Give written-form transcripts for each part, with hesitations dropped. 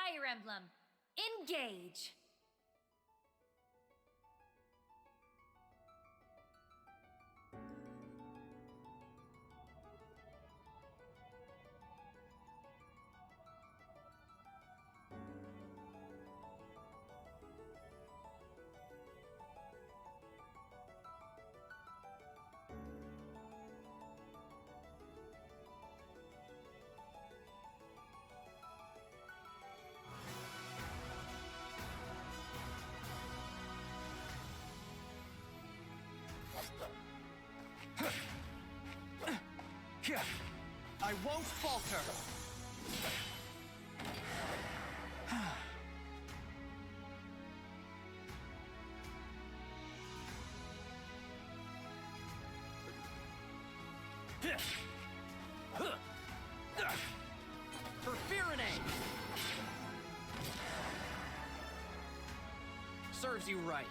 Fire Emblem Engage! I won't falter! For Fire serves you right.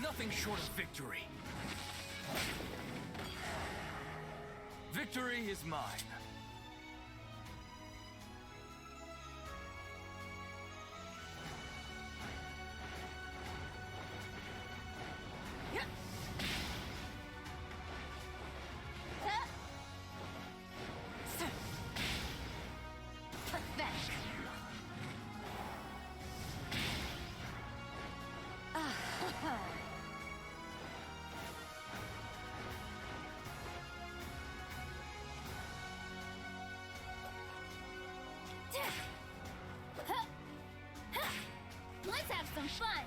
Nothing short of victory. Victory is mine. Let's have some fun!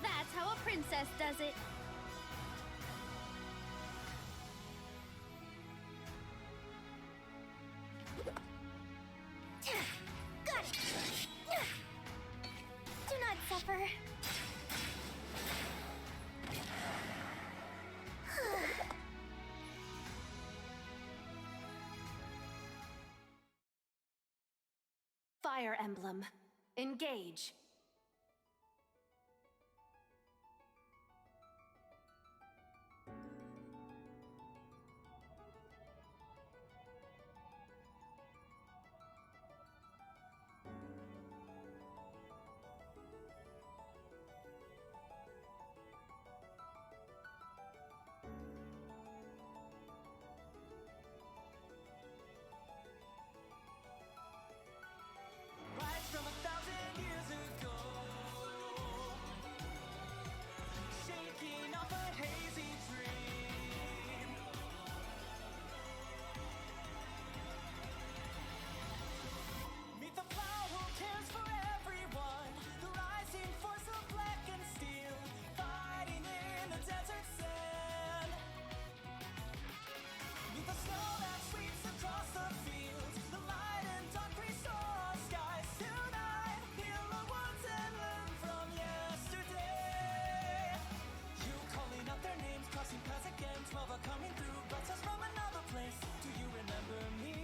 That's how a princess does it. Got it! Do not suffer. Fire Emblem Engage. From 1,000 years ago, shaking off a hazy dream. Meet the flower who cares for everyone, the rising force of black and steel, fighting in the desert sand. Meet the snow that sweeps across the fields, the light and dark restore skies tonight. Heal the wounds and learn from yesterday. You calling out their names, crossing paths again. 12 are coming through, but us from another place. Do you remember me?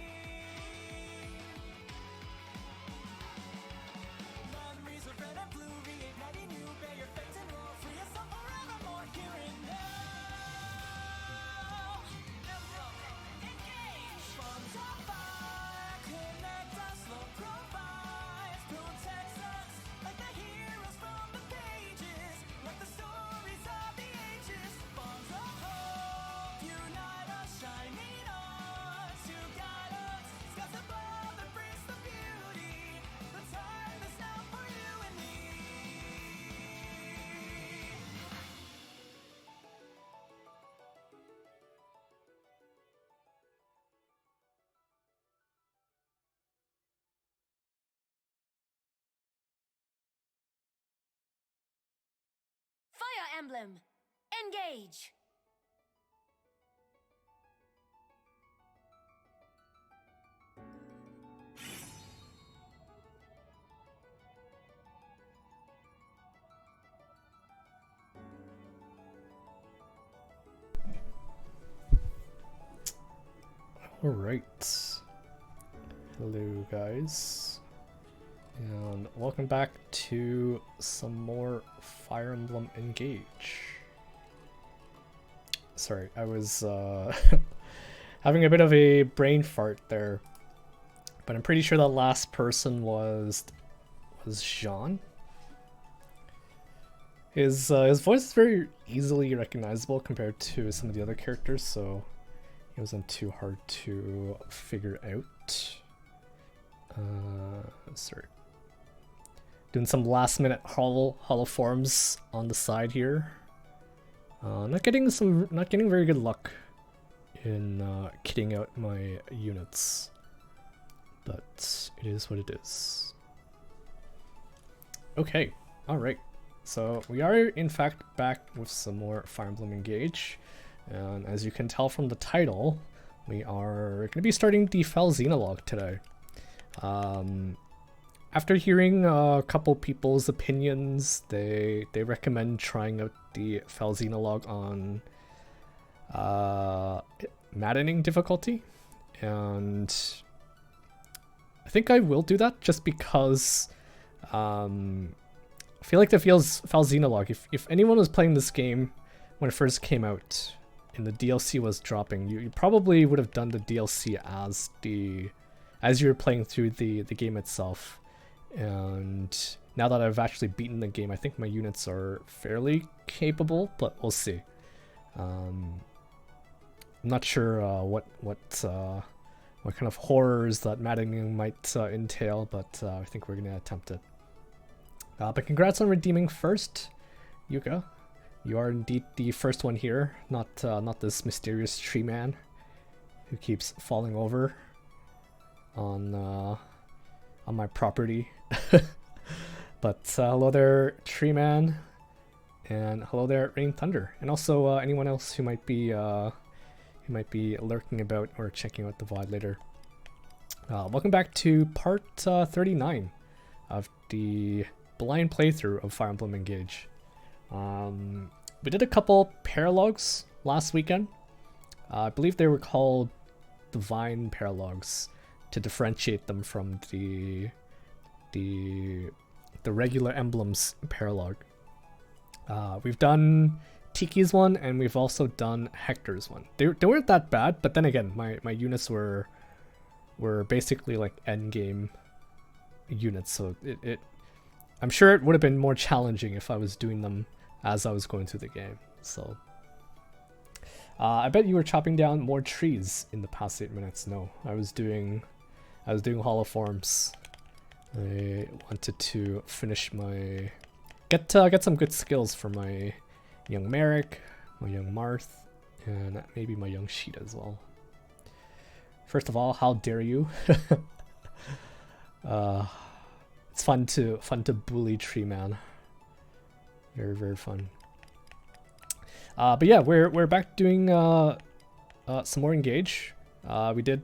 Memories of red and blue, reigniting you. Bear your fate and roar, free yourself forevermore. Here and now. Engage! Bonds of fire, connect us, love provides, protects us, like the heroes from the pages, like the stories of the ages. Bonds of hope, unite us, shining on, to guide us, skies above embrace the beauty. The time is now for you and me. Fire Emblem Engage. Alright. Hello guys. And welcome back to some more Fire Emblem Engage. Sorry, I was having a bit of a brain fart there, but I'm pretty sure the last person was Jean. His voice is very easily recognizable compared to some of the other characters, so it wasn't too hard to figure out. Sorry. Doing some last minute hollow forms on the side here. Not getting very good luck in kitting out my units, but it is what it is. Okay, all right. So we are in fact back with some more Fire Emblem Engage, and as you can tell from the title, we are going to be starting the Fell Xenologue today. After hearing a couple people's opinions, they recommend trying out the Fell Xenologue on Maddening difficulty, and I think I will do that just because I feel like the Fell Xenologue, if anyone was playing this game when it first came out and the DLC was dropping, you probably would have done the DLC as you were playing through the game itself. And now that I've actually beaten the game, I think my units are fairly capable, but we'll see. I'm not sure what kind of horrors that Maddening might entail, but I think we're gonna attempt it. But congrats on redeeming first, Yuka. You are indeed the first one here, not this tree man who keeps falling over on my property. But hello there, tree man, and hello there, Rain Thunder, and also anyone else who might be lurking about or checking out the VOD later. Welcome back to part 39 of the blind playthrough of Fire Emblem Engage. We did a couple paralogs last weekend. I believe they were called Divine Paralogs to differentiate them from the regular Emblems paralog. We've done Tiki's one, and we've also done Hector's one. They weren't that bad, but then again, my units were basically like endgame units, so I'm sure it would have been more challenging if I was doing them as I was going through the game. So I bet you were chopping down more trees in the past 8 minutes. No, I was doing hollow forms. I wanted to finish my get some good skills for my young Merrick, my young Marth, and maybe my young Sheet as well. First of all, how dare you? It's fun to bully Tree Man. Very, very fun. But yeah, we're back doing some more Engage. We did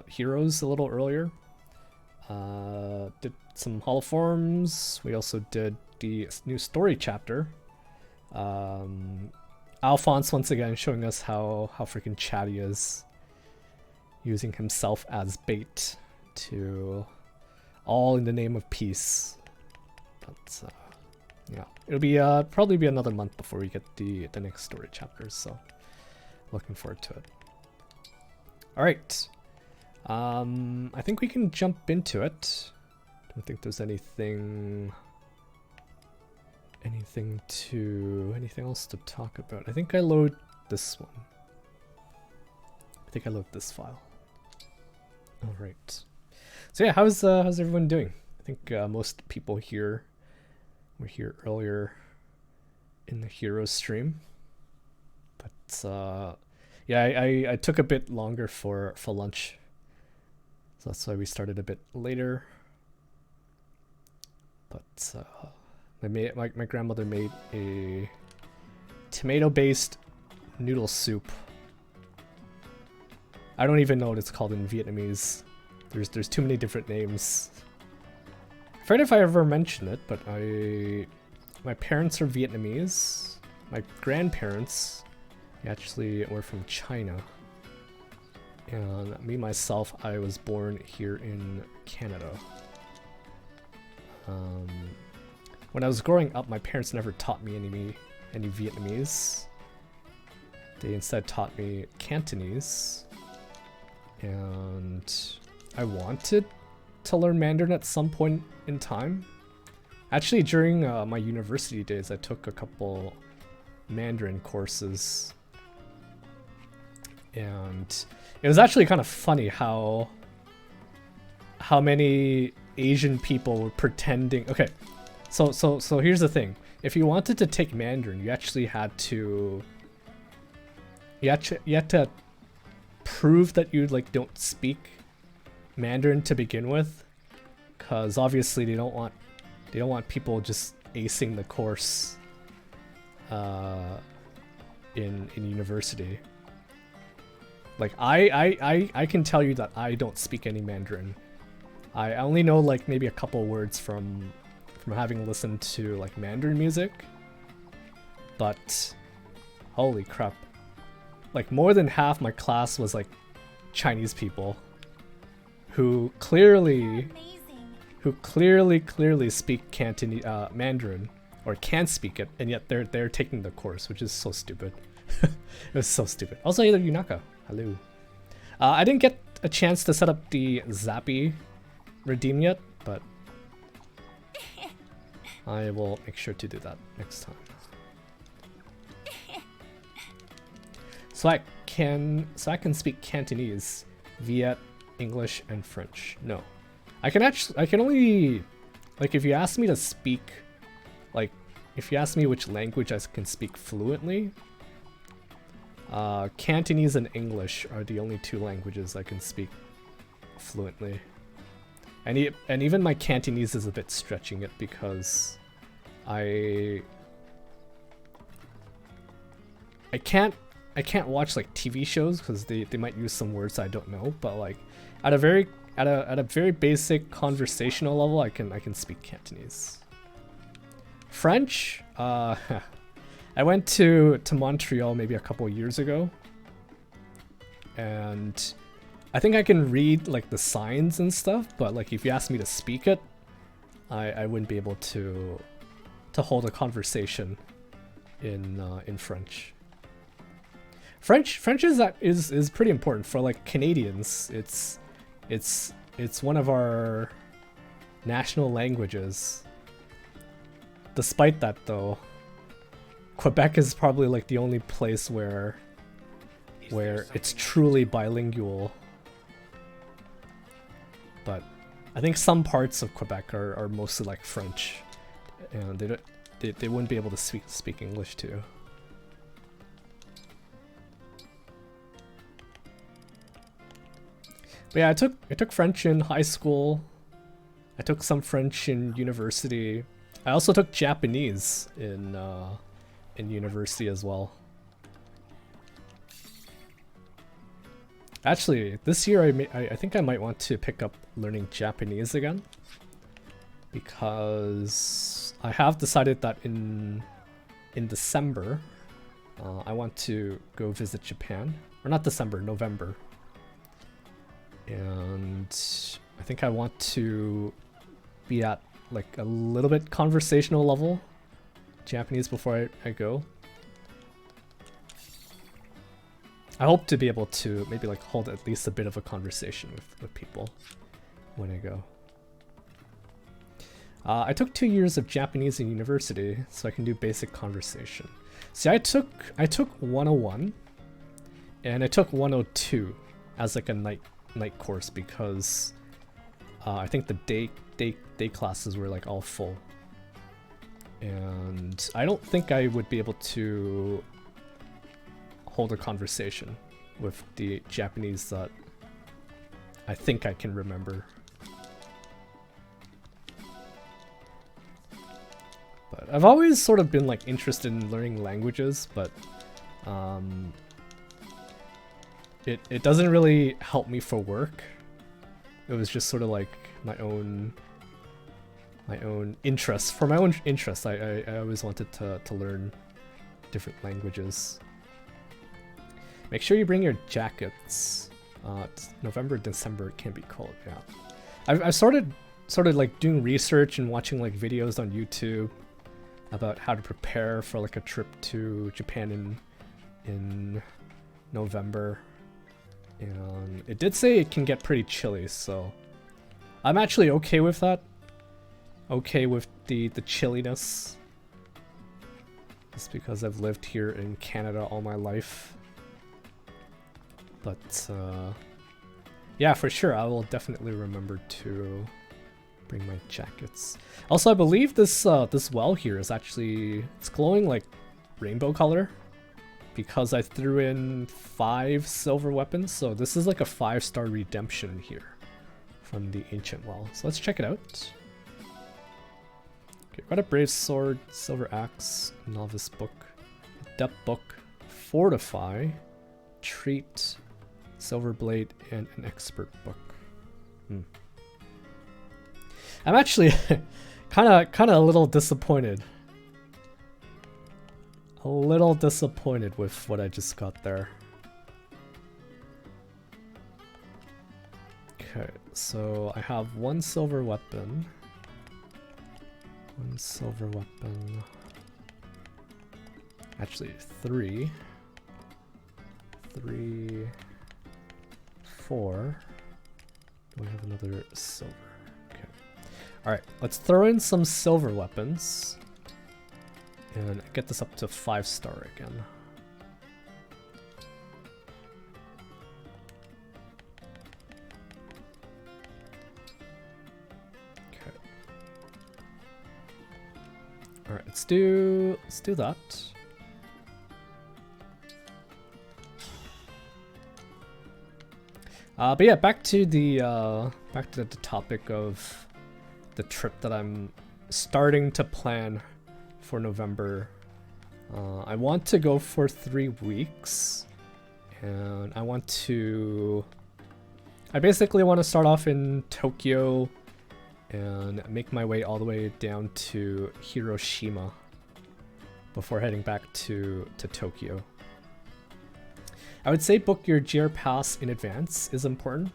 Heroes a little earlier. Did some holoforms. We also did the new story chapter. Alphonse once again showing us how freaking chatty he is, using himself as bait to all in the name of peace. But yeah, it'll be probably be another month before we get the next story chapters, so looking forward to it. All right, I think we can jump into it. Don't think there's anything else to talk about. I think I load this one. I think I load this file. All right. So yeah, how's everyone doing? I think most people here were here earlier in the hero stream, but yeah, I took a bit longer for lunch, so that's why we started a bit later. But my grandmother made a tomato-based noodle soup. I don't even know what it's called in Vietnamese. There's too many different names. I forget if I ever mentioned it, but my parents are Vietnamese. My grandparents actually were from China. And me myself, I was born here in Canada. Um, when I was growing up, my parents never taught me any Vietnamese. They instead taught me Cantonese. And I wanted to learn Mandarin at some point in time. Actually, during my university days, I took a couple Mandarin courses. And it was actually kind of funny how many Asian people were pretending. Okay, so here's the thing. If you wanted to take Mandarin, you actually had to prove that you like don't speak Mandarin to begin with, because obviously they don't want people just acing the course in university. Like I can tell you that I don't speak any Mandarin. I only know like maybe a couple words from having listened to like Mandarin music. But holy crap. Like more than half my class was like Chinese people who clearly speak Cantonese Mandarin, or can speak it, and yet they're taking the course, which is so stupid. It was so stupid. Also, either Yunaka. Hello. I didn't get a chance to set up the Zappy redeem yet, but I will make sure to do that next time. So I can speak Cantonese, Viet, English, and French. No, I can only, like, if you ask me to speak, like, if you ask me which language I can speak fluently, Cantonese and English are the only two languages I can speak fluently. And even my Cantonese is a bit stretching it, because I can't watch like TV shows because they might use some words I don't know, but like at a very basic conversational level I can speak Cantonese. French, I went to Montreal maybe a couple years ago, and I think I can read like the signs and stuff, but like if you ask me to speak it, I wouldn't be able to hold a conversation in French. French is pretty important for like Canadians. It's one of our national languages. Despite that though, Quebec is probably like the only place where it's truly bilingual. But I think some parts of Quebec are mostly like French, and they wouldn't be able to speak English too. But yeah, I took French in high school. I took some French in university. I also took Japanese in university as well. Actually, this year I think I might want to pick up learning Japanese again, because I have decided that in December I want to go visit Japan. Or not December, November. And I think I want to be at like a little bit conversational level Japanese before I go. I hope to be able to maybe like hold at least a bit of a conversation with people when I go. I took 2 years of Japanese in university, so I can do basic conversation. See, I took 101 and I took 102 as like a night course, because I think the day classes were like all full, and I don't think I would be able to hold a conversation with the Japanese that I think I can remember. But I've always sort of been like interested in learning languages, but it doesn't really help me for work. It was just sort of like my own interest. For my own interest, I always wanted to learn different languages. Make sure you bring your jackets. It's November, December, it can be cold. Yeah, I started sort of like doing research and watching like videos on YouTube about how to prepare for like a trip to Japan in November, and it did say it can get pretty chilly, so I'm actually okay with that. Okay with the chilliness. Just because I've lived here in Canada all my life. But yeah, for sure, I will definitely remember to bring my jackets. Also, I believe this this well here is actually, it's glowing like rainbow color because I threw in 5 silver weapons, so this is like a 5-star redemption here from the ancient well. So let's check it out. Okay, got a brave sword, silver axe, novice book, adept book, fortify, treat, silver blade, and an expert book. I'm actually kind of a little disappointed. A little disappointed with what I just got there. Okay, so I have 1 silver weapon. 1 silver weapon. Actually, 3. 3, 4. Do I have another silver? Okay. Alright, let's throw in some silver weapons. And get this up to 5-star again. Okay. Alright, let's do that. But yeah, back to the topic of the trip that I'm starting to plan for November. I want to go for 3 weeks, and I basically want to start off in Tokyo and make my way all the way down to Hiroshima before heading back to Tokyo. I would say book your GR pass in advance is important.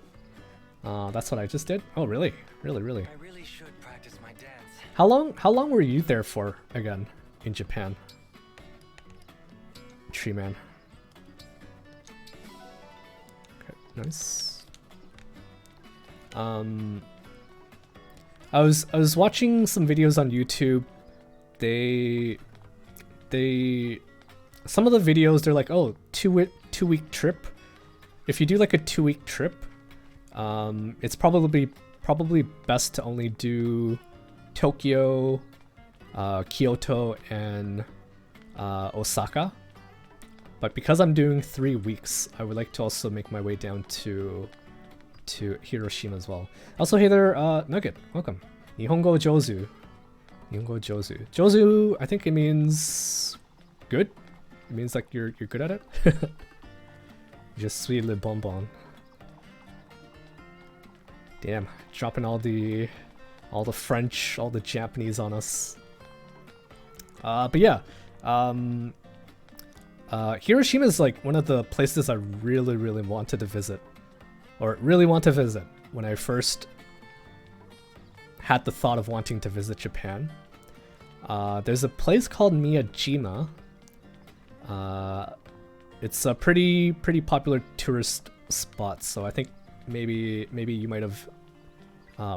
That's what I just did. Oh, really? Really? I really should practice my dance. How long were you there for again in Japan? Tree man. Okay, nice. I was watching some videos on YouTube. Some of the videos, they're like, oh, 2-week trip. If you do like a 2-week trip, it's probably best to only do Tokyo, Kyoto, and Osaka. But because I'm doing 3 weeks, I would like to also make my way down to Hiroshima as well. Also, hey there, Nugget, welcome. Nihongo Jozu. Nihongo Jozu. Jozu, I think it means good. It means like you're good at it. Je suis le bonbon. Damn, dropping all the French, all the Japanese on us. But yeah, Hiroshima is like one of the places I really wanted to visit, or really want to visit when I first had the thought of wanting to visit Japan. There's a place called Miyajima. It's a pretty popular tourist spot, so I think maybe you might have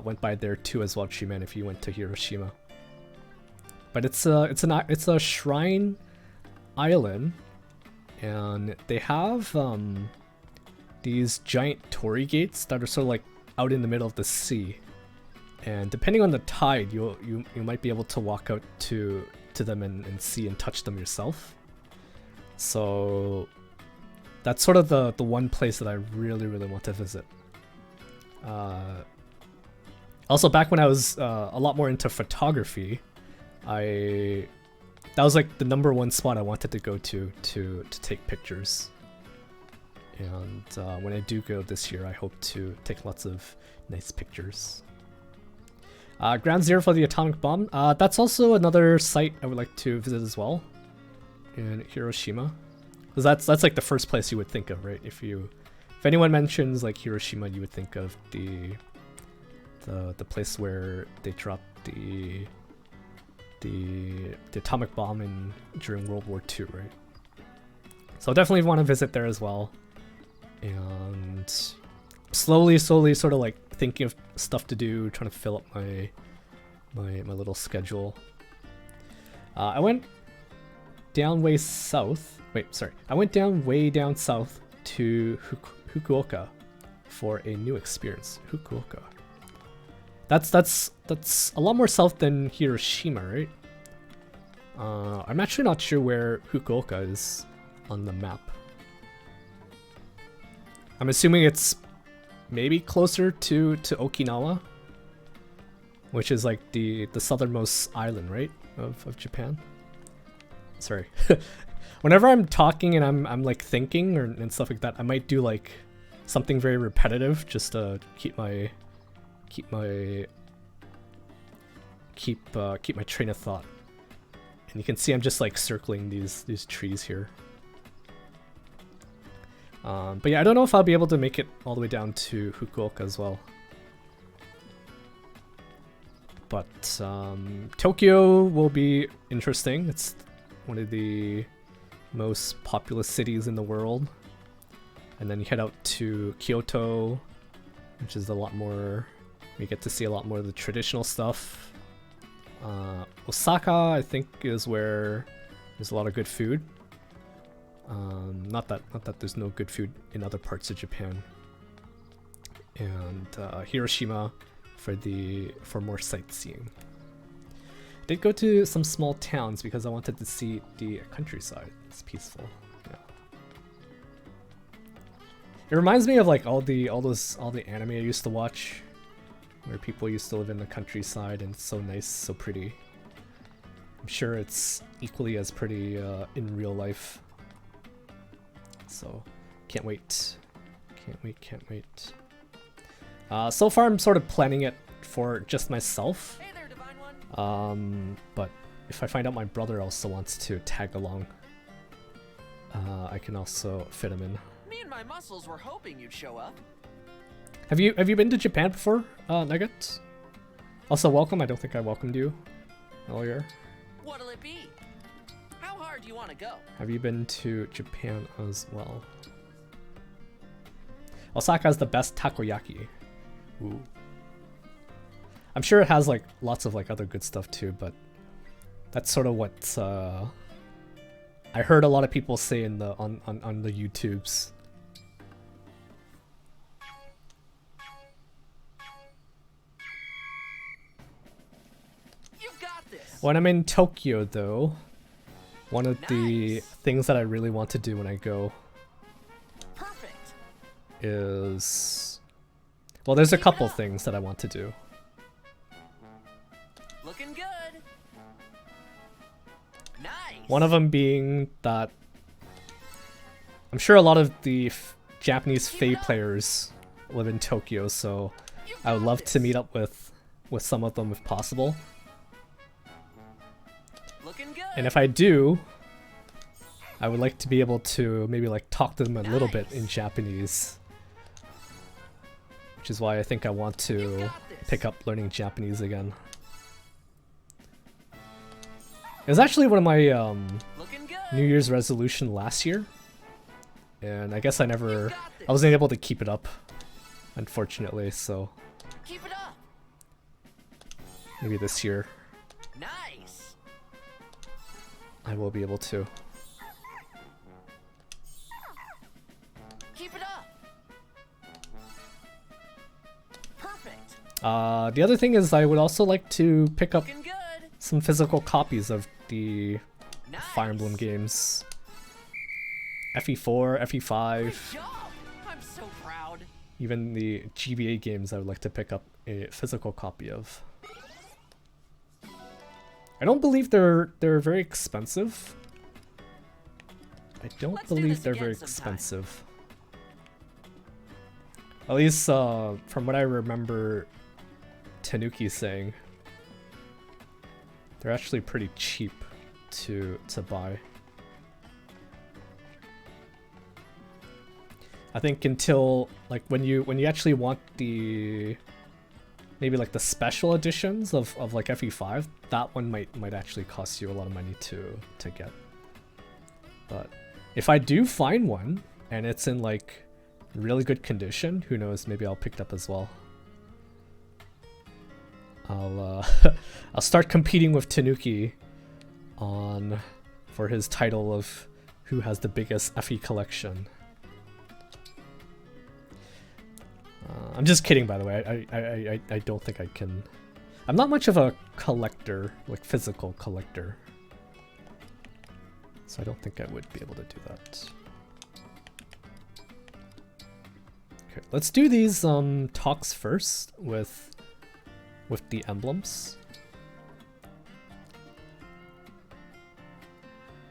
went by there too as well, Chiman, if you went to Hiroshima. But it's a shrine island, and they have these giant torii gates that are sort of like out in the middle of the sea. And depending on the tide, you might be able to walk out to them and see and touch them yourself. So that's sort of the one place that I really want to visit. Also, back when I was a lot more into photography, that was like the #1 spot I wanted to go to take pictures. And when I do go this year, I hope to take lots of nice pictures. Ground Zero for the atomic bomb. That's also another site I would like to visit as well in Hiroshima, because that's like the first place you would think of, right? If anyone mentions like Hiroshima, you would think of the the place where they dropped the atomic bomb in during World War II, right? So I definitely want to visit there as well. And slowly sort of like thinking of stuff to do, trying to fill up my little schedule. I went down way south. Wait, sorry. I went way down south to Fukuoka for a new experience. Fukuoka. That's a lot more south than Hiroshima, right? I'm actually not sure where Fukuoka is on the map. I'm assuming it's maybe closer to Okinawa, which is like the southernmost island, right, of Japan. Sorry. Whenever I'm talking and I'm like thinking and stuff like that, I might do like something very repetitive just to keep my train of thought. And you can see I'm just like circling these trees here. But yeah, I don't know if I'll be able to make it all the way down to Fukuoka as well. But Tokyo will be interesting. It's one of the most populous cities in the world. And then you head out to Kyoto, which is a lot more, we get to see a lot more of the traditional stuff. Osaka, I think, is where there's a lot of good food. Not that there's no good food in other parts of Japan. And Hiroshima for more sightseeing. I did go to some small towns because I wanted to see the countryside. It's peaceful. Yeah. It reminds me of like all the anime I used to watch, where people used to live in the countryside and it's so nice, so pretty. I'm sure it's equally as pretty in real life. So, can't wait. Can't wait. So far I'm sort of planning it for just myself. Hey there, Divine One. But if I find out my brother also wants to tag along, I can also fit him in. Me and my muscles were hoping you'd show up. Have you been to Japan before, Nugget? Also, welcome. I don't think I welcomed you earlier. What'll it be? How hard do you want to go? Have you been to Japan as well? Osaka has the best takoyaki. Ooh. I'm sure it has like lots of like other good stuff too, but that's sort of what I heard a lot of people say in the on the YouTubes. You've got this. When I'm in Tokyo though, one of the things that I really want to do when I go Perfect. is, well, there's a couple things that I want to do. Looking good. Nice. One of them being that I'm sure a lot of the Japanese Fae players live in Tokyo, so I would love to meet up with some of them if possible. Looking good. And if I do, I would like to be able to maybe like talk to them a little bit in Japanese. Which is why I think I want to pick up learning Japanese again. It was actually one of my New Year's resolution last year. And I guess I wasn't able to keep it up, unfortunately, so Keep it up. maybe this year Nice. I will be able to. Keep it up. Perfect. The other thing is I would also like to pick up Looking good. some physical copies of the Nice. Fire Emblem games. FE4, FE5, Good job. I'm so proud. even the GBA games I would like to pick up a physical copy of. I don't believe they're very expensive. I don't Let's do believe this they're again very sometime. expensive. At least from what I remember Tanuki saying, they're actually pretty cheap to buy. I think until like when you actually want the maybe like the special editions of like FE5, that one might actually cost you a lot of money to get. But if I do find one and it's in like really good condition, who knows, maybe I'll pick it up as well. I'll I'll start competing with Tanuki for his title of who has the biggest FE collection. I'm just kidding, by the way. I don't think I can. I'm not much of a collector, like physical collector, so I don't think I would be able to do that. Okay, let's do these talks first with the emblems.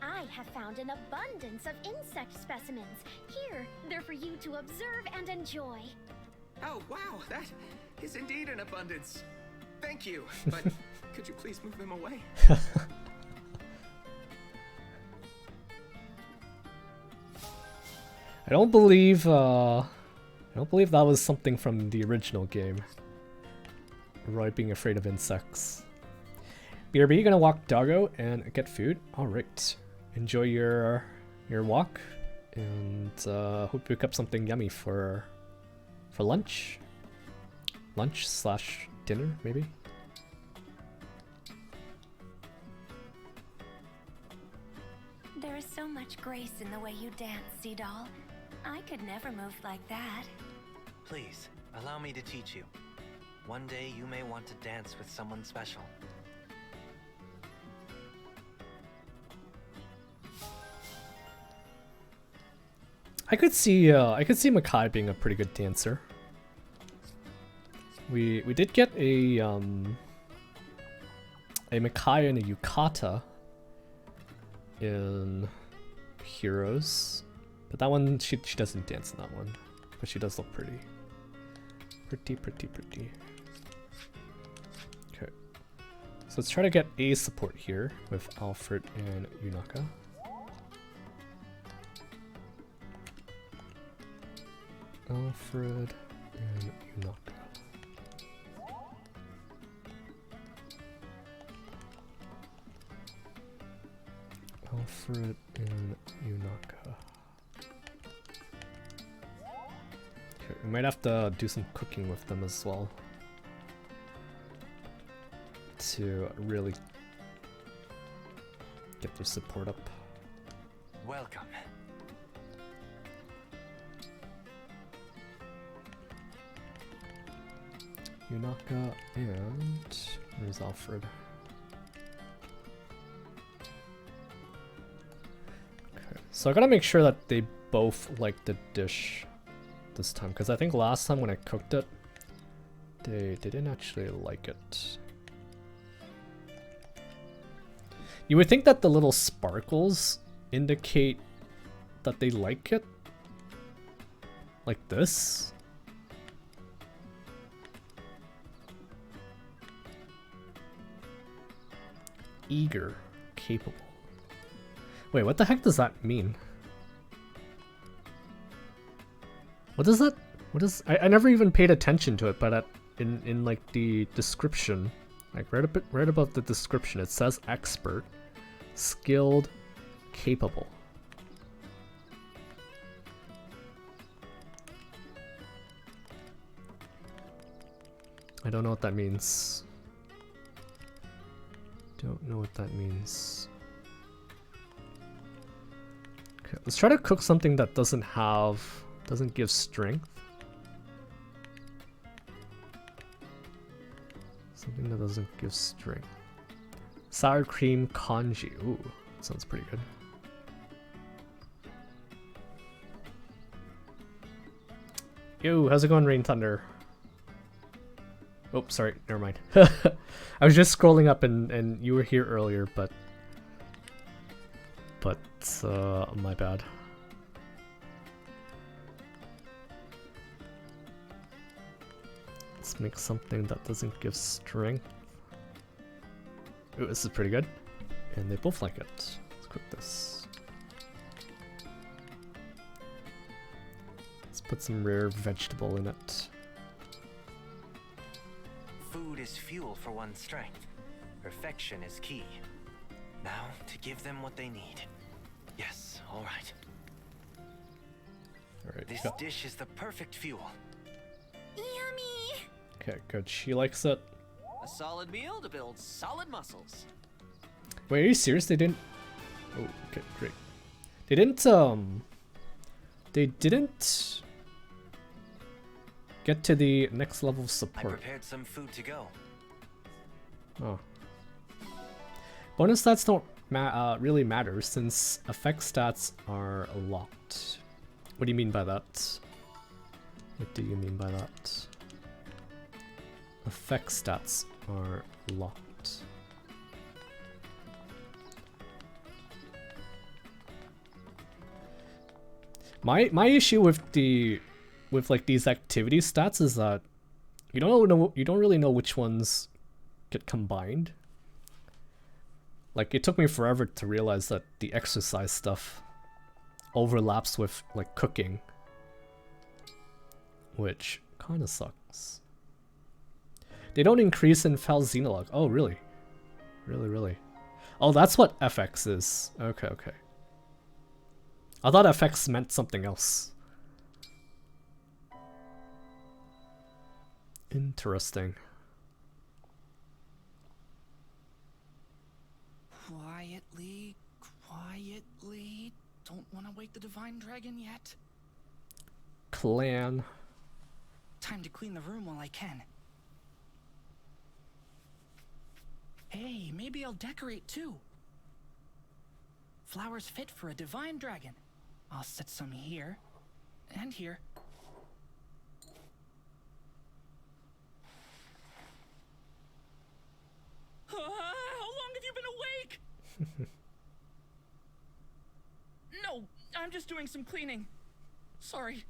I have found an abundance of insect specimens. Here, they're for you to observe and enjoy. Oh, wow, that is indeed an abundance. Thank you, but could you please move them away? I don't believe that was something from the original game. Roy being afraid of insects. BRB, gonna walk doggo and get food. All right, enjoy your walk, and hope you pick up something yummy for lunch. Lunch/dinner, maybe. There is so much grace in the way you dance, Sea Doll. I could never move like that. Please, allow me to teach you. One day you may want to dance with someone special. I could see Makai being a pretty good dancer. We did get a Makai and a Yukata in Heroes, but that one she doesn't dance in that one, but she does look pretty. Pretty. Okay, so let's try to get a support here with Alfred and Yunaka. Alfred and Yunaka. Alfred and Yunaka. Okay, we might have to do some cooking with them as well to really get their support up. Welcome. Yunaka and where's Alfred? Okay, so I gotta make sure that they both like the dish this time, because I think last time when I cooked it, they didn't actually like it. You would think that the little sparkles indicate that they like it, like this. Eager, capable. Wait, what the heck does that mean? What does that? What is? I never even paid attention to it, but in like the description, like right above the description, it says expert, skilled, capable. I don't know what that means. Don't know what that means. Okay, let's try to cook something that doesn't give strength. Something that doesn't give strength. Sour cream congee. Ooh, sounds pretty good. Yo, how's it going, Rain Thunder? Oh, sorry, never mind. I was just scrolling up and you were here earlier, but my bad. Let's make something that doesn't give strength. Ooh, this is pretty good. And they both like it. Let's cook this. Let's put some rare vegetable in it. is fuel for one's strength. Perfection is key. Now, to give them what they need. Yes, all right. Alright, This dish is the perfect fuel. Yummy! okay, good. She likes it. A solid meal to build solid muscles. Wait, are you serious? They didn't... Oh, okay, great. They didn't, get to the next level of I support. prepared some food to go. Oh. Bonus stats don't really matter since effect stats are locked. What do you mean by that? What do you mean by that? Effect stats are locked. My issue with like these activity stats is that you don't really know which ones get combined. Like, it took me forever to realize that the exercise stuff overlaps with like cooking, which kind of sucks. They don't increase in Fell Xenologue. Oh, really? Really? Oh, that's what FX is. Okay. I thought FX meant something else. Interesting. Quietly. Don't want to wake the divine dragon yet. Clan. Time to clean the room while I can. Hey, maybe I'll decorate too. Flowers fit for a divine dragon. I'll set some here and here. How long have you been awake? No, I'm just doing some cleaning. Sorry.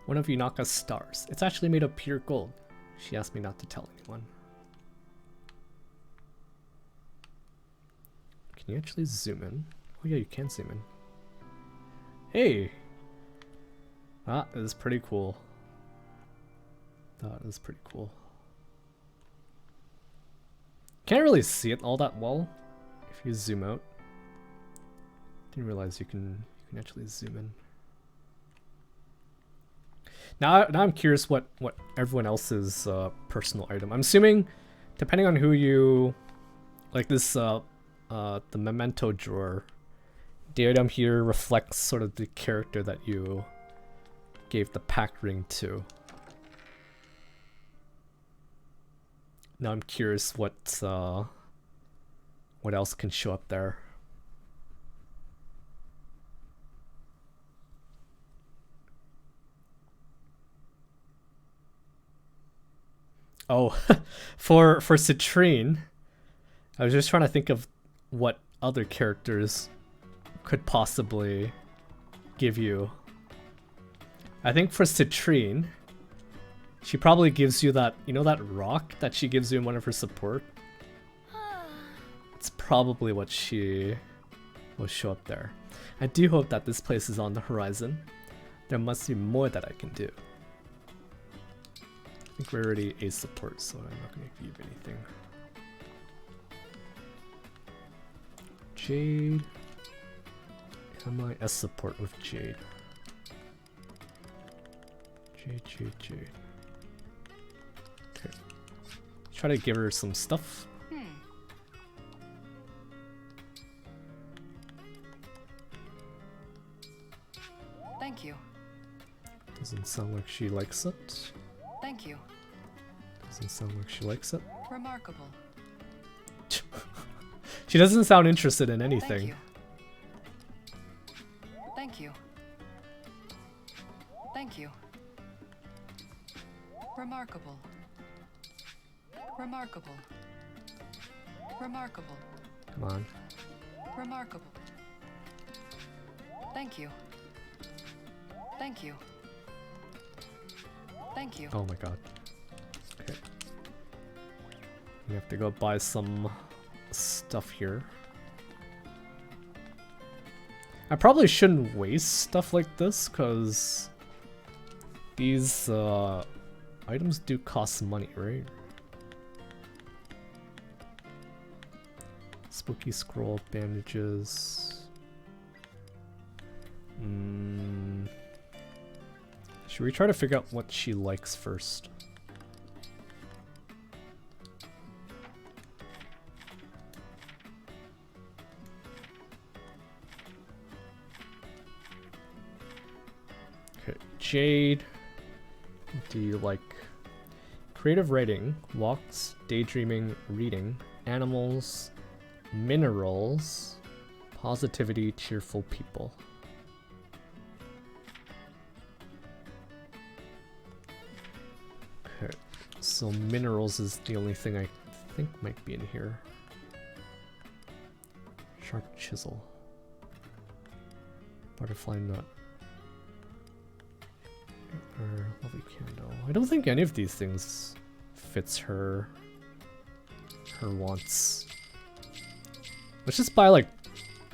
One of Yunaka's stars. It's actually made of pure gold. She asked me not to tell anyone. Can you actually zoom in? Oh yeah, you can zoom in. Hey! That is pretty cool. That is pretty cool. Can't really see it all that well if you zoom out. Didn't realize you can actually zoom in. Now I'm curious what everyone else's personal item. I'm assuming, depending on who you like, this the memento drawer, the item here reflects sort of the character that you gave the pack ring to. Now I'm curious what else can show up there. Oh, for Citrine, I was just trying to think of what other characters could possibly give you. I think for Citrine, she probably gives you that, you know, that rock that she gives you in one of her support? It's probably what she will show up there. I do hope that this place is on the horizon. There must be more that I can do. I think we're already a support, so I'm not going to give anything. Jade. Am I S support with Jade? Jade. Okay. Try to give her some stuff. Thank you. Doesn't sound like she likes it. Thank you. Doesn't sound like she likes it. Remarkable. She doesn't sound interested in anything. Thank you. Thank you. Remarkable. Remarkable. Remarkable. Come on. Remarkable. Thank you. Thank you. Thank you. Oh my god. Okay. We have to go buy some stuff here. I probably shouldn't waste stuff like this, because these items do cost money, right? Spooky scroll, bandages. Should we try to figure out what she likes first? Okay, Jade. Do you like creative writing, walks, daydreaming, reading, animals, minerals, positivity, cheerful people? Okay, so minerals is the only thing I think might be in here. Sharp chisel. Butterfly nut. Or lovely candle. I don't think any of these things fits her wants. Let's just buy like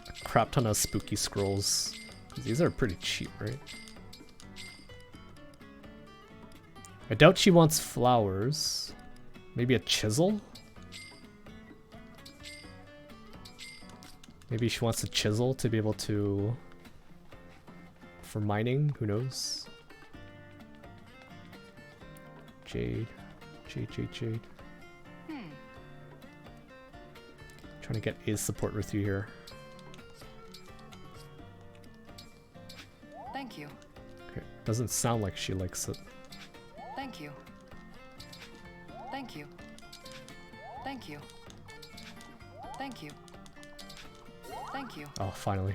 a crap ton of spooky scrolls. These are pretty cheap, right? I doubt she wants flowers. Maybe a chisel? Maybe she wants a chisel to be able to... for mining, who knows? Jade. Jade. Trying to get A's support with you here. Thank you. Okay, doesn't sound like she likes it. Thank you. Thank you. Thank you. Thank you. Thank you. Oh, finally.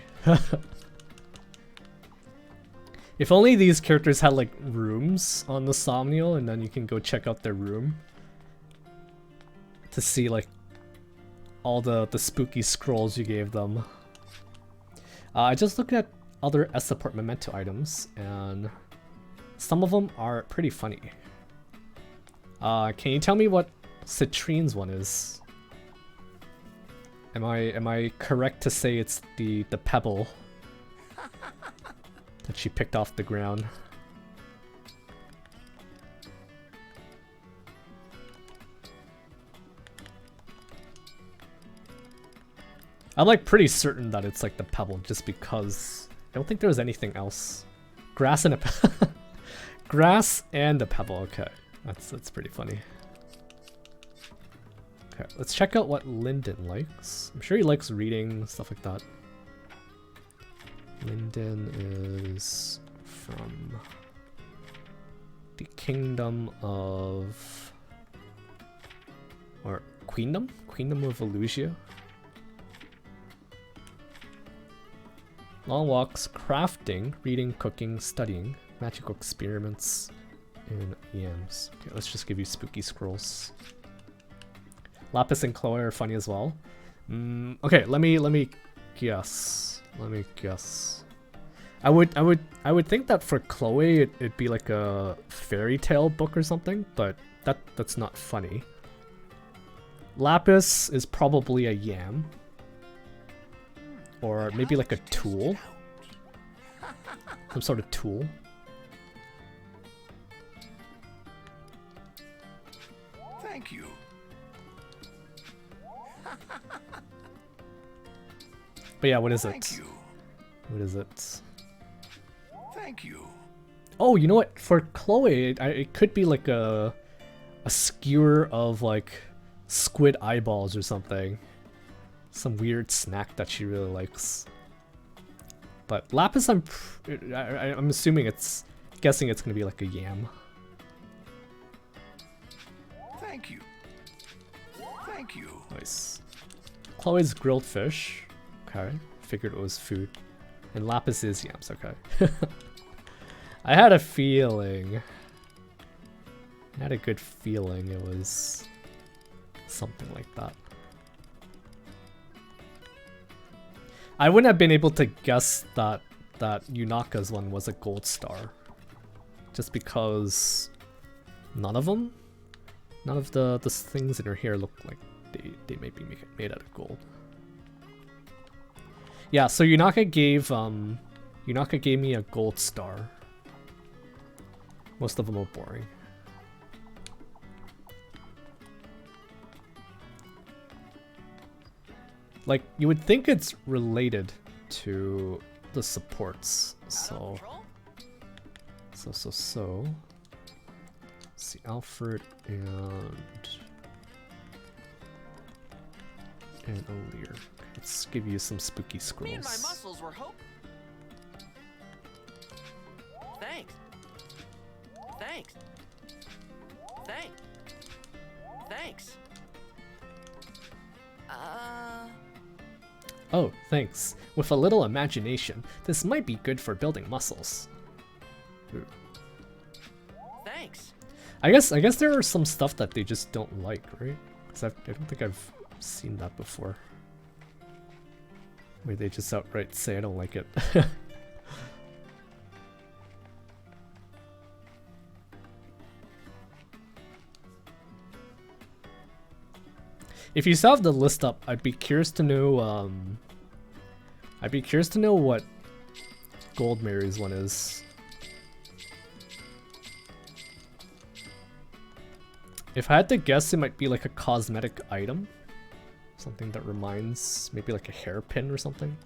If only these characters had like rooms on the Somnial, and then you can go check out their room to see like all the spooky scrolls you gave them. I just looked at other S support memento items, and some of them are pretty funny. Can you tell me what Citrine's one is? Am I correct to say it's the pebble that she picked off the ground? I'm like pretty certain that it's like the pebble, just because I don't think there was anything else. Grass and a grass and a pebble. Okay, that's pretty funny. Okay, let's check out what Lyndon likes. I'm sure he likes reading, stuff like that. Lyndon is from the kingdom of... or queendom? Queendom of Elusia. Long walks, crafting, reading, cooking, studying, magical experiments, and yams. Okay, let's just give you spooky scrolls. Lapis and Chloe are funny as well. Okay, let me guess. I would think that for Chloe it'd be like a fairy tale book or something, but that's not funny. Lapis is probably a yam. Or maybe like a tool. Some sort of tool. Thank you. But yeah, what is it? Thank you. What is it? Thank you. Oh, you know what? For Chloe, it could be like a skewer of like squid eyeballs or something. Some weird snack that she really likes. But Lapis, I'm assuming guessing it's gonna be like a yam. Thank you. Thank you. Nice. Chloe's grilled fish. Okay, figured it was food. And Lapis is yams. Okay. I had a feeling. I had a good feeling it was something like that. I wouldn't have been able to guess that Yunaka's one was a gold star. Just because None of them? None of the things in her hair look like they might be made out of gold. Yeah, so Yunaka gave me a gold star. Most of them are boring. Like, you would think it's related to the supports, so... Let's see, Alfred and Alear. Let's give you some spooky scrolls. Me and my muscles were hope. Thanks. Thanks. Thanks. Thanks. Oh, thanks. With a little imagination, this might be good for building muscles. Ooh. Thanks. I guess there are some stuff that they just don't like, right? Because I don't think I've seen that before. Where they just outright say I don't like it. If you still have the list up, I'd be curious to know. I'd be curious to know what Gold Mary's one is. If I had to guess, it might be like a cosmetic item, something that reminds, maybe like a hairpin or something.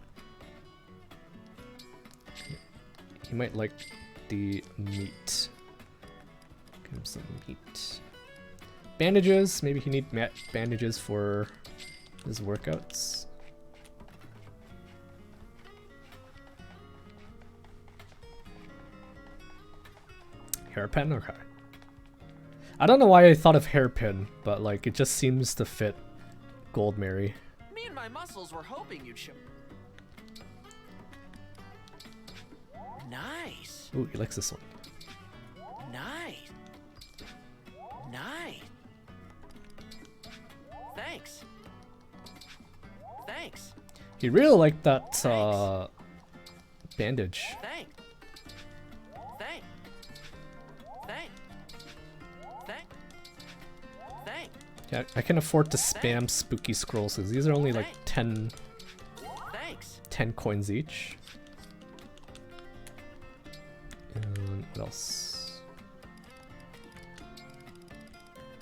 He might like the meat. Give him some meat. Bandages, maybe he need bandages for his workouts. Hairpin? Okay. I don't know why I thought of hairpin, but like it just seems to fit Gold Mary. Me and my muscles were hoping you'd show. Nice. Ooh, he likes this one. Nice. Nice. Thanks. Thanks. He really liked that bandage. Thanks. Thanks. Thanks. Thanks. Thanks. Yeah, I can afford to spam spooky scrolls because these are only like 10 coins each. And what else?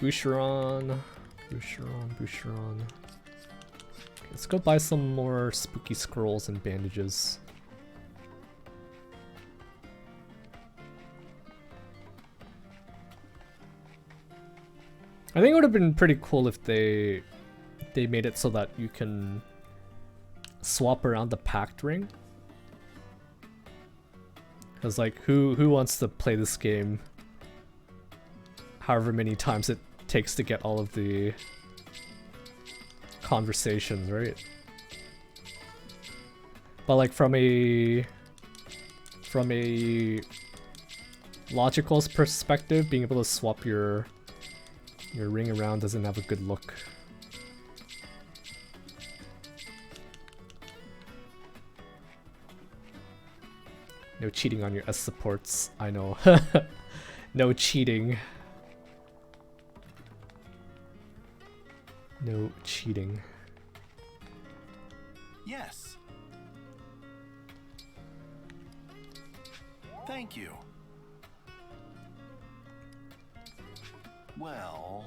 Boucheron. Okay, let's go buy some more spooky scrolls and bandages. I think it would have been pretty cool if they made it so that you can swap around the pact ring. Cause like who wants to play this game however many times it takes to get all of the conversations, right? But like from a logical perspective, being able to swap your ring around doesn't have a good look. No cheating on your S supports, I know. No cheating. No cheating. Yes. Thank you. Well...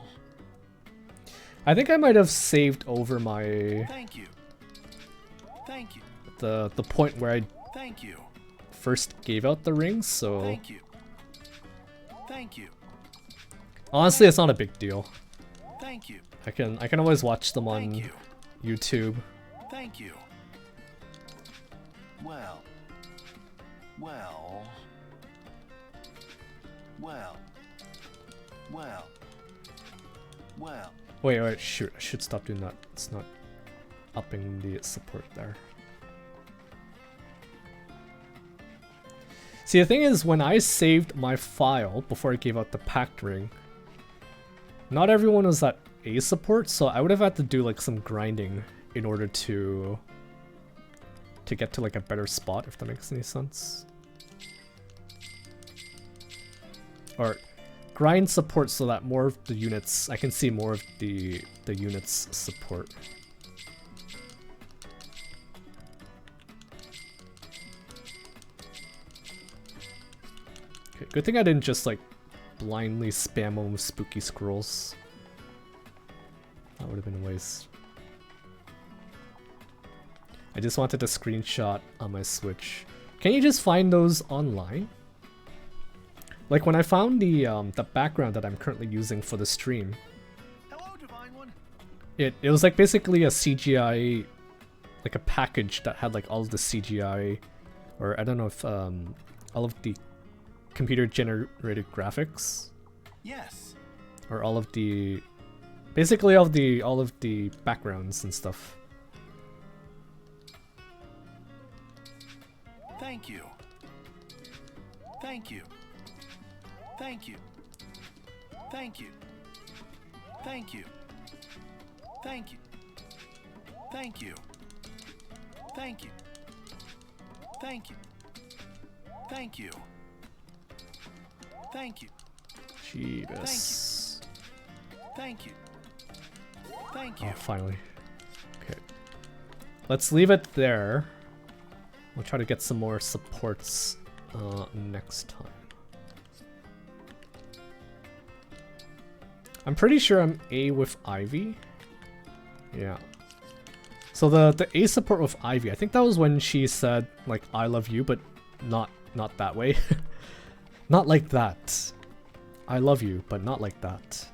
I think I might have saved over my... Thank you. Thank you. The point where I Thank you. first gave out the rings, so... Thank you. Thank you. Honestly, it's not a big deal. Thank you. I can always watch them on Thank you. YouTube. Thank you. Well. Well. Well. Well. Well. Wait, shoot, I should stop doing that. It's not upping the support there. See, the thing is, when I saved my file before I gave out the pact ring, not everyone was at A support, so I would have had to do like some grinding in order to get to like a better spot, if that makes any sense. Or grind support so that more of the units, I can see more of the units support. Okay, good thing I didn't just like blindly spam them with spooky scrolls. That would have been a waste. I just wanted a screenshot on my Switch. Can you just find those online? Like when I found the background that I'm currently using for the stream, Hello, Divine One. it was like basically a CGI, like a package that had like all of the CGI, or I don't know if all of the computer generated graphics, Yes. or all of the, basically all of the backgrounds and stuff. Thank you. Thank you. Thank you. Thank you. Thank you. Thank you. Thank you. Thank you. Thank you. Thank you. Thank you. Jeebus. Thank you. Thank you. Oh, finally. Okay. Let's leave it there. We'll try to get some more supports next time. I'm pretty sure I'm A with Ivy. Yeah. So the A support with Ivy, I think that was when she said like I love you, but not that way. Not like that. I love you, but not like that.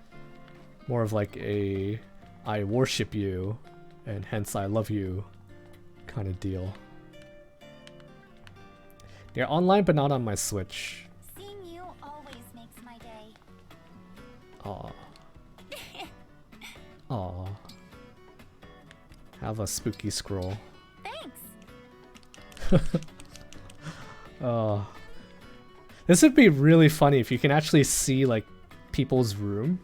More of like a I worship you and hence I love you kind of deal. They're online but not on my Switch. Seeing you always makes my day. Aw. Aw. Have a spooky scroll. Thanks. Oh. This would be really funny if you can actually see like people's room.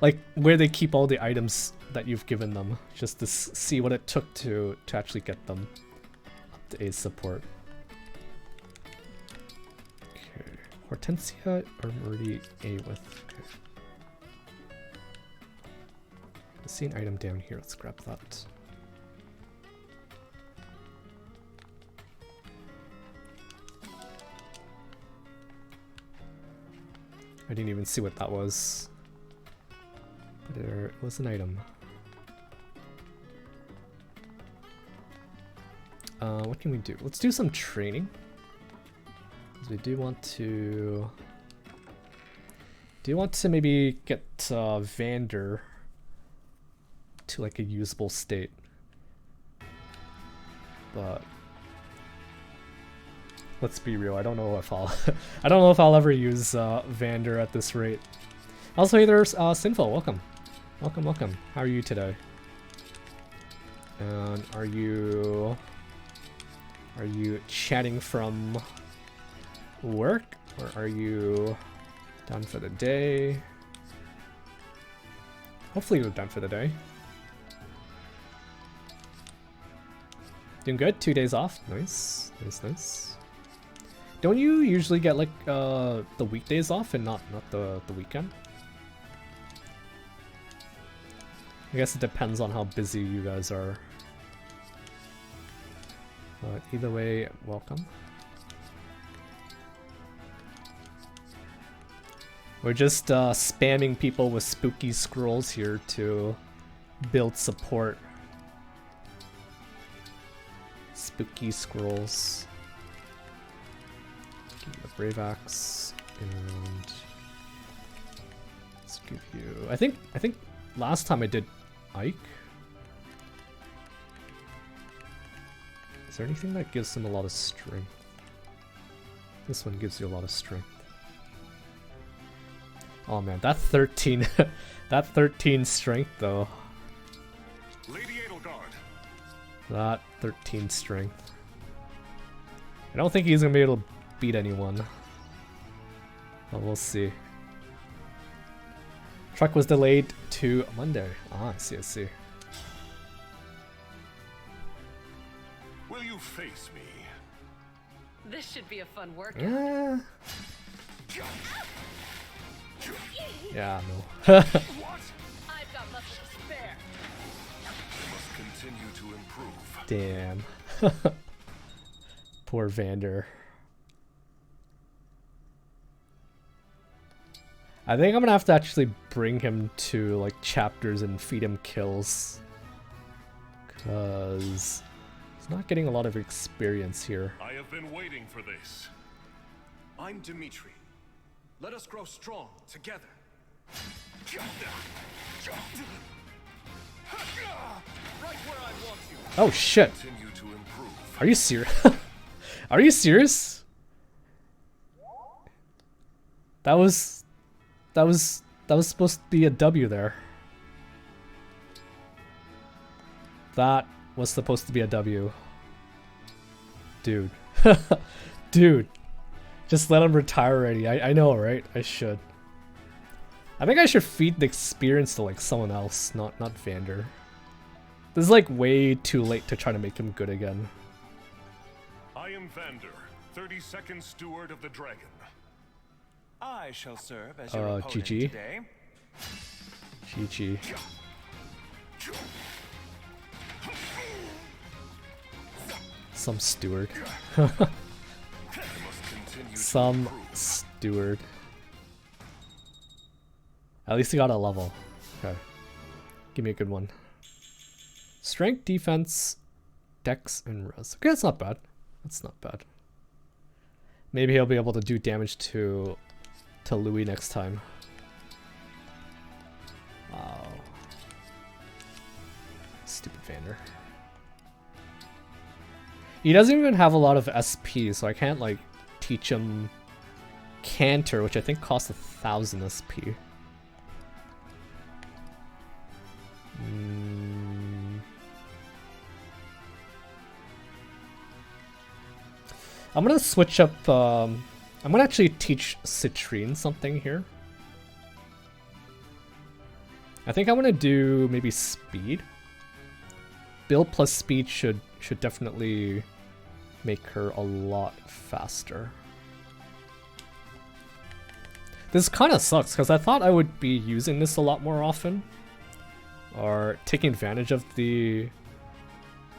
Like where they keep all the items that you've given them. Just to see what it took to actually get them up to A support. Okay. Hortensia, I'm already A with. Okay. I see an item down here. Let's grab that. I didn't even see what that was. But there was an item. What can we do? Let's do some training. 'Cause we do want to maybe get Vander to like a usable state. But let's be real, I don't know if I'll I don't know if I'll ever use Vander at this rate. Also, hey there's Sinful, welcome. Welcome. How are you today? And are you chatting from work or are you done for the day? Hopefully you're done for the day. Doing good? 2 days off? Nice. Don't you usually get like the weekdays off and not the weekend? I guess it depends on how busy you guys are. But either way, welcome. We're just spamming people with spooky scrolls here to build support. Spooky scrolls. Give you a Brave Axe and let's give you. I think last time I did Ike. Is there anything that gives him a lot of strength? This one gives you a lot of strength. Oh man, that 13 that 13 strength though. Lady Edelgard. That 13 strength. I don't think he's gonna be able to beat anyone. But we'll see. Truck was delayed to Monday. Ah, I see. Will you face me? This should be a fun workout. Yeah. Yeah, no. I've got muscle to spare. Must continue to improve. Damn. Poor Vander. I think I'm gonna have to actually bring him to like chapters and feed him kills. Cause he's not getting a lot of experience here. I have been waiting for this. I'm Dimitri. Let us grow strong together. Right where I want you. Oh shit. Continue to improve. Are you serious? Are you serious? That was supposed to be a W there. That was supposed to be a W. Dude. Dude. Just let him retire already. I know, right? I should. I think I should feed the experience to like someone else, not Vander. This is like way too late to try to make him good again. I am Vander, 32nd Steward of the Dragon. I shall serve as your opponent GG. today. GG. Some steward. Some steward. At least he got a level. Okay. Give me a good one. Strength, defense, dex, and res. Okay, that's not bad. That's not bad. Maybe he'll be able to do damage to Louis next time. Wow. Stupid Vander. He doesn't even have a lot of SP, so I can't like teach him Canter, which I think costs 1,000 SP. I'm gonna switch up, I'm gonna actually teach Citrine something here. I think I'm gonna do maybe speed. Build plus speed should definitely make her a lot faster. This kind of sucks because I thought I would be using this a lot more often, or taking advantage of the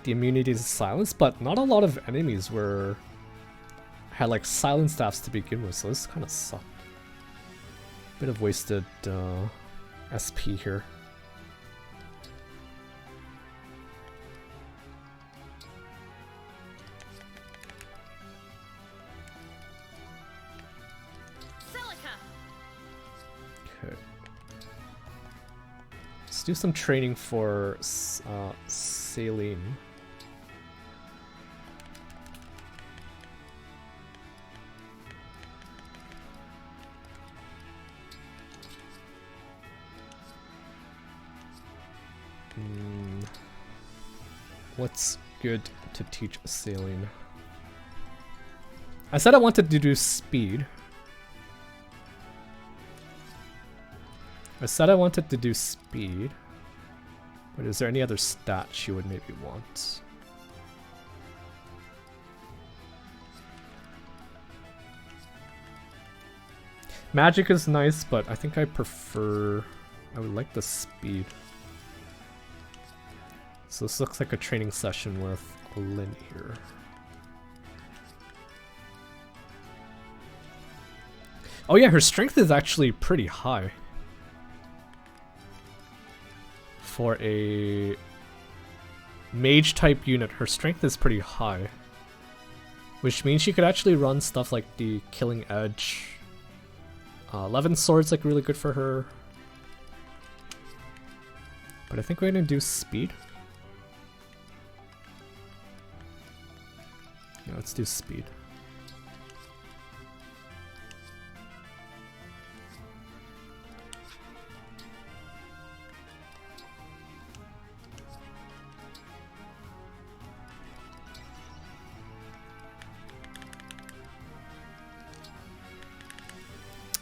immunity to silence, but not a lot of enemies had like silence staffs to begin with, so this kind of sucked. Bit of wasted SP here. Okay. Let's do some training for Saline. What's good to teach Saline? I said I wanted to do speed. But is there any other stat she would maybe want? Magic is nice, but I think I would like the speed. So this looks like a training session with Lynn here. Oh yeah, her strength is actually pretty high. For a mage type unit, her strength is pretty high. Which means she could actually run stuff like the Killing Edge. 11 Sword's like really good for her. But I think we're gonna do speed. Yeah, let's do speed.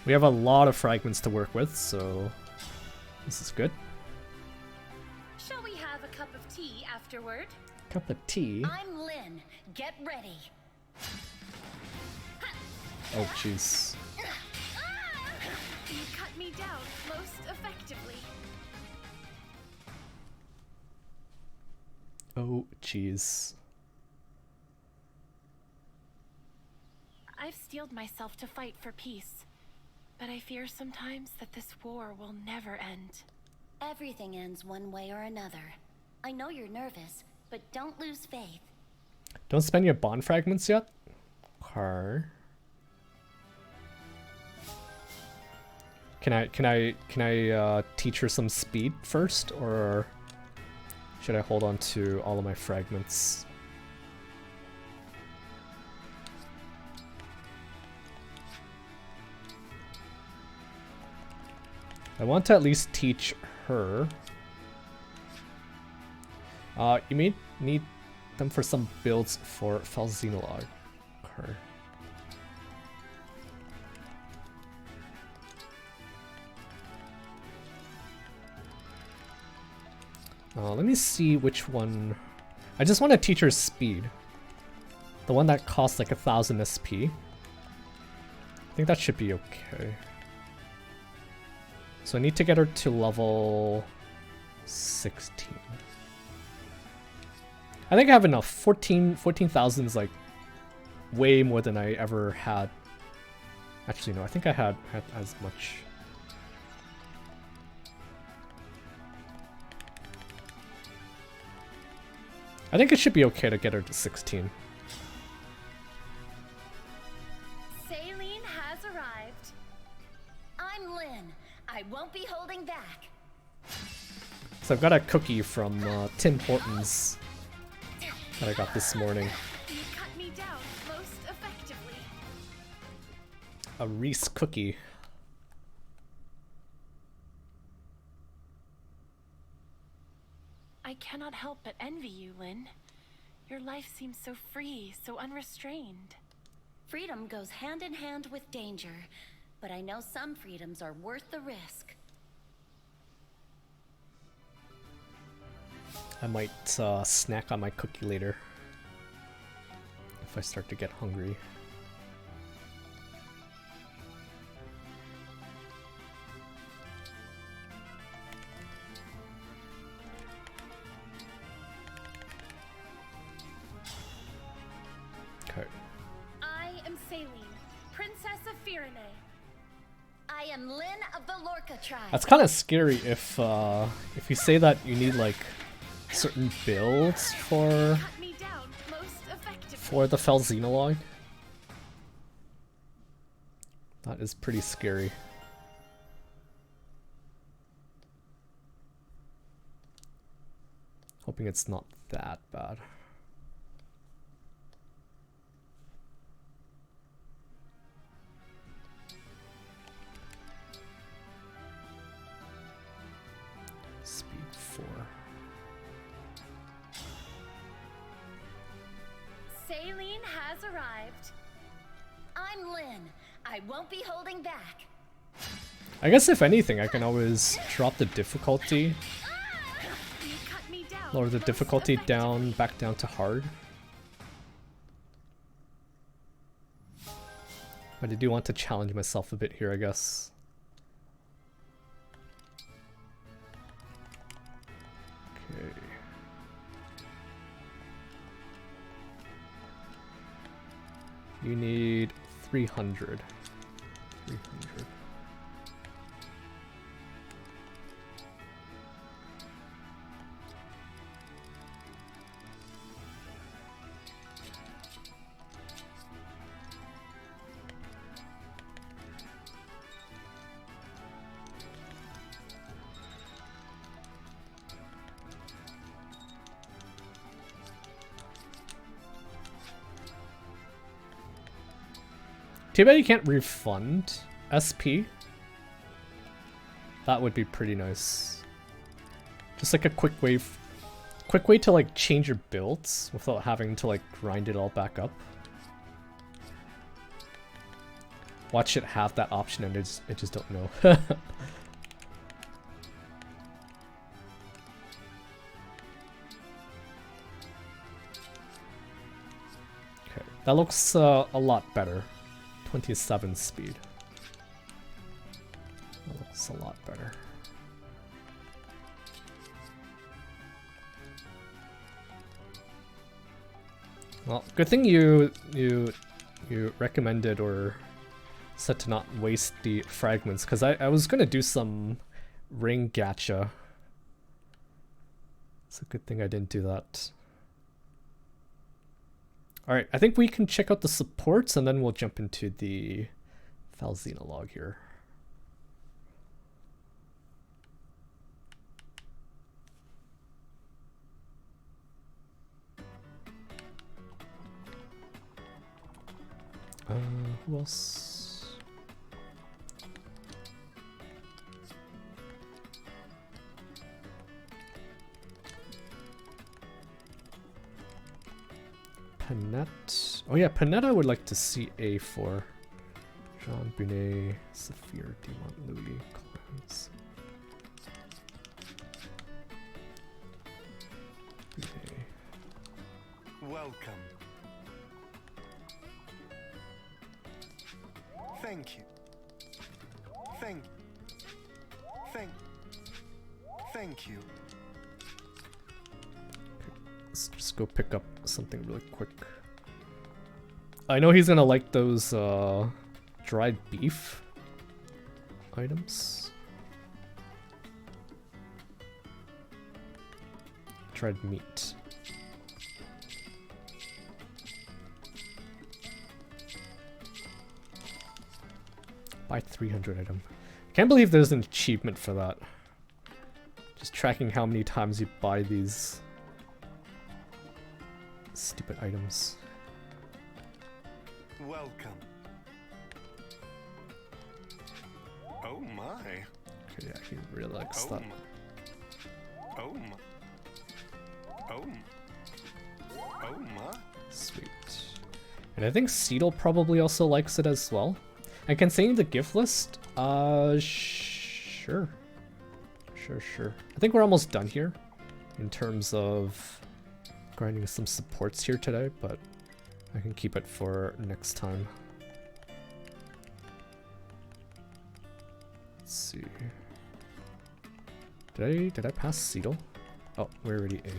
We have a lot of fragments to work with, so this is good. Shall we have a cup of tea afterward? Cup of tea? I'm Lynn. Get ready. Oh, jeez. You cut me down most effectively. Oh, jeez. I've steeled myself to fight for peace, but I fear sometimes that this war will never end. Everything ends one way or another. I know you're nervous, but don't lose faith. Don't spend your bond fragments yet? Okay. Can I teach her some speed first, or should I hold on to all of my fragments? I want to at least teach her. You may need them for some builds for Fell Xenologue. Okay. Let me see which one. I just want to teach her speed. The one that costs like 1000 SP. I think that should be okay. So I need to get her to level 16. I think I have enough. 14,000 is like way more than I ever had. Actually, no, I think I had as much. I think it should be okay to get her to 16. Saline has arrived. I'm Lynn. I won't be holding back. So I've got a cookie from Tim Hortons that I got this morning. You cut me down most effectively. A Reese cookie. I cannot help but envy you, Lynn. Your life seems so free, so unrestrained. Freedom goes hand in hand with danger, but I know some freedoms are worth the risk. I might snack on my cookie later if I start to get hungry. Okay. I am Saline, Princess of Firene. I am Lynn of the Lorca tribe. That's kind of scary if you say that you need like certain builds for Cut me down most effectively. the Fell Xenologue. That is pretty scary. Hoping it's not that bad. Speed 4. Saline has arrived. I'm Lynn. I won't be holding back. I guess if anything, I can always drop the difficulty, You cut me down lower the most difficulty effectively. back down to hard. But I do want to challenge myself a bit here, I guess. Okay. You need 300. 300. Too bad you can't refund SP. That would be pretty nice. Just like a quick way to like change your builds without having to like grind it all back up. Watch it have that option and I just don't know. Okay, that looks a lot better. 27 speed. It's a lot better. Well, good thing you recommended or said to not waste the fragments, because I was gonna do some ring gacha. It's a good thing I didn't do that. Alright, I think we can check out the supports and then we'll jump into the Fell Xenologue here. Who else? Panette. Oh yeah, Panette I would like to see A for. Jean Bonnet, Saphir, Demont Louis, Clowns. Welcome. Thank you. Thank you. Let's just go pick up something really quick. I know he's gonna like those dried beef items. Dried meat. Buy 300 item. Can't believe there's an achievement for that. Just tracking how many times you buy these stupid items. Welcome. Oh my. Okay, yeah, he really likes that. Oh my. Oh my. Sweet. And I think Seedle probably also likes it as well. And concerning the gift list, sure. Sure. I think we're almost done here in terms of grinding some supports here today, but I can keep it for next time. Let's see. Did I pass Seedle? Oh, we're already A.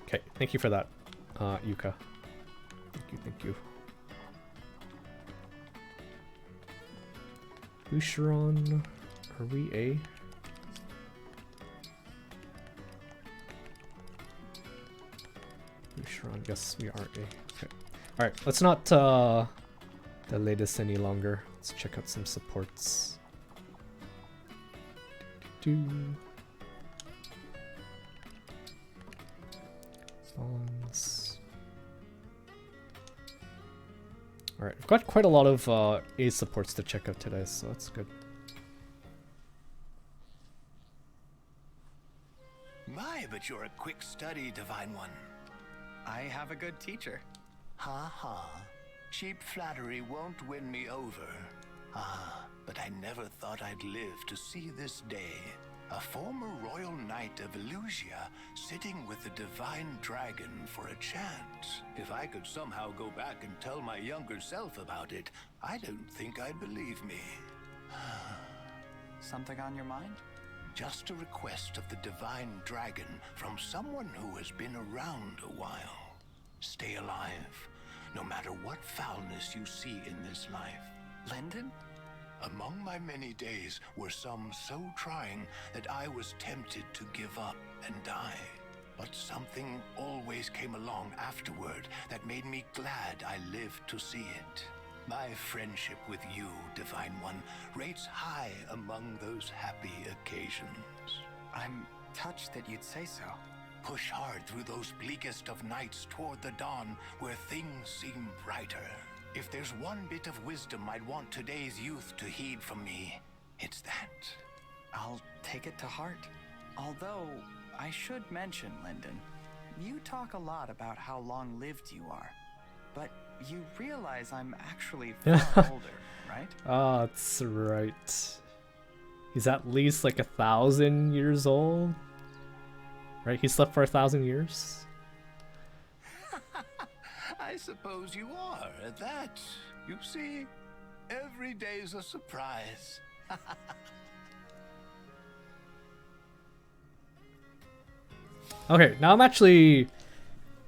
Okay, thank you for that, Yuka. Thank you. Boucheron, are we A? Boucheron, yes, we are A. Okay. Alright, let's not delay this any longer. Let's check out some supports. Bonds. Alright, we've got quite a lot of A supports to check out today, so that's good. My, but you're a quick study, Divine One. I have a good teacher. Ha ha. Cheap flattery won't win me over. Ah, but I never thought I'd live to see this day. A former royal knight of Elusia sitting with the divine dragon for a chance. If I could somehow go back and tell my younger self about it, I don't think I'd believe me. Something on your mind? Just a request of the divine dragon from someone who has been around a while. Stay alive, no matter what foulness you see in this life. Lyndon? Among my many days were some so trying that I was tempted to give up and die. But something always came along afterward that made me glad I lived to see it. My friendship with you, Divine One, rates high among those happy occasions. I'm touched that you'd say so. Push hard through those bleakest of nights toward the dawn where things seem brighter. If there's one bit of wisdom I'd want today's youth to heed from me, it's that. I'll take it to heart. Although, I should mention, Lyndon, you talk a lot about how long-lived you are. But you realize I'm actually far older, right? Ah, that's right. He's at least like 1,000 years old. Right? He slept for 1,000 years. I suppose you are at that. You see, every day's a surprise. Okay, now I'm actually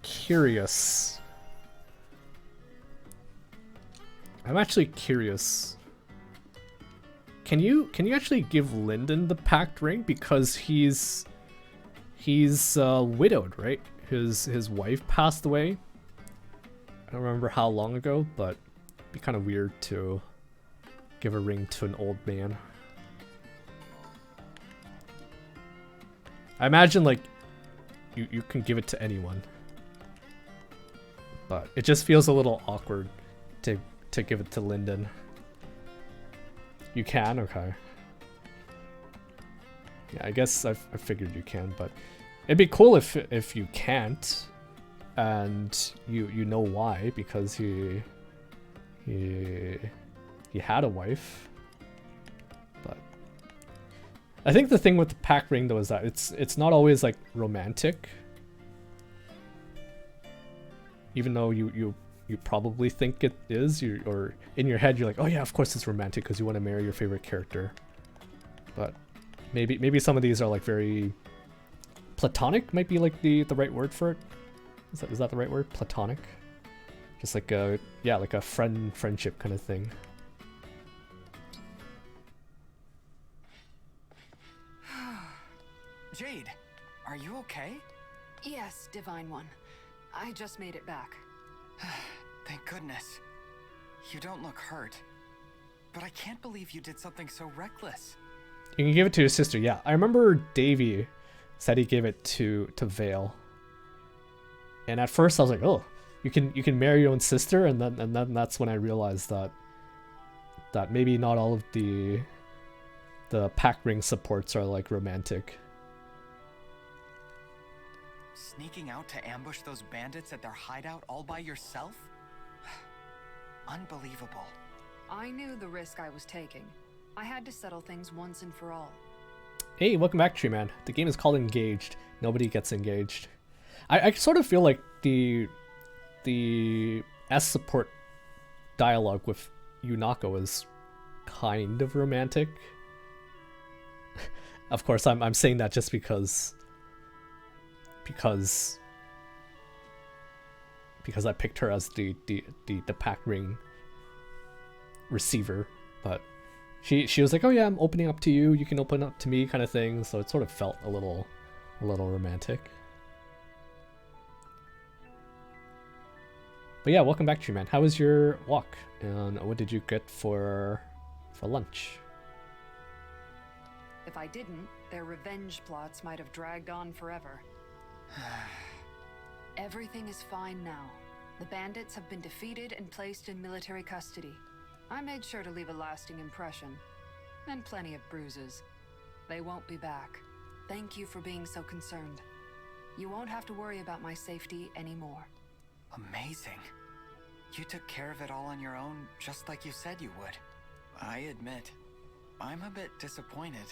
curious. Can you actually give Lyndon the packed ring, because he's widowed, right? His wife passed away. I don't remember how long ago, but it'd be kind of weird to give a ring to an old man. I imagine like you can give it to anyone, but it just feels a little awkward to give it to Lyndon. You can? Okay. Yeah, I guess I figured you can, but it'd be cool if you can't, and you know why, because he had a wife. But I think the thing with the pack ring though is that it's not always like romantic, even though you probably think it is, or in your head you're like, oh yeah, of course it's romantic because you want to marry your favorite character. But maybe some of these are like very platonic, might be like the right word for it. Is that the right word? Platonic? Just like a, yeah, like a friendship kind of thing. Jade, are you okay? Yes, Divine One. I just made it back. Thank goodness. You don't look hurt. But I can't believe you did something so reckless. You can give it to your sister, yeah. I remember Davey said he gave it to Vale. And at first I was like, oh, you can marry your own sister, and then that's when I realized that maybe not all of the pack ring supports are like romantic. Sneaking out to ambush those bandits at their hideout all by yourself? Unbelievable. I knew the risk I was taking. I had to settle things once and for all. Hey, welcome back, Tree Man. The game is called Engaged. Nobody gets engaged. I sort of feel like the S support dialogue with Yunako is kind of romantic. Of course, I'm saying that just because I picked her as the pack ring receiver, but she was like, oh yeah, I'm opening up to you, you can open up to me, kind of thing. So it sort of felt a little romantic. But yeah, welcome back, Tree Man. How was your walk, and what did you get for lunch? If I didn't, their revenge plots might have dragged on forever. Everything is fine now. The bandits have been defeated and placed in military custody. I made sure to leave a lasting impression. And plenty of bruises. They won't be back. Thank you for being so concerned. You won't have to worry about my safety anymore. Amazing. You took care of it all on your own, just like you said you would. I admit, I'm a bit disappointed.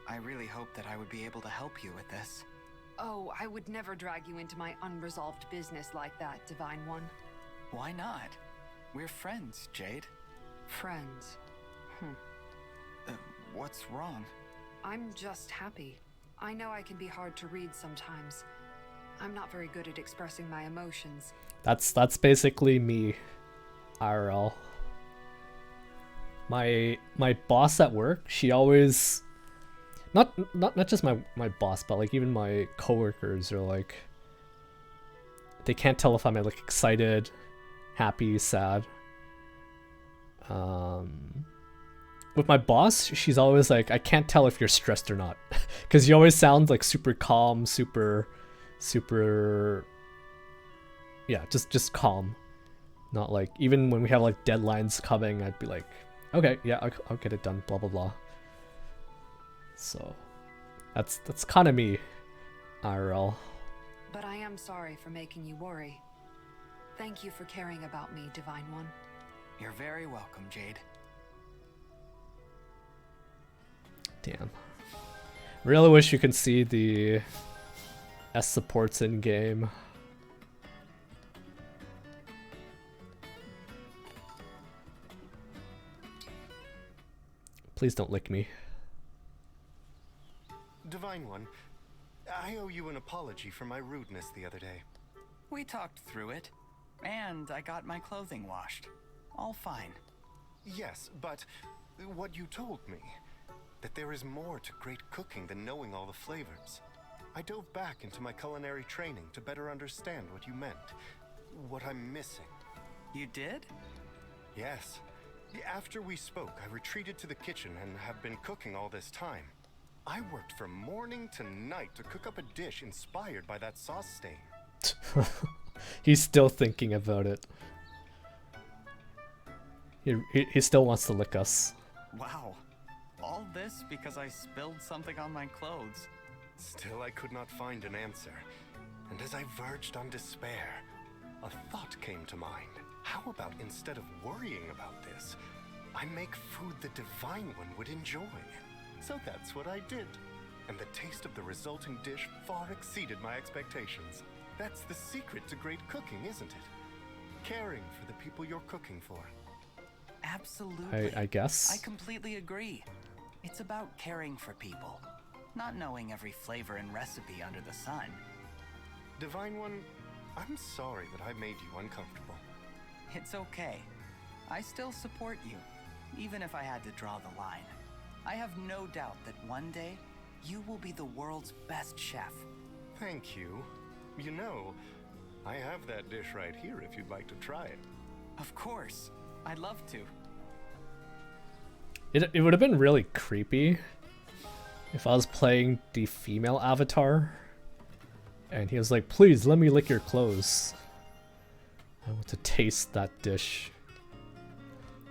I really hoped that I would be able to help you with this. Oh, I would never drag you into my unresolved business like that, Divine One. Why not? We're friends, Jade. Friends. What's wrong? I'm just happy. I know I can be hard to read sometimes. I'm not very good at expressing my emotions. That's basically me, IRL. My boss at work, she always, not just my boss, but like even my coworkers are like, they can't tell if I'm like excited, happy, sad. With my boss, she's always like, I can't tell if you're stressed or not, because you always sound like super calm, super, yeah, just calm. Not like, even when we have like deadlines coming, I'd be like, okay, yeah, I'll get it done, blah blah blah. So that's kind of me, IRL. But I am sorry for making you worry. Thank you for caring about me, Divine One. You're very welcome, Jade. Damn. Really wish you could see the S supports in game. Please don't lick me. Divine One, I owe you an apology for my rudeness the other day. We talked through it, and I got my clothing washed. All fine. Yes, but what you told me, that there is more to great cooking than knowing all the flavors. I dove back into my culinary training to better understand what you meant, what I'm missing. You did? Yes. After we spoke, I retreated to the kitchen and have been cooking all this time. I worked from morning to night to cook up a dish inspired by that sauce stain. He's still thinking about it. He still wants to lick us. Wow. All this because I spilled something on my clothes. Still, I could not find an answer. And as I verged on despair, a thought came to mind. How about instead of worrying about this, I make food the Divine One would enjoy? So that's what I did. And the taste of the resulting dish far exceeded my expectations. That's the secret to great cooking, isn't it? Caring for the people you're cooking for. Absolutely. I guess. I completely agree. It's about caring for people, not knowing every flavor and recipe under the sun. Divine One, I'm sorry that I made you uncomfortable. It's okay. I still support you, even if I had to draw the line. I have no doubt that one day, you will be the world's best chef. Thank you. You know, I have that dish right here if you'd like to try it. Of course. I'd love to. It would have been really creepy if I was playing the female avatar and he was like, please let me lick your clothes. I want to taste that dish.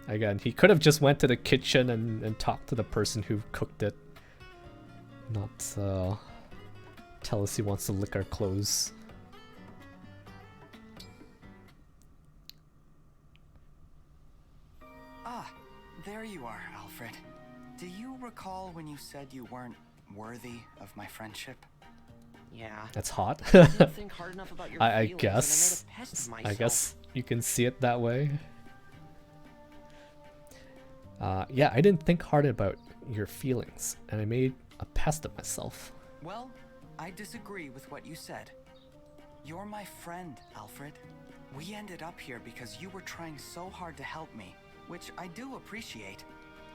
Again, he could have just went to the kitchen and talked to the person who cooked it. Not tell us he wants to lick our clothes. Ah, there you are, Alfred. Do you recall when you said you weren't worthy of my friendship? Yeah. That's hot. I didn't think hard enough about your I feelings, guess. and I made a pest of I myself. guess you can see it that way. Yeah, I didn't think hard about your feelings, and I made a pest of myself. Well, I disagree with what you said. You're my friend, Alfred. We ended up here because you were trying so hard to help me, which I do appreciate.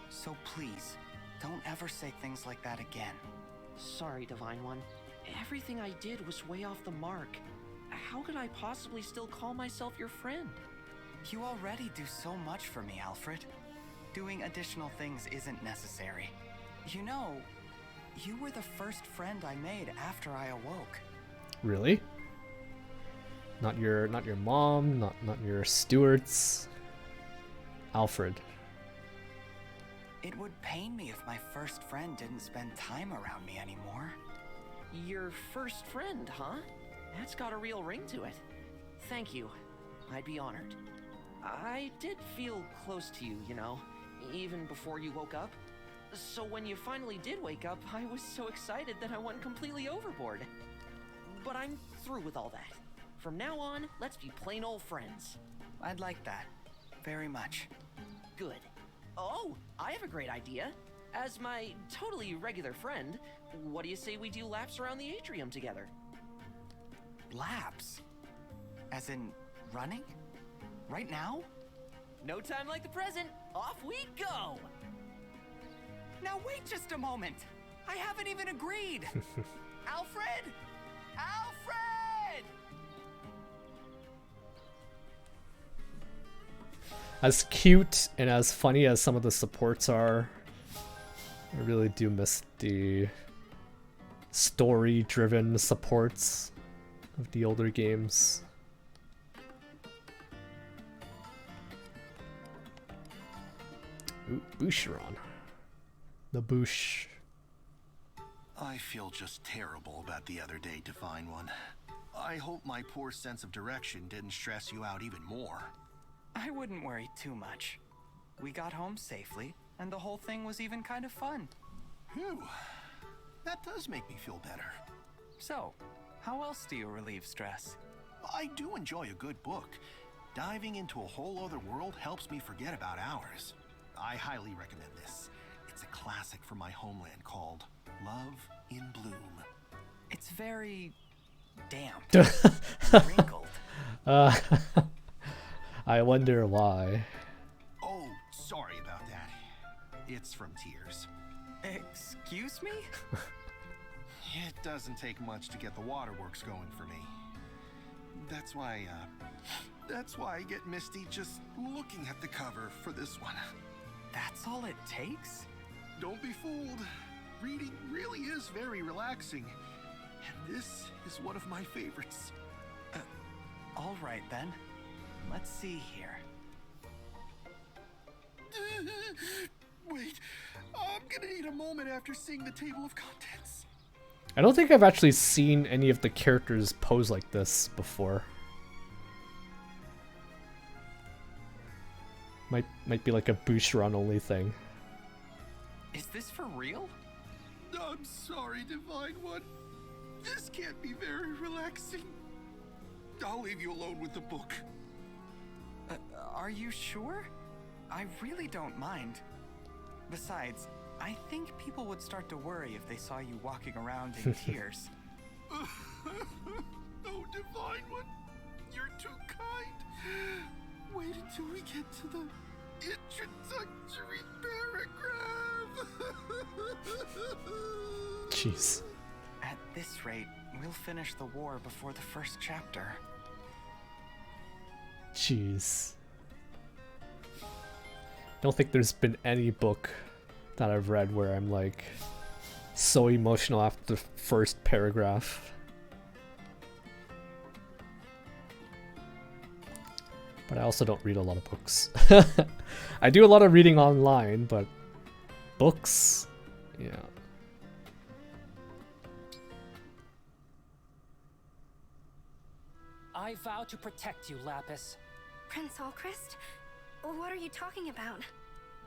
So please, don't ever say things like that again. Sorry, Divine One. Everything I did was way off the mark. How could I possibly still call myself your friend? You already do so much for me, Alfred. Doing additional things isn't necessary. You know, you were the first friend I made after I awoke. Really? Not your mom, not your stewards. Alfred. It would pain me if my first friend didn't spend time around me anymore. Your first friend, huh? That's got a real ring to it. Thank you. I'd be honored. I did feel close to you, you know, even before you woke up. So when you finally did wake up, I was so excited that I went completely overboard. But I'm through with all that. From now on, let's be plain old friends. I'd like that. Very much. Good. Oh, I have a great idea. As my totally regular friend, what do you say we do laps around the atrium together? Laps? As in running? Right now? No time like the present. Off we go! Now wait just a moment. I haven't even agreed. Alfred! Alfred! As cute and as funny as some of the supports are, I really do miss the story-driven supports of the older games. Ooh, Boucheron. The Bouche. I feel just terrible about the other day, Divine One. I hope my poor sense of direction didn't stress you out even more. I wouldn't worry too much. We got home safely, and the whole thing was even kind of fun. Phew. That does make me feel better. So, how else do you relieve stress? I do enjoy a good book. Diving into a whole other world helps me forget about ours. I highly recommend this. It's a classic from my homeland called Love in Bloom. It's very damp. Wrinkled. I wonder why. Oh, sorry about that. It's from tears. Excuse me? It doesn't take much to get the waterworks going for me. That's why I get misty just looking at the cover for this one. That's all it takes? Don't be fooled. Reading really is very relaxing. And this is one of my favorites. All right then. Let's see here. Wait, I'm gonna need a moment after seeing the table of contents. I don't think I've actually seen any of the characters pose like this before. Might be like a Boucheron only thing. Is this for real? I'm sorry, Divine One. This can't be very relaxing. I'll leave you alone with the book. Are you sure? I really don't mind. Besides, I think people would start to worry if they saw you walking around in tears. Oh, Divine One, you're too kind. Wait until we get to the introductory paragraph. Jeez. At this rate, we'll finish the war before the first chapter. Jeez. Don't think there's been any book that I've read where I'm like so emotional after the first paragraph. But I also don't read a lot of books. I do a lot of reading online, but books, yeah. I vow to protect you, Lapis. Prince Alchrist? What are you talking about?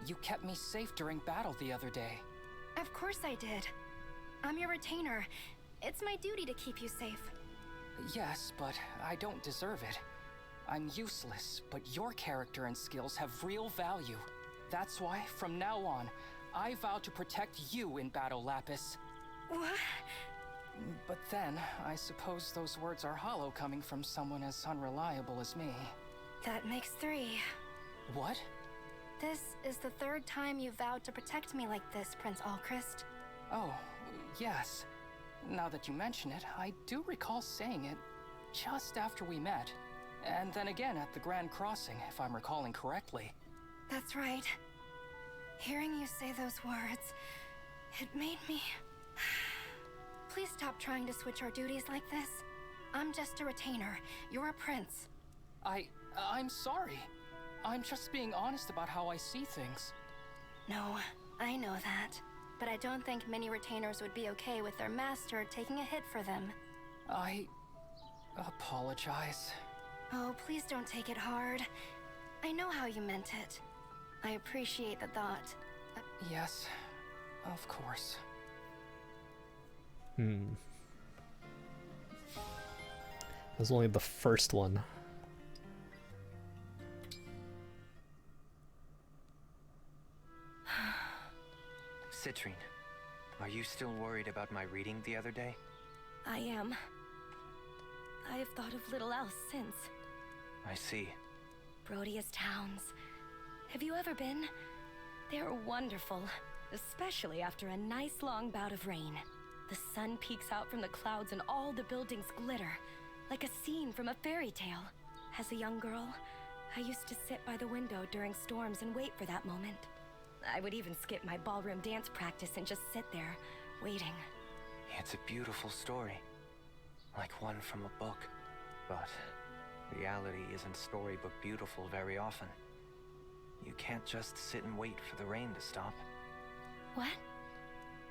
You kept me safe during battle the other day. Of course I did. I'm your retainer. It's my duty to keep you safe. Yes, but I don't deserve it. I'm useless, but your character and skills have real value. That's why, from now on, I vow to protect you in battle, Lapis. What? But then, I suppose those words are hollow coming from someone as unreliable as me. That makes 3. What? This is the 3rd time you vowed to protect me like this, Prince Alchrist. Oh, yes. Now that you mention it, I do recall saying it just after we met. And then again at the Grand Crossing, if I'm recalling correctly. That's right. Hearing you say those words, it made me... Please stop trying to switch our duties like this. I'm just a retainer. You're a prince. I'm sorry. I'm just being honest about how I see things. No, I know that. But I don't think many retainers would be okay with their master taking a hit for them. I apologize. Oh, please don't take it hard. I know how you meant it. I appreciate the thought. Yes, of course. That was only the first one. Citrine, are you still worried about my reading the other day? I am. I have thought of little else since. I see. Brodia's towns. Have you ever been? They're wonderful, especially after a nice long bout of rain. The sun peeks out from the clouds and all the buildings glitter, like a scene from a fairy tale. As a young girl, I used to sit by the window during storms and wait for that moment. I would even skip my ballroom dance practice and just sit there, waiting. It's a beautiful story. Like one from a book. But reality isn't storybook beautiful very often. You can't just sit and wait for the rain to stop. What?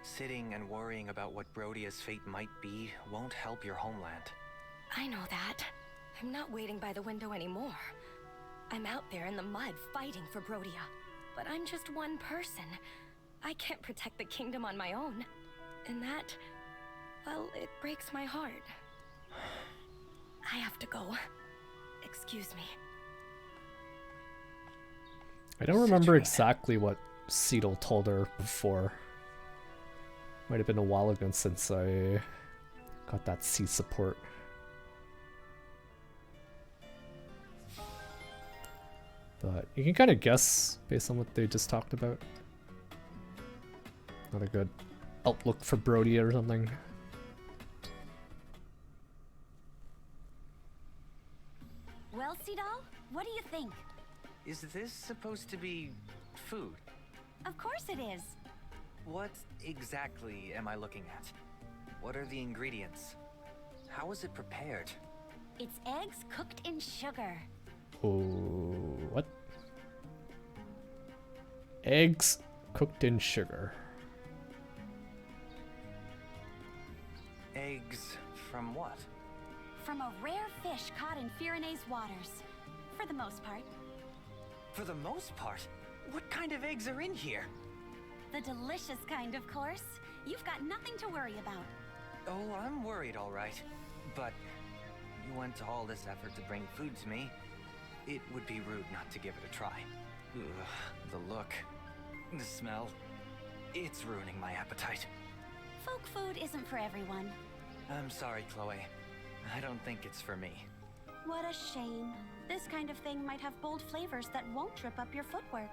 Sitting and worrying about what Brodia's fate might be won't help your homeland. I know that. I'm not waiting by the window anymore. I'm out there in the mud fighting for Brodia. But I'm just one person. I can't protect the kingdom on my own. And that, well, it breaks my heart. I have to go. Excuse me. I don't remember exactly what Cedal told her before. Might have been a while ago since I got that C support. But you can kind of guess based on what they just talked about. Not a good outlook for Brody or something. Well, Cedal, what do you think? Is this supposed to be food? Of course it is. What exactly am I looking at? What are the ingredients? How is it prepared? It's eggs cooked in sugar. Oh, what? Eggs cooked in sugar. Eggs from what? From a rare fish caught in Firene's waters. For the most part. For the most part? What kind of eggs are in here? The delicious kind, of course. You've got nothing to worry about. Oh, I'm worried, all right. But you went to all this effort to bring food to me. It would be rude not to give it a try. Ugh, the look, the smell. It's ruining my appetite. Folk food isn't for everyone. I'm sorry, Chloe. I don't think it's for me. What a shame. This kind of thing might have bold flavors that won't trip up your footwork.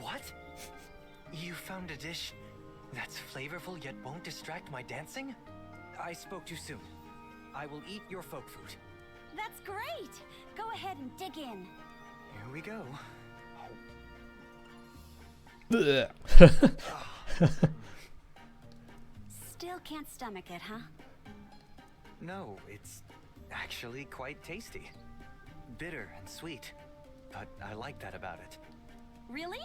What? You found a dish that's flavorful yet won't distract my dancing? I spoke too soon. I will eat your folk food. That's great! Go ahead and dig in. Here we go. Still can't stomach it, huh? No, it's actually quite tasty. Bitter and sweet, but I like that about it. Really?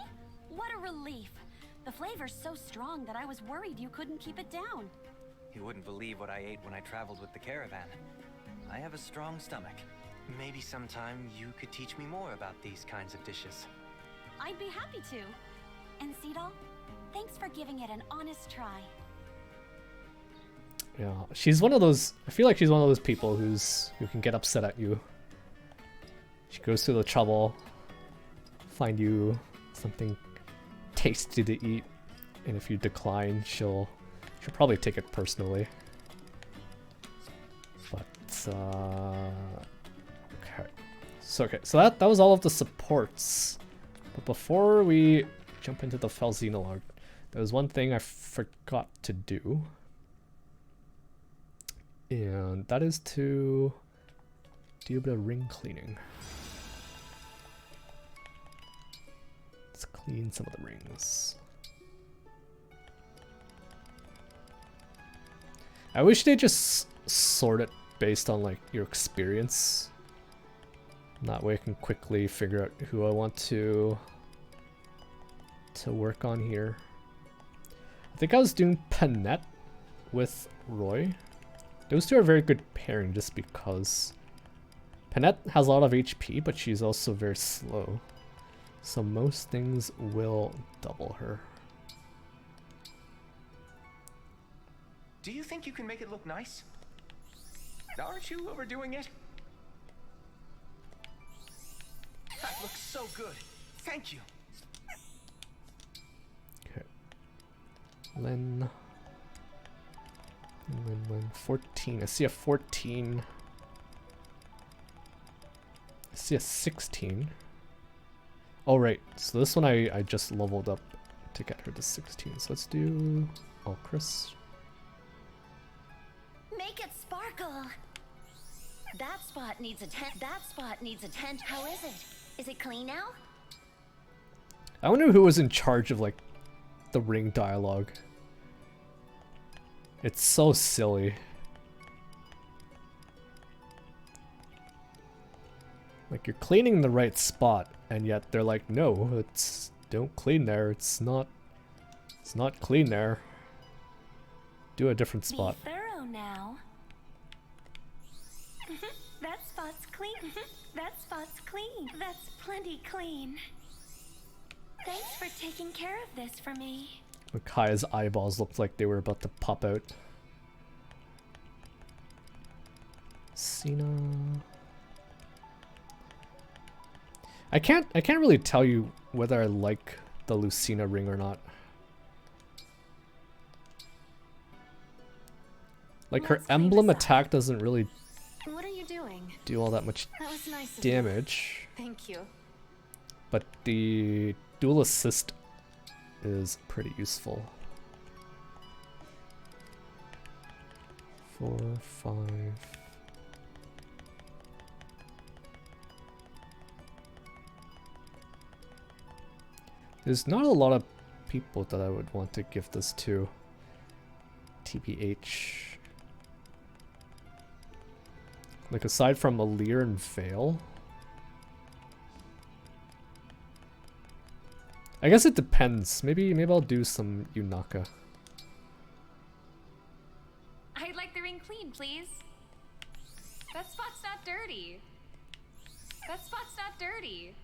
What a relief. The flavor's so strong that I was worried you couldn't keep it down. You wouldn't believe what I ate when I traveled with the caravan. I have a strong stomach. Maybe sometime you could teach me more about these kinds of dishes. I'd be happy to. And Cedal, thanks for giving it an honest try. Yeah, she's one of those. I feel like she's one of those people who can get upset at you. She goes through the trouble, find you something tasty to eat, and if you decline, she'll probably take it personally. But okay, so that was all of the supports. But before we jump into the Fell Xenologue, there was one thing I forgot to do. And that is to do a bit of ring cleaning. Let's clean some of the rings. I wish they just sort it based on like your experience. That way I can quickly figure out who I want to work on here. I think I was doing Panette with Roy. Those two are a very good pairing just because Panette has a lot of HP, but she's also very slow. So most things will double her. Do you think you can make it look nice? Aren't you overdoing it? That looks so good. Thank you. Okay. Lynn, 14. I see a 14. I see a 16. Oh, right. So this one I just leveled up to get her to 16. So let's do Chris. Make it sparkle. That spot needs a tent. That spot needs a tent. How is it? Is it clean now? I wonder who was in charge of like the ring dialogue. It's so silly. Like you're cleaning the right spot, and yet they're like, no, it's don't clean there. It's not clean there. Do a different spot. Be thorough now. That spot's clean. That spot's clean. That's plenty clean. Thanks for taking care of this for me. Micaiah's eyeballs looked like they were about to pop out. Cena. I can't really tell you whether I like the Lucina ring or not. Like her emblem attack doesn't really What are you doing? do all that much That was nice of you. damage, Thank you. but the dual assist is pretty useful. 4, 5. There's not a lot of people that I would want to give this to. TBH. Like aside from Alir and Vale. I guess it depends. Maybe I'll do some Yunaka. I'd like the ring clean, please. That spot's not dirty. That spot's not dirty.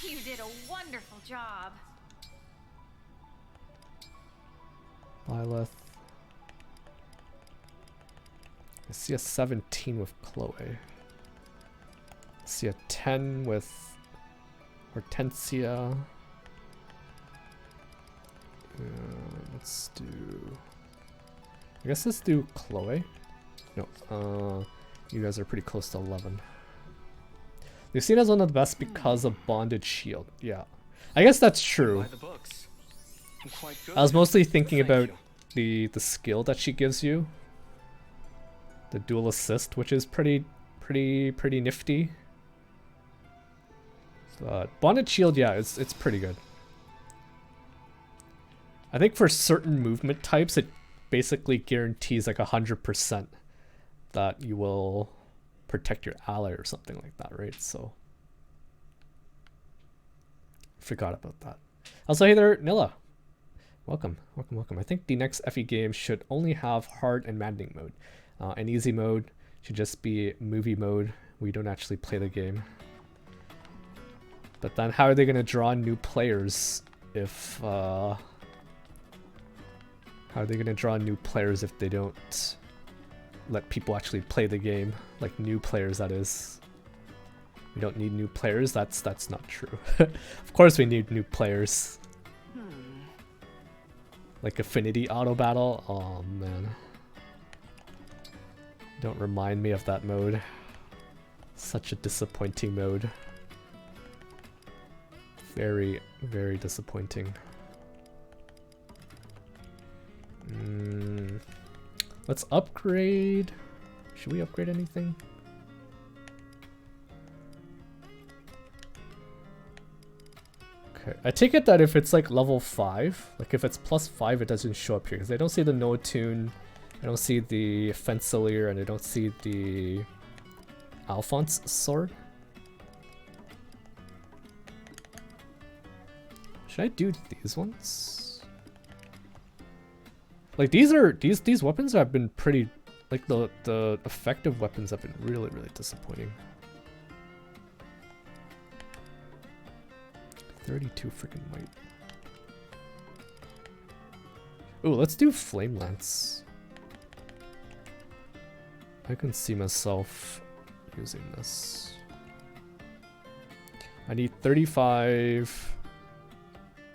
You did a wonderful job. Lilith. I see a 17 with Chloe. I see a 10 with Hortensia. Let's do... I guess let's do Chloe. No, you guys are pretty close to 11. Lucina's one of the best because of Bonded Shield. Yeah. I guess that's true. I was mostly thinking about the skill that she gives you. The dual assist, which is pretty nifty. Bonded Shield, yeah, it's pretty good. I think for certain movement types, it basically guarantees like 100% that you will protect your ally or something like that, right? So, forgot about that. Also, hey there, Nilla. Welcome. I think the next FE game should only have hard and maddening mode. And easy mode should just be movie mode. We don't actually play the game. But then how are they going to draw new players if... how are they going to draw new players if they don't let people actually play the game? Like new players, that is. We don't need new players? That's not true. Of course we need new players. Like Affinity Auto Battle? Oh man. Don't remind me of that mode. Such a disappointing mode. Very, very disappointing. Let's upgrade. Should we upgrade anything? Okay, I take it that if it's like level 5, like if it's +5, it doesn't show up here because I don't see the No Tune, I don't see the Fensilier, and I don't see the Alphonse sword. Should I do these ones? Like these weapons have been pretty, like the effective weapons have been really disappointing. 32 freaking might. Ooh, let's do Flame Lance. I can see myself using this. I need 35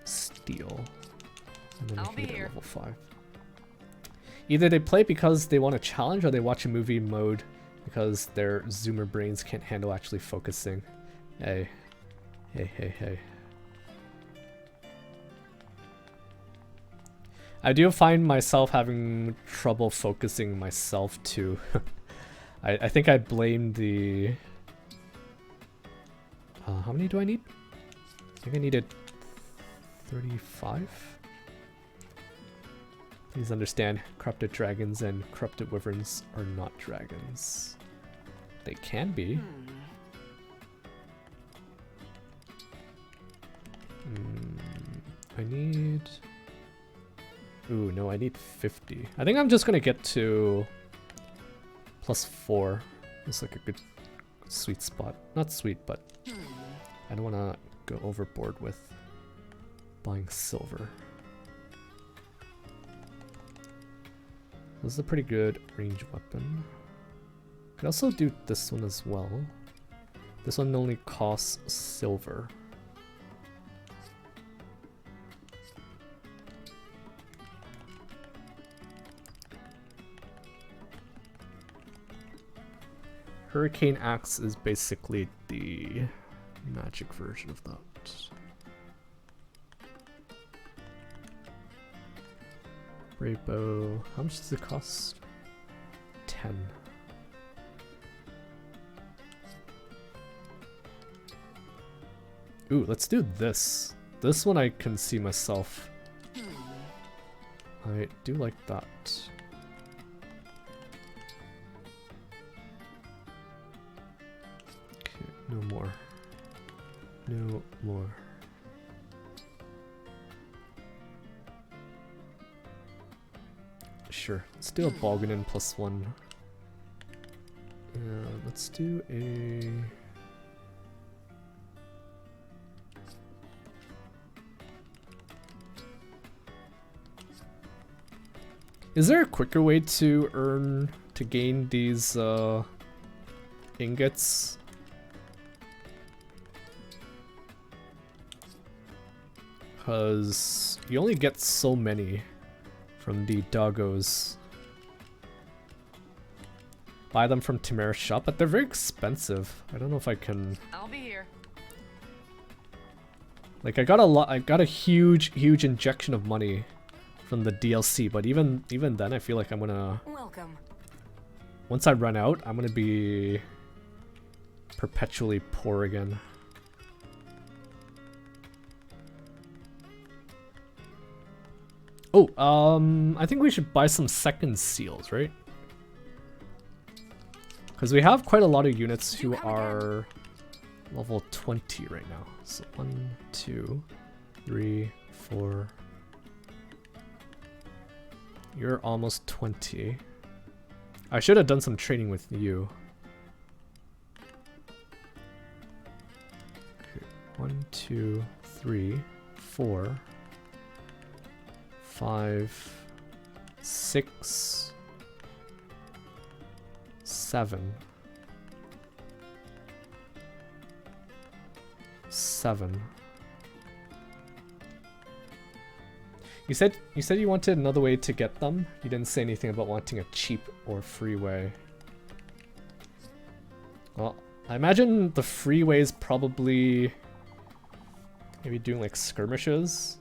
steel. And then I can get level 5. Either they play because they want a challenge or they watch a movie mode because their zoomer brains can't handle actually focusing. Hey. I do find myself having trouble focusing myself too. I think I blame the... how many do I need? I think I needed 35? Please understand, corrupted dragons and corrupted wyverns are not dragons. They can be. I need... Ooh, no, I need 50. I think I'm just gonna get to +4. It's like a good sweet spot. Not sweet, but I don't want to go overboard with buying silver. This is a pretty good range weapon. Could also do this one as well. This one only costs silver. Hurricane Axe is basically the magic version of that. Brave Bow, how much does it cost? 10. Ooh, let's do this. This one I can see myself. I do like that. Okay, no more. No more. Sure, let's do a Balganin +1. Let's do a... Is there a quicker way to gain these ingots? Because you only get so many from the doggos. Buy them from Tamara's shop, but they're very expensive. I don't know if I can... I'll be here. Like I got a huge injection of money from the DLC, but even then I feel like I'm gonna... Welcome. Once I run out, I'm gonna be perpetually poor again. Oh, I think we should buy some second seals, right? Because we have quite a lot of units who are level 20 right now. So 1, 2, 3, 4. You're almost 20. I should have done some training with you. Okay, 1, 2, 3, 4, 5, 6, 7, 7. You said you wanted another way to get them? You didn't say anything about wanting a cheap or free way. Well, I imagine the free way is probably maybe doing like skirmishes.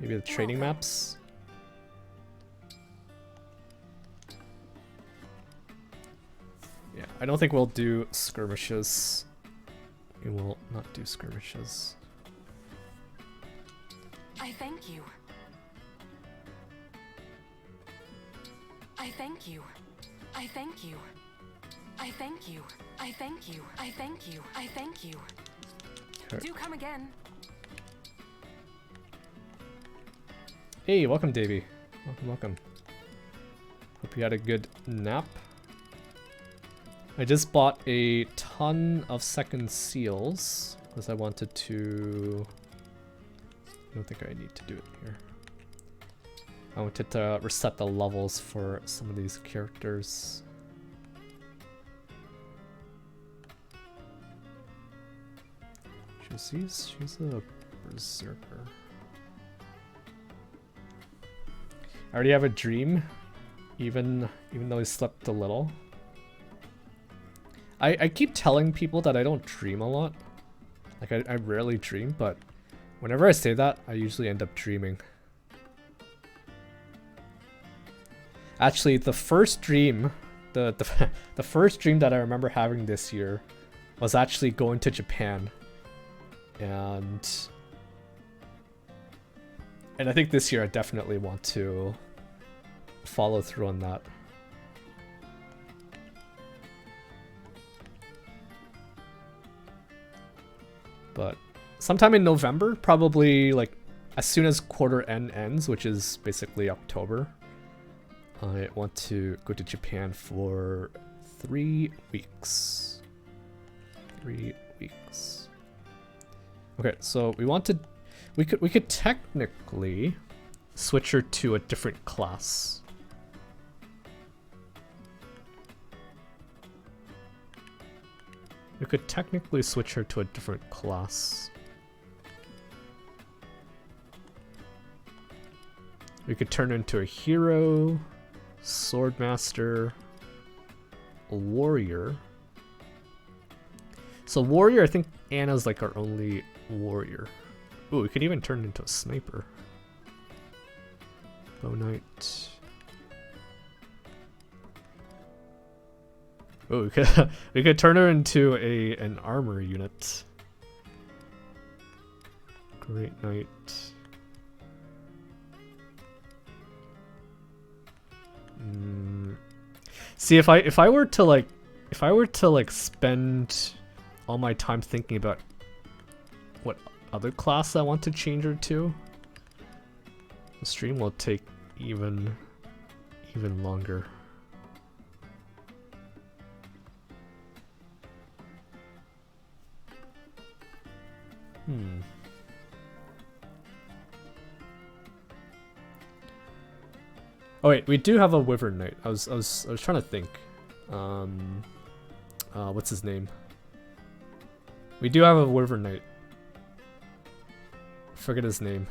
Maybe the training maps. Yeah, I don't think we'll do skirmishes. We will not do skirmishes. I thank you. I thank you. I thank you. I thank you. I thank you. I thank you. I thank you. Okay. Do come again. Hey, welcome Davey. Welcome. Hope you had a good nap. I just bought a ton of second seals because I wanted to... I don't think I need to do it here. I wanted to reset the levels for some of these characters. She's a berserker. I already have a dream, even though I slept a little. I keep telling people that I don't dream a lot. Like I rarely dream, but whenever I say that, I usually end up dreaming. Actually, the first dream, the first dream that I remember having this year was actually going to Japan. And I think this year I definitely want to follow through on that. But sometime in November, probably like as soon as quarter end ends, which is basically October, I want to go to Japan for 3 weeks. 3 weeks. Okay, so we could technically switch her to a different class. We could technically switch her to a different class. We could turn her into a hero, swordmaster, warrior. So warrior, I think Anna's like our only warrior. Ooh, we could even turn into a sniper. Bow Knight. Oh, we could turn her into an armor unit. Great Knight. See, if I were to like spend all my time thinking about what other class I want to change her to, the stream will take even longer. Oh wait, we do have a Wyvern Knight. I was trying to think. What's his name? We do have a Wyvern Knight. Forget his name.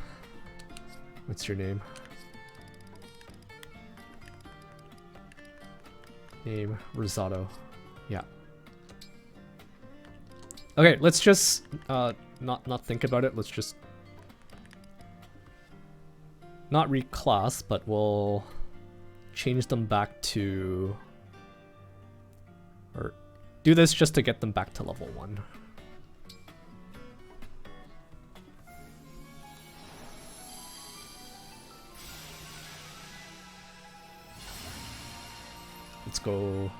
What's your name? Name Rosato. Yeah. Okay, let's just not think about it. Let's just not reclass, but we'll change them back to, or do this just to get them back to level 1. Let's go.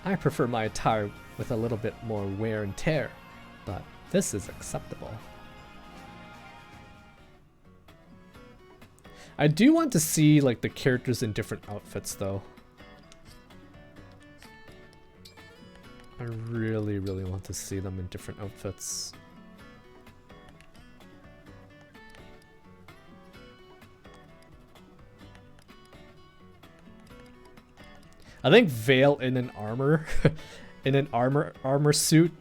I prefer my attire with a little bit more wear and tear, but this is acceptable. I do want to see like the characters in different outfits though. I really want to see them in different outfits. I think Vale in an armor, in an armor suit,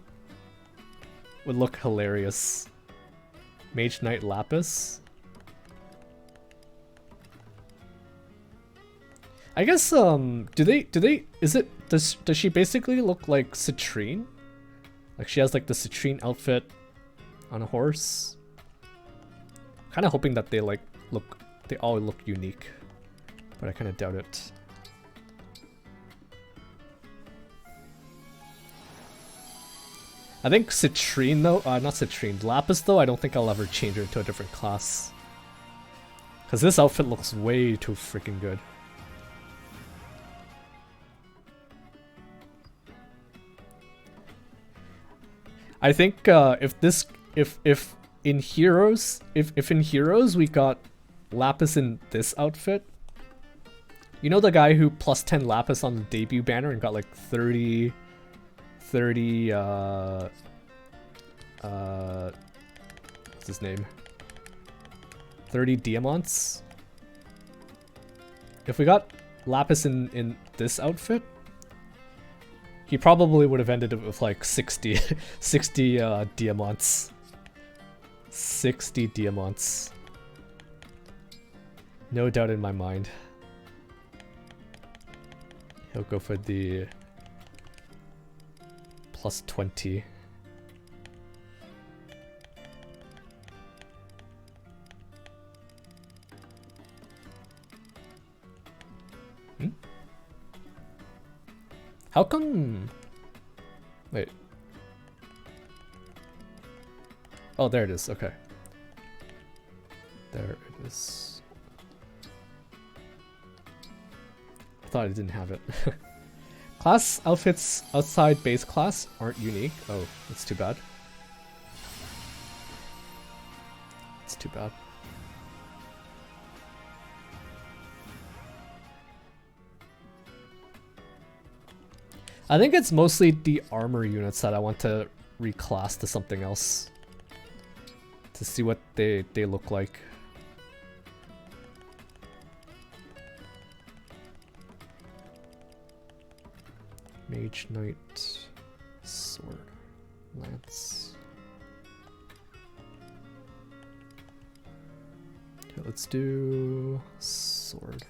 would look hilarious. Mage Knight Lapis. I guess does she basically look like Citrine? Like she has like the Citrine outfit on a horse. Kind of hoping that they all look unique, but I kind of doubt it. I think Citrine though, not Citrine, Lapis though, I don't think I'll ever change her to a different class. Cause this outfit looks way too freaking good. I think if in Heroes we got Lapis in this outfit, you know the guy who plus 10 Lapis on the debut banner and got like 30 what's his name? 30 diamonds. If we got Lapis in this outfit, he probably would have ended up with like 60 diamonds. 60 diamonds. No doubt in my mind. He'll go for the plus 20. How come? Wait. Oh, there it is. Okay. There it is. I thought I didn't have it. Class outfits outside base class aren't unique. Oh, that's too bad. It's too bad. I think it's mostly the armor units that I want to reclass to something else. To see what they look like. Mage Knight, Sword, Lance. Okay, let's do Sword.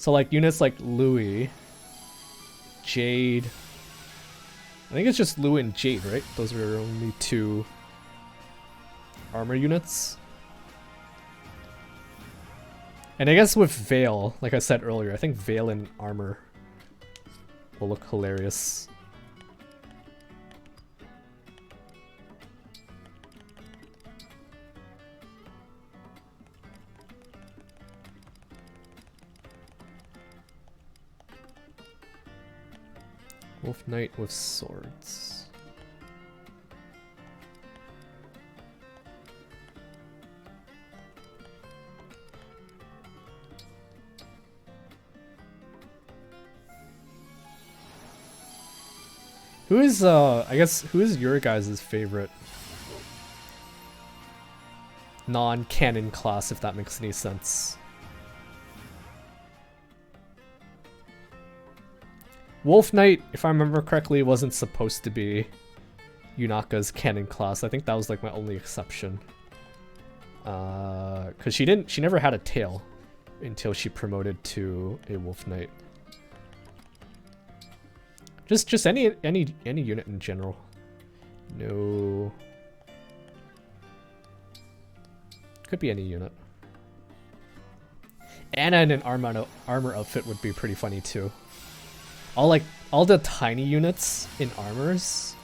So like units like Louis, Jade. I think it's just Louis and Jade, right? Those are only 2 armor units. And I guess with Veil, like I said earlier, I think Veil in armor will look hilarious. Wolf Knight with swords. Who is, I guess, who is your guys' favorite non-canon class, if that makes any sense? Wolf Knight, if I remember correctly, wasn't supposed to be Yunaka's canon class. I think that was like my only exception. Cause she never had a tail until she promoted to a Wolf Knight. Just any unit in general. No. Could be any unit. Anna in an armor outfit would be pretty funny too. All the tiny units in armors,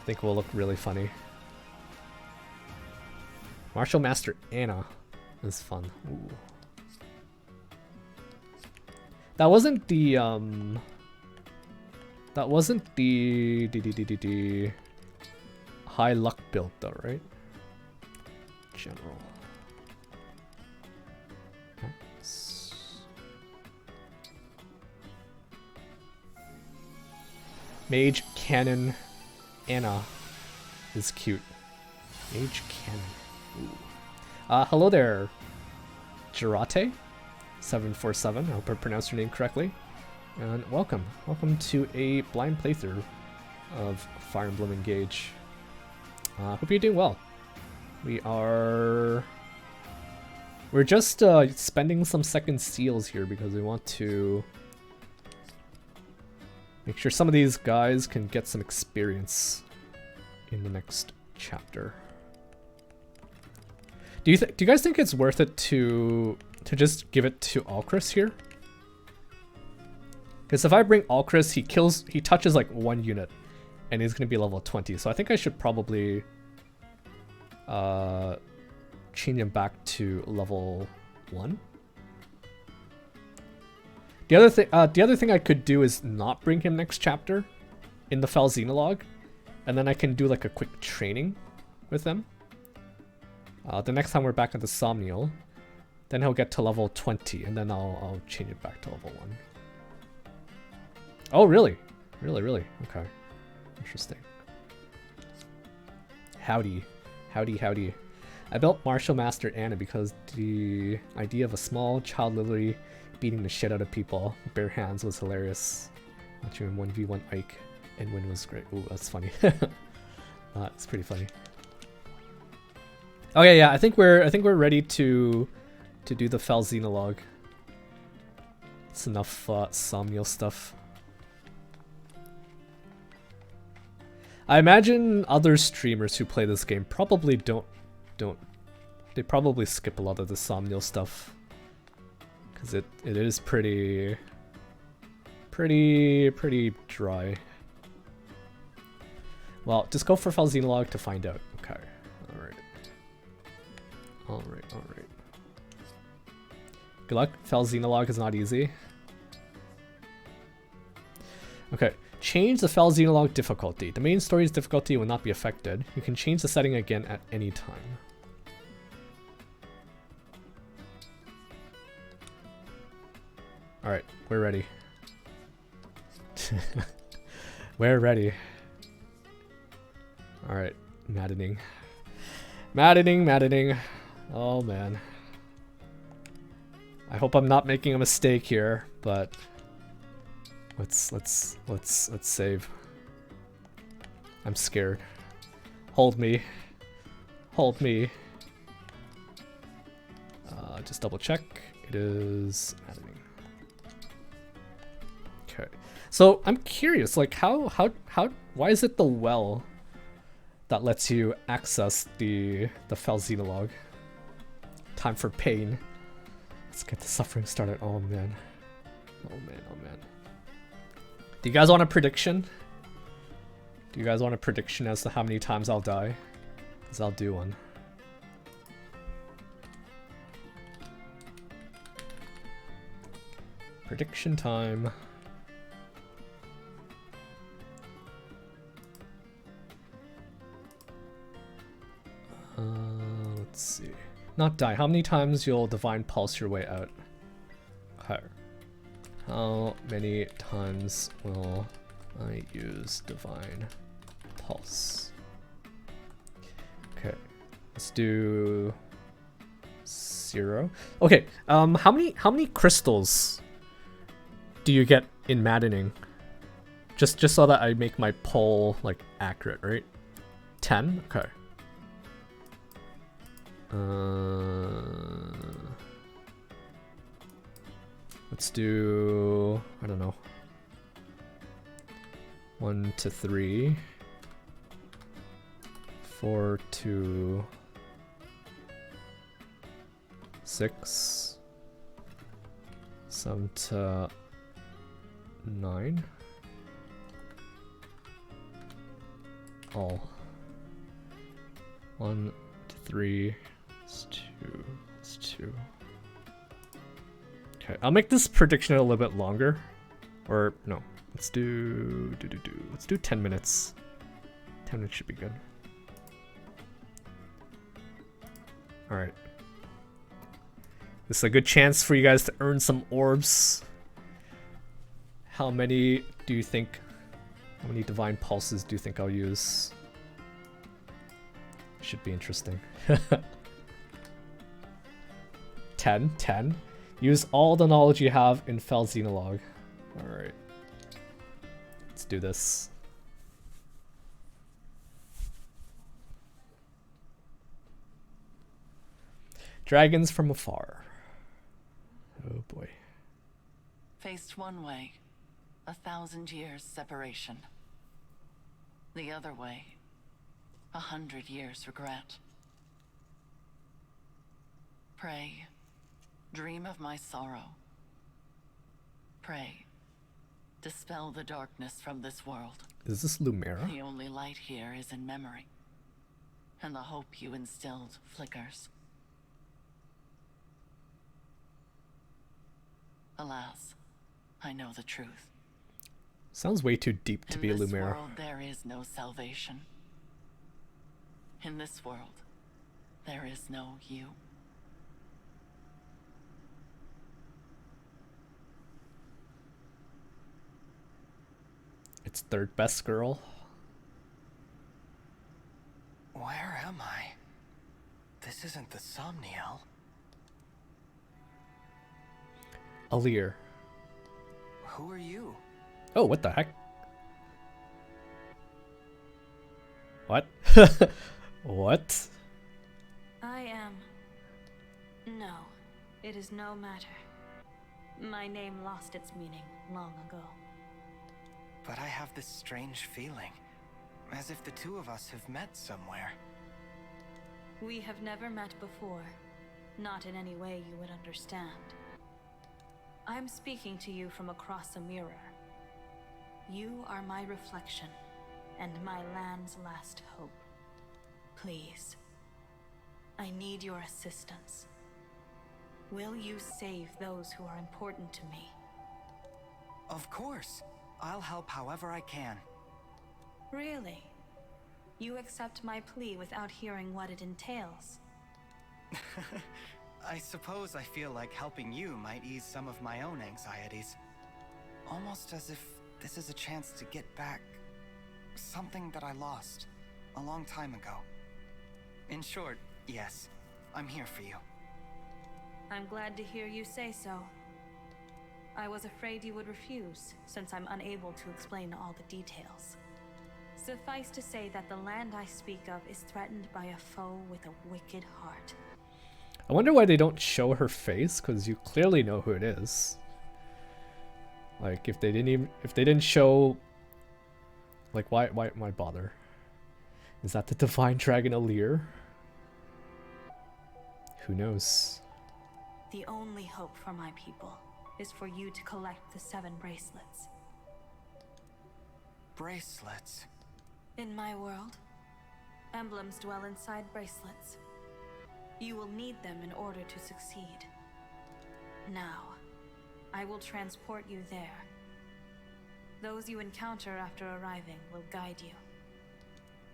I think will look really funny. Martial Master Anna is fun. Ooh. That wasn't the high luck build though, right? General. Mage Cannon Anna is cute. Mage Cannon. Ooh. Hello there, Jirate747. I hope I pronounced your name correctly. And welcome. Welcome to a blind playthrough of Fire Emblem Engage. Hope you're doing well. We're just spending some second seals here because we want to make sure some of these guys can get some experience in the next chapter. Do you guys think it's worth it to just give it to Alcris here? Because if I bring Alcris, he touches like 1 unit and he's gonna be level 20. So I think I should probably change him back to level 1. The other thing I could do is not bring him next chapter in the Fell Xenologue, and then I can do like a quick training with them. The next time we're back at the Somnial, then he'll get to level 20, and then I'll change it back to level 1. Oh, really? Really? Okay. Interesting. Howdy. I built Martial Master Anna because the idea of a small child literally beating the shit out of people with bare hands was hilarious. Watching him 1v1 Ike and win was great. Ooh, that's funny. It's pretty funny. Okay, yeah, I think we're ready to do the Fell Xenologue. It's enough Somnial stuff. I imagine other streamers who play this game probably don't they probably skip a lot of the Somnial stuff. Cause it is pretty dry. Well, just go for Fell Xenologue to find out. Okay. Alright. Good luck. Fell Xenologue is not easy. Okay. Change the Fell Xenologue difficulty. The main story's difficulty will not be affected. You can change the setting again at any time. Alright, we're ready. We're ready. Alright, maddening. Oh man. I hope I'm not making a mistake here, but let's save. I'm scared. Hold me. Just double check. It is maddening. So I'm curious, like why is it the well that lets you access the Fell Xenologue? Time for pain. Let's get the suffering started. Oh man. Oh man, oh man. Do you guys want a prediction? Do you guys want a prediction as to how many times I'll die? Because I'll do one. Prediction time. Let's see. Not die. How many times you'll Divine Pulse your way out? Okay. How many times will I use Divine Pulse? Okay. Let's do 0. Okay. How many crystals do you get in Maddening? Just so that I make my poll like accurate, right? 10? Okay. Let's do, I don't know, 1 to 3, 4 to 6, 7 to 9, all, 1 to 3, it's 2, it's 2. Okay, I'll make this prediction a little bit longer. Or, no. Let's do... Let's do 10 minutes. 10 minutes should be good. Alright. This is a good chance for you guys to earn some orbs. How many do you think... How many Divine Pulses do you think I'll use? Should be interesting. 10? 10? Use all the knowledge you have in Fell Xenologue. Alright. Let's do this. Dragons from afar. Oh boy. Faced one way, 1,000 years separation. The other way, 100 years regret. Pray. Dream of my sorrow. Pray. Dispel the darkness from this world. Is this Lumera? The only light here is in memory. And the hope you instilled flickers. Alas, I know the truth. Sounds way too deep to be a In this Lumera. world there is no salvation. In this world, there is no you. It's third best girl. Where am I? This isn't the Somniel. Alir. Who are you? Oh, what the heck? What? What? I am. No, it is no matter. My name lost its meaning long ago. But I have this strange feeling, as if the two of us have met somewhere. We have never met before, not in any way you would understand. I'm speaking to you from across a mirror. You are my reflection, and my land's last hope. Please, I need your assistance. Will you save those who are important to me? Of course. I'll help however I can. Really? You accept my plea without hearing what it entails? I suppose I feel like helping you might ease some of my own anxieties. Almost as if this is a chance to get back something that I lost a long time ago. In short, yes, I'm here for you. I'm glad to hear you say so. I was afraid you would refuse, since I'm unable to explain all the details. Suffice to say that the land I speak of is threatened by a foe with a wicked heart. I wonder why they don't show her face, because you clearly know who it is. Like if they didn't show, like why bother? Is that the Divine Dragon Alir? Who knows? The only hope for my people is for you to collect the 7 bracelets. Bracelets? In my world, emblems dwell inside bracelets. You will need them in order to succeed. Now, I will transport you there. Those you encounter after arriving will guide you.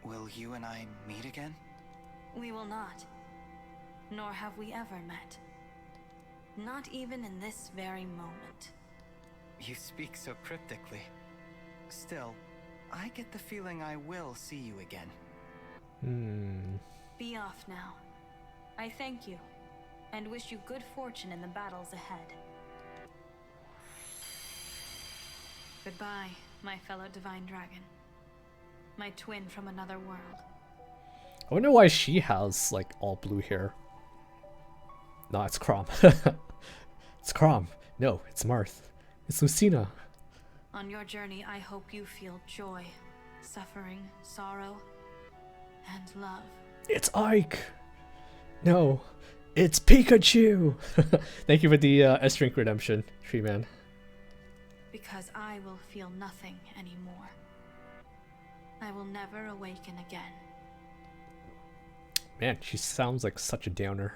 Will you and I meet again? We will not. Nor have we ever met. Not even in this very moment. You speak so cryptically. Still, I get the feeling I will see you again. Be off now. I thank you, and wish you good fortune in the battles ahead. Goodbye, my fellow Divine Dragon. My twin from another world. I wonder why she has, like, all blue hair. No, it's Crom. It's Crom. No, it's Marth. It's Lucina. On your journey, I hope you feel joy, suffering, sorrow, and love. It's Ike! No, it's Pikachu! Thank you for the S-Drink redemption, Tree Man. Because I will feel nothing anymore. I will never awaken again. Man, she sounds like such a downer.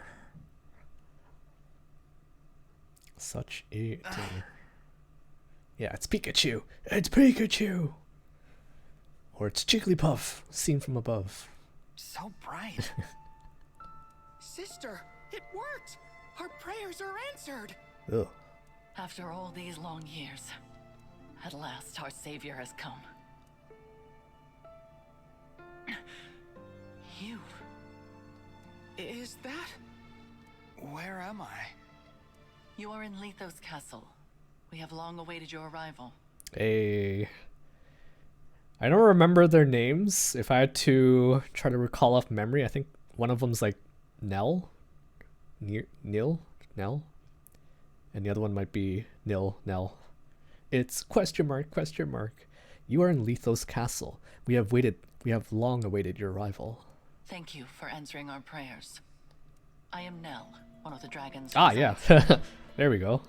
Such a downer. Yeah, it's Pikachu! It's Pikachu! Or it's Jigglypuff, seen from above. So bright. Sister, it worked! Our prayers are answered! Ugh. After all these long years, at last our savior has come. You. Is that? Where am I? You are in Lethos Castle. We have long awaited your arrival. I don't remember their names. If I had to try to recall off memory, I think one of them's like Nell? Nell? And the other one might be Nell. It's question mark. You are in Lethos Castle. We have long awaited your arrival. Thank you for answering our prayers. I am Nell, one of the dragons. Yeah. There we go.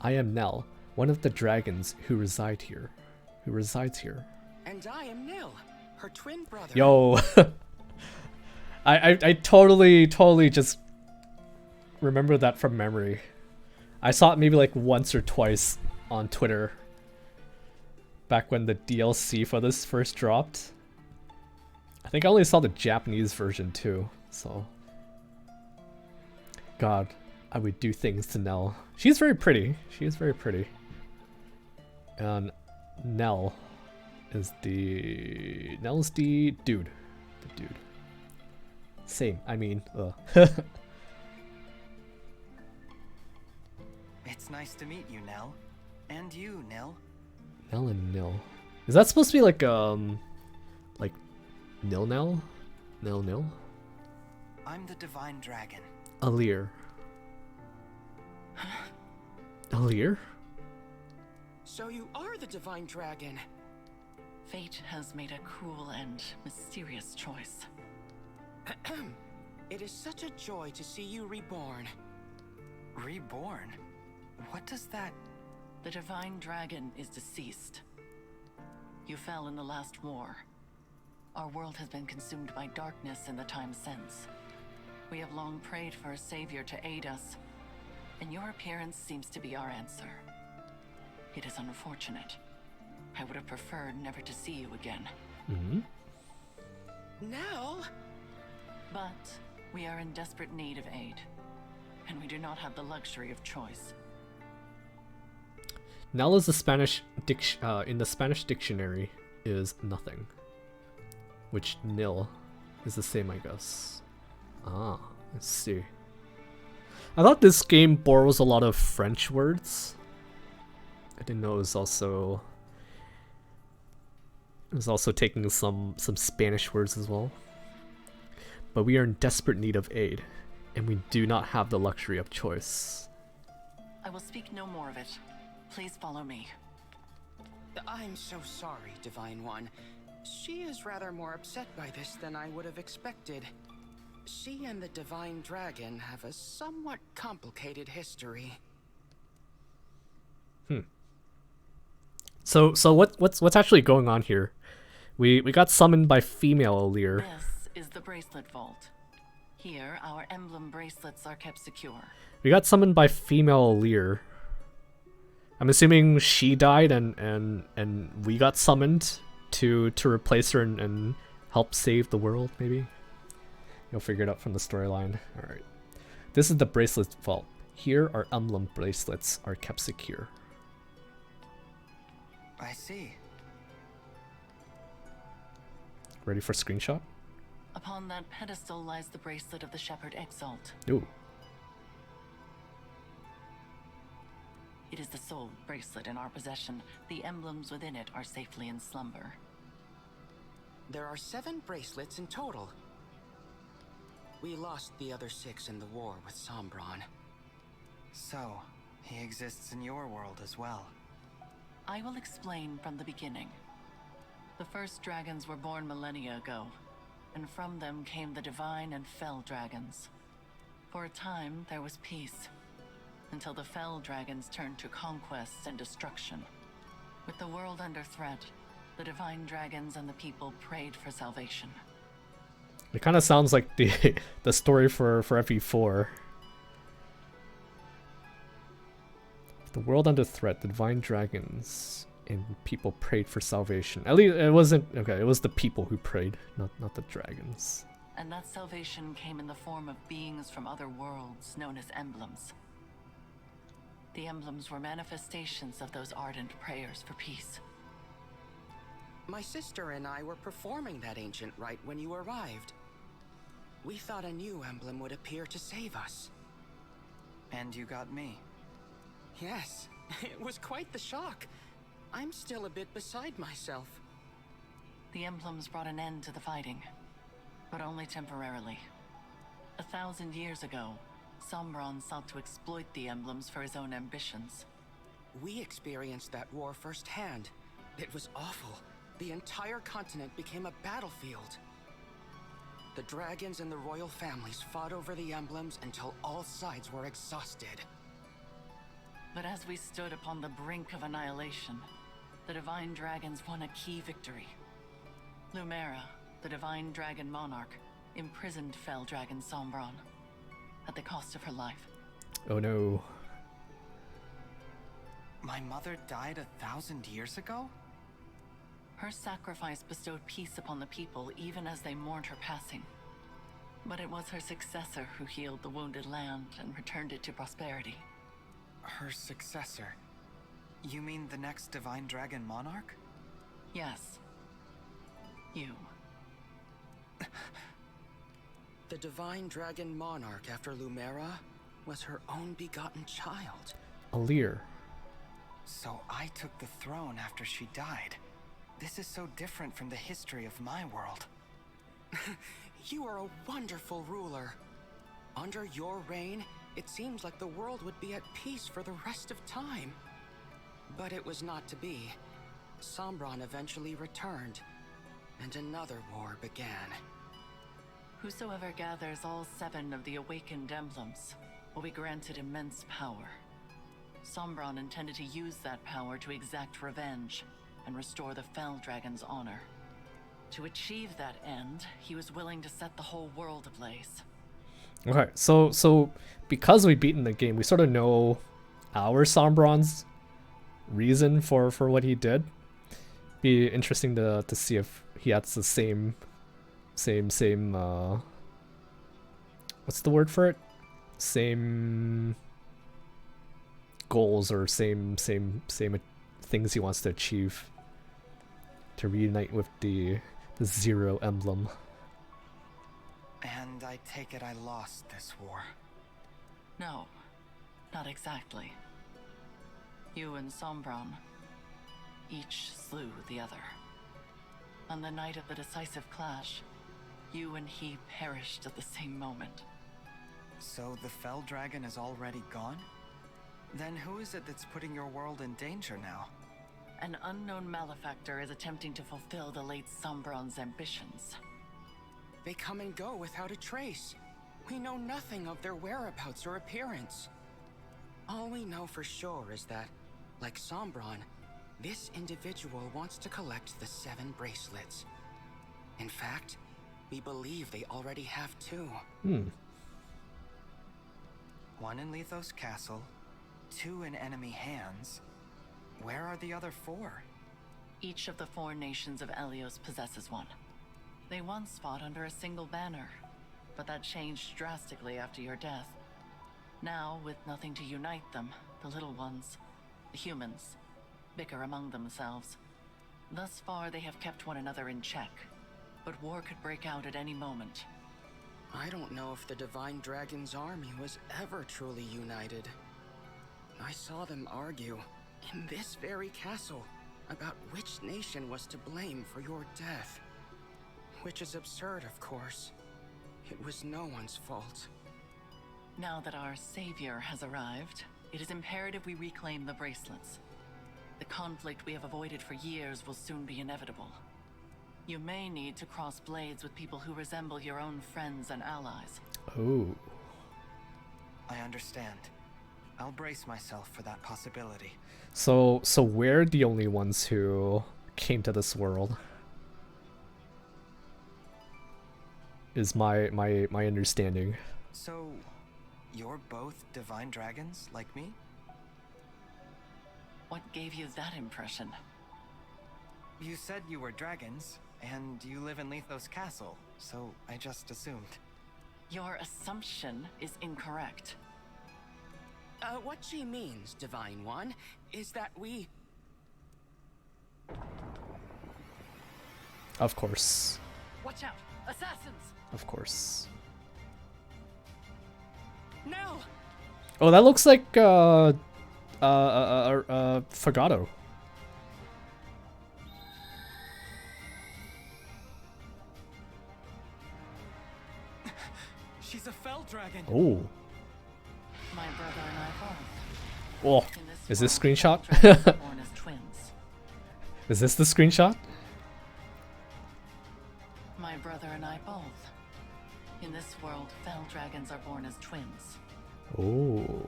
I am Nell, one of the dragons who resides here. And I am Nell, her twin brother. Yo. I totally just remember that from memory. I saw it maybe like once or twice on Twitter back when the DLC for this first dropped. I think I only saw the Japanese version too, so God, I would do things to Nell. She's very pretty. She is very pretty. And Nell's the dude. The dude. Same. I mean, It's nice to meet you, Nell. And you, Nell. Nell and Nil. Is that supposed to be like Nil? I'm the Divine Dragon. Alir. Alir? So you are the Divine Dragon. Fate has made a cruel and mysterious choice. It is such a joy to see you reborn. Reborn? What does that... The Divine Dragon is deceased. You fell in the last war. Our world has been consumed by darkness in the time since. We have long prayed for a savior to aid us, and your appearance seems to be our answer. It is unfortunate. I would have preferred never to see you again. Nell? But we are in desperate need of aid, and we do not have the luxury of choice. Nell is in the Spanish dictionary is nothing, which nil is the same, I guess. Ah, let's see. I thought this game borrows a lot of French words. I didn't know it was also taking some Spanish words as well. But we are in desperate need of aid, and we do not have the luxury of choice. I will speak no more of it. Please follow me. I'm so sorry, Divine One. She is rather more upset by this than I would have expected. She and the Divine Dragon have a somewhat complicated history. So what's actually going on here? We got summoned by female Alir. This is the bracelet vault. Here, our emblem bracelets are kept secure. We got summoned by female Alir. I'm assuming she died and we got summoned to replace her and help save the world, maybe? You'll figure it out from the storyline. Alright. This is the bracelet vault. Here our emblem bracelets are kept secure. I see. Ready for screenshot? Upon that pedestal lies the bracelet of the Shepherd Exalt. Ooh. It is the sole bracelet in our possession. The emblems within it are safely in slumber. There are 7 bracelets in total. We lost the other 6 in the war with Sombron. So, he exists in your world as well. I will explain from the beginning. The first dragons were born millennia ago, and from them came the divine and fell dragons. For a time, there was peace, until the fell dragons turned to conquest and destruction. With the world under threat, the divine dragons and the people prayed for salvation. It kind of sounds like the story for FE4. The world under threat, the divine dragons and people prayed for salvation. At least it wasn't okay. It was the people who prayed, not the dragons. And that salvation came in the form of beings from other worlds known as emblems. The emblems were manifestations of those ardent prayers for peace. My sister and I were performing that ancient rite when you arrived. We thought a new emblem would appear to save us. And you got me. Yes, it was quite the shock. I'm still a bit beside myself. The emblems brought an end to the fighting, but only temporarily. 1,000 years ago, Sombron sought to exploit the emblems for his own ambitions. We experienced that war firsthand. It was awful. The entire continent became a battlefield. The dragons and the royal families fought over the emblems until all sides were exhausted. But as we stood upon the brink of annihilation, the divine dragons won a key victory. Lumera, the divine dragon monarch, imprisoned fell dragon Sombron at the cost of her life. Oh no. My mother died 1,000 years ago? Her sacrifice bestowed peace upon the people even as they mourned her passing. But it was her successor who healed the wounded land and returned it to prosperity. Her successor? You mean the next divine dragon monarch? Yes. You. The divine dragon monarch after Lumera was her own begotten child. Alir. So I took the throne after she died. This is so different from the history of my world. You are a wonderful ruler. Under your reign, it seems like the world would be at peace for the rest of time. But it was not to be. Sombron eventually returned, and another war began. Whosoever gathers all 7 of the awakened emblems will be granted immense power. Sombron intended to use that power to exact revenge and restore the Fell Dragon's honor. To achieve that end, he was willing to set the whole world ablaze. Okay, so because we've beaten the game, we sort of know our Sombron's reason for what he did. Be interesting to see if he has the same what's the word for it? Same goals or same things he wants to achieve to reunite with the Zero emblem. And I take it I lost this war. No, not exactly. You and Sombron each slew the other. On the night of the decisive clash, you and he perished at the same moment. So the Fell Dragon is already gone? Then who is it that's putting your world in danger now? An unknown malefactor is attempting to fulfill the late Sombron's ambitions. They come and go without a trace. We know nothing of their whereabouts or appearance. All we know for sure is that, like Sombron, this individual wants to collect the 7 bracelets. In fact, we believe they already have 2. One in Lethos Castle, 2 in enemy hands. Where are the other 4? Each of the 4 nations of Elios possesses one. They once fought under a single banner, but that changed drastically after your death. Now, with nothing to unite them, the little ones, the humans, bicker among themselves. Thus far, they have kept one another in check, but war could break out at any moment. I don't know if the Divine Dragon's army was ever truly united. I saw them argue, in this very castle, about which nation was to blame for your death. Which is absurd, of course. It was no one's fault. Now that our savior has arrived, it is imperative we reclaim the bracelets. The conflict we have avoided for years will soon be inevitable. You may need to cross blades with people who resemble your own friends and allies. Oh. I understand. I'll brace myself for that possibility. So we're the only ones who came to this world. Is my understanding. So, you're both divine dragons, like me? What gave you that impression? You said you were dragons, and you live in Lethos Castle, so I just assumed. Your assumption is incorrect. What she means, Divine One, is that we... Of course. Watch out! Assassins! Of course. No! Oh, that looks like Fagato. She's a Fell dragon. Oh. My brother and I both. Oh, is this screenshot? Born as twins. Is this the screenshot? My brother and I both. In this world, Fell dragons are born as twins. Oh.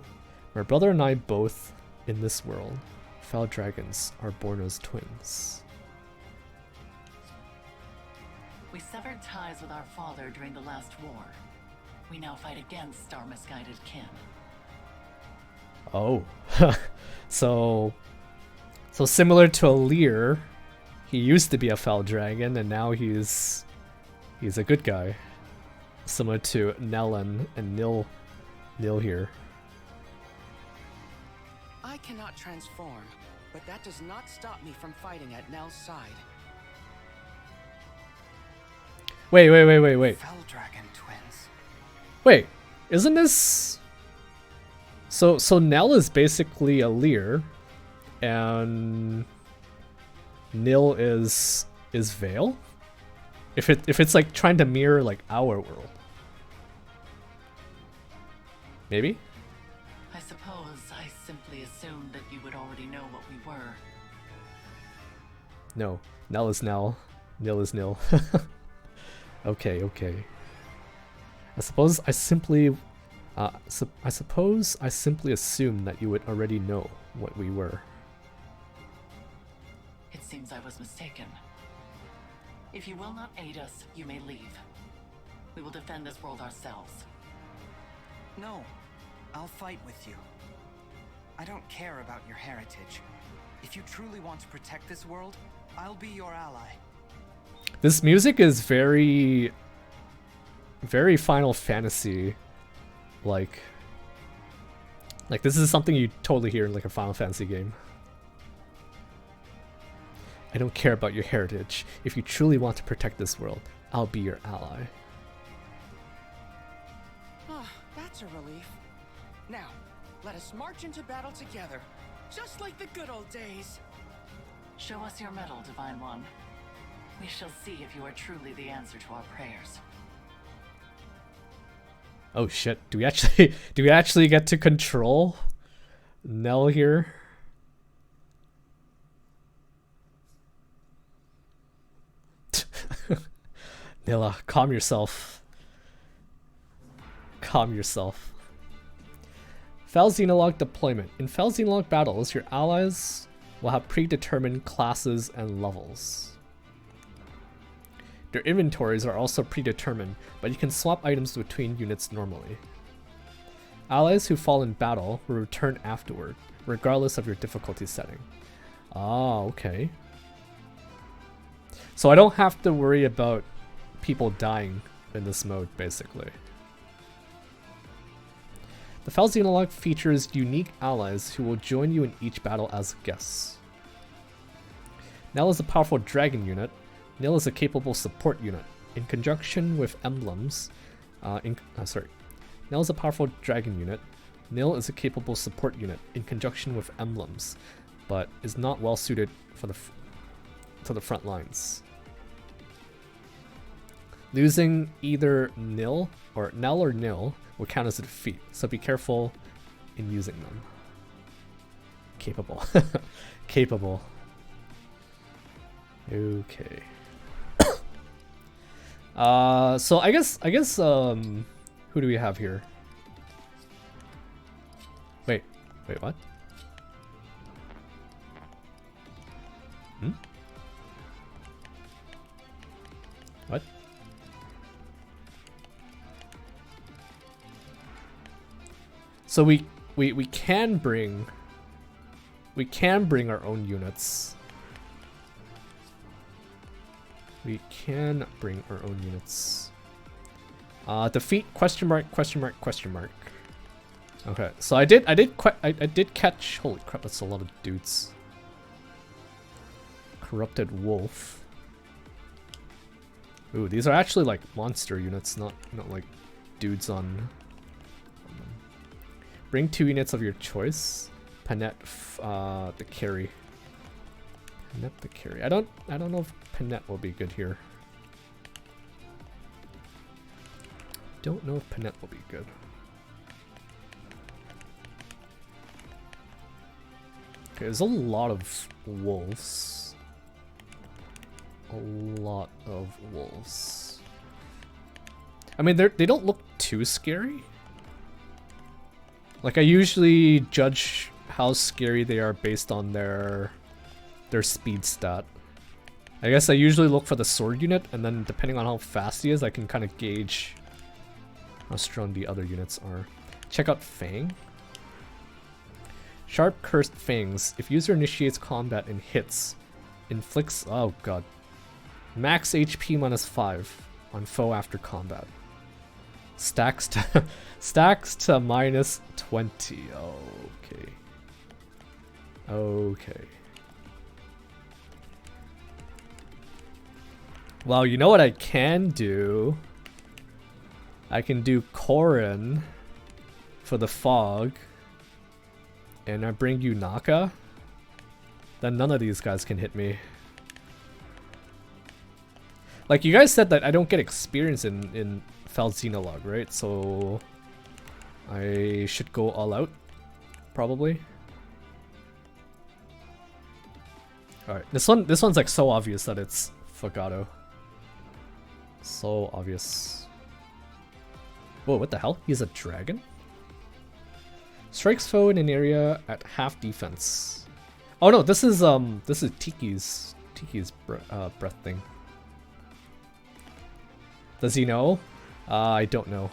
My brother and I both, in this world, Fell dragons are born as twins. We severed ties with our father during the last war. We now fight against our misguided kin. Oh. so similar to Lear, he used to be a Fell dragon and now he's a good guy. Similar to Nellen and Nil here. I cannot transform, but that does not stop me from fighting at Nell's side. Wait. Fell dragon twins. Wait, isn't this... So Nell is basically a Lear, and Nil is Vale? If it's like trying to mirror like our world. Maybe? I suppose I simply assumed that you would already know what we were. No, Nell is Nell. Nil is Nil. Okay. I suppose I simply assumed that you would already know what we were. It seems I was mistaken. If you will not aid us, you may leave. We will defend this world ourselves. No, I'll fight with you. I don't care about your heritage. If you truly want to protect this world, I'll be your ally. This music is very Final Fantasy like this is something you totally hear in like a Final Fantasy game. I don't care about your heritage. If you truly want to protect this world, I'll be your ally. Oh, that's a relief. Now, let us march into battle together, just like the good old days. Show us your medal, Divine One. We shall see if you are truly the answer to our prayers. Oh shit, do we actually get to control Nell here. Nilla, calm yourself. Calm yourself. Fell Xenologue deployment. In Fell Xenologue battles, your allies will have predetermined classes and levels. Their inventories are also predetermined, but you can swap items between units normally. Allies who fall in battle will return afterward, regardless of your difficulty setting. Ah, okay. So I don't have to worry about people dying in this mode, basically. The Fell Xenologue features unique allies who will join you in each battle as guests. Nell is a powerful dragon unit. Nil is a capable support unit. In conjunction with emblems, Nil is a powerful dragon unit. Nil is a capable support unit in conjunction with emblems, but is not well suited for the front lines. Losing either Nil or Nil will count as a defeat, so be careful in using them. Capable. Capable. Okay. So I guess who do we have here? Wait, what? What? So we can bring our own units. We can bring our own units. Defeat ? Okay, so I did catch. Holy crap, that's a lot of dudes. Corrupted wolf. Ooh, these are actually like monster units, not like dudes on. Bring 2 units of your choice. Panette, the carry. Panette the carry. I don't know if Panette will be good here. Don't know if Panette will be good. Okay, there's a lot of wolves. A lot of wolves. I mean, they don't look too scary. Like, I usually judge how scary they are based on their speed stat. I guess I usually look for the sword unit, and then depending on how fast he is, I can kind of gauge how strong the other units are. Check out Fang. Sharp Cursed Fangs. If user initiates combat and hits, inflicts... Oh god. Max HP -5 on foe after combat. Stacks to -20. Okay. Okay. Well, you know what I can do? I can do Korin for the fog. And I bring you Naka. Then none of these guys can hit me. Like, you guys said that I don't get experience in Fell Xenologue, right? So I should go all out, probably. Alright, this one's like so obvious that it's Fogado. So obvious. Whoa, what the hell? He's a dragon? Strikes foe in an area at half defense. Oh no, this is Tiki's breath thing. Does he know? I don't know.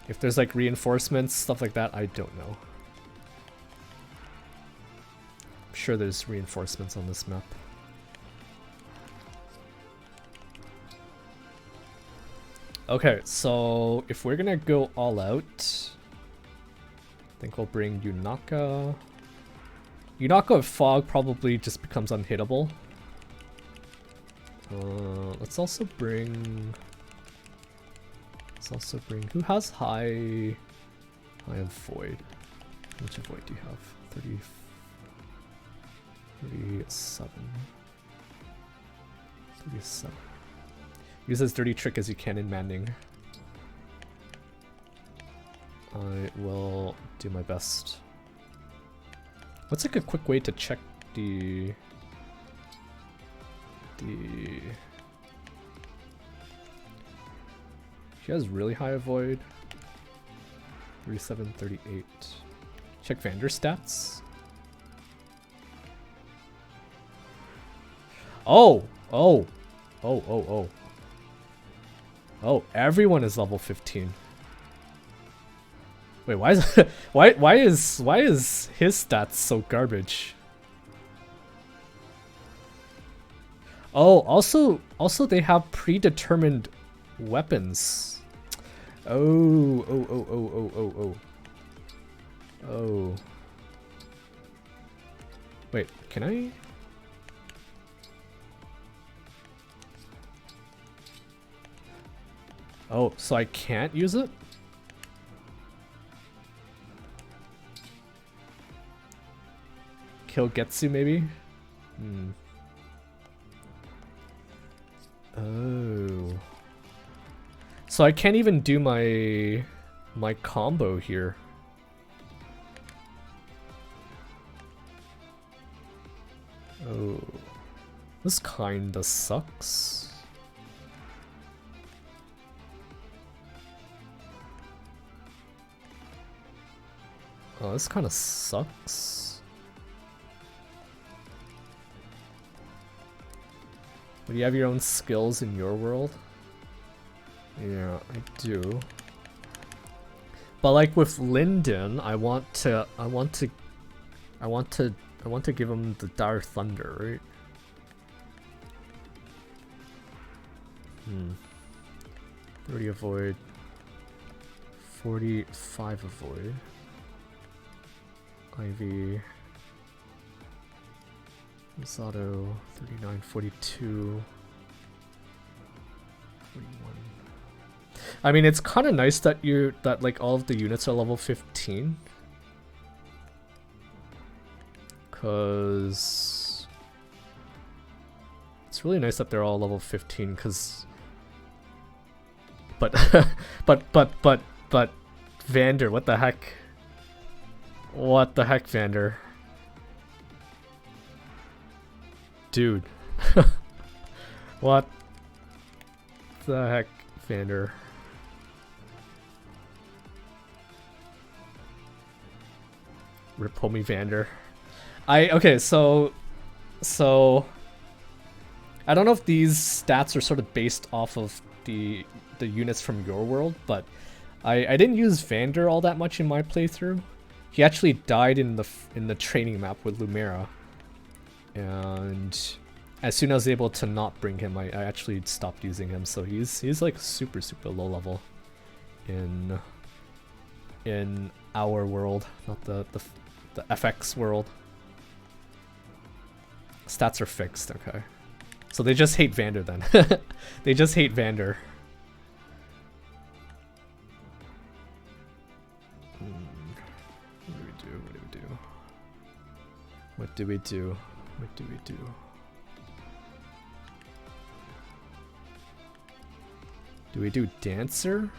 If there's like reinforcements, stuff like that, I don't know. I'm sure there's reinforcements on this map. Okay, so if we're gonna go all out, I think we'll bring Yunaka. Yunaka with Fog probably just becomes unhittable. Let's also bring... Who has high of Void? How much of Void do you have? 37. 37. Use as dirty trick as you can in Maddening. I will do my best. What's like a quick way to check the she has really high avoid. 37, 38. Check Vander stats. Oh, everyone is level 15. Wait, why is why is his stats so garbage? Oh, also they have predetermined weapons. Oh. Wait, can I? Oh, so I can't use it? Kill Getsu maybe? Oh. So I can't even do my combo here. Oh. This kinda sucks. Oh, this kinda sucks. But you have your own skills in your world? Yeah, I do. But like with Linden, I want to give him the Dire Thunder, right? 30 avoid, 45 avoid. Ivy, Misato, 39, 42, 41. I mean, it's kind of nice that like all of the units are level 15, cause it's really nice that they're all level 15. Cause, but Vander, what the heck? What the heck, Vander? Dude. What the heck, Vander? Rip homie Vander. Okay, so I don't know if these stats are sort of based off of the units from your world, but I didn't use Vander all that much in my playthrough. He actually died in the training map with Lumera, and as soon as I was able to not bring him, I actually stopped using him. So he's like super low level in our world, not the FX world. Stats are fixed, okay. So they just hate Vander then. They just hate Vander. What do we do? What do we do? Do we do Dancer?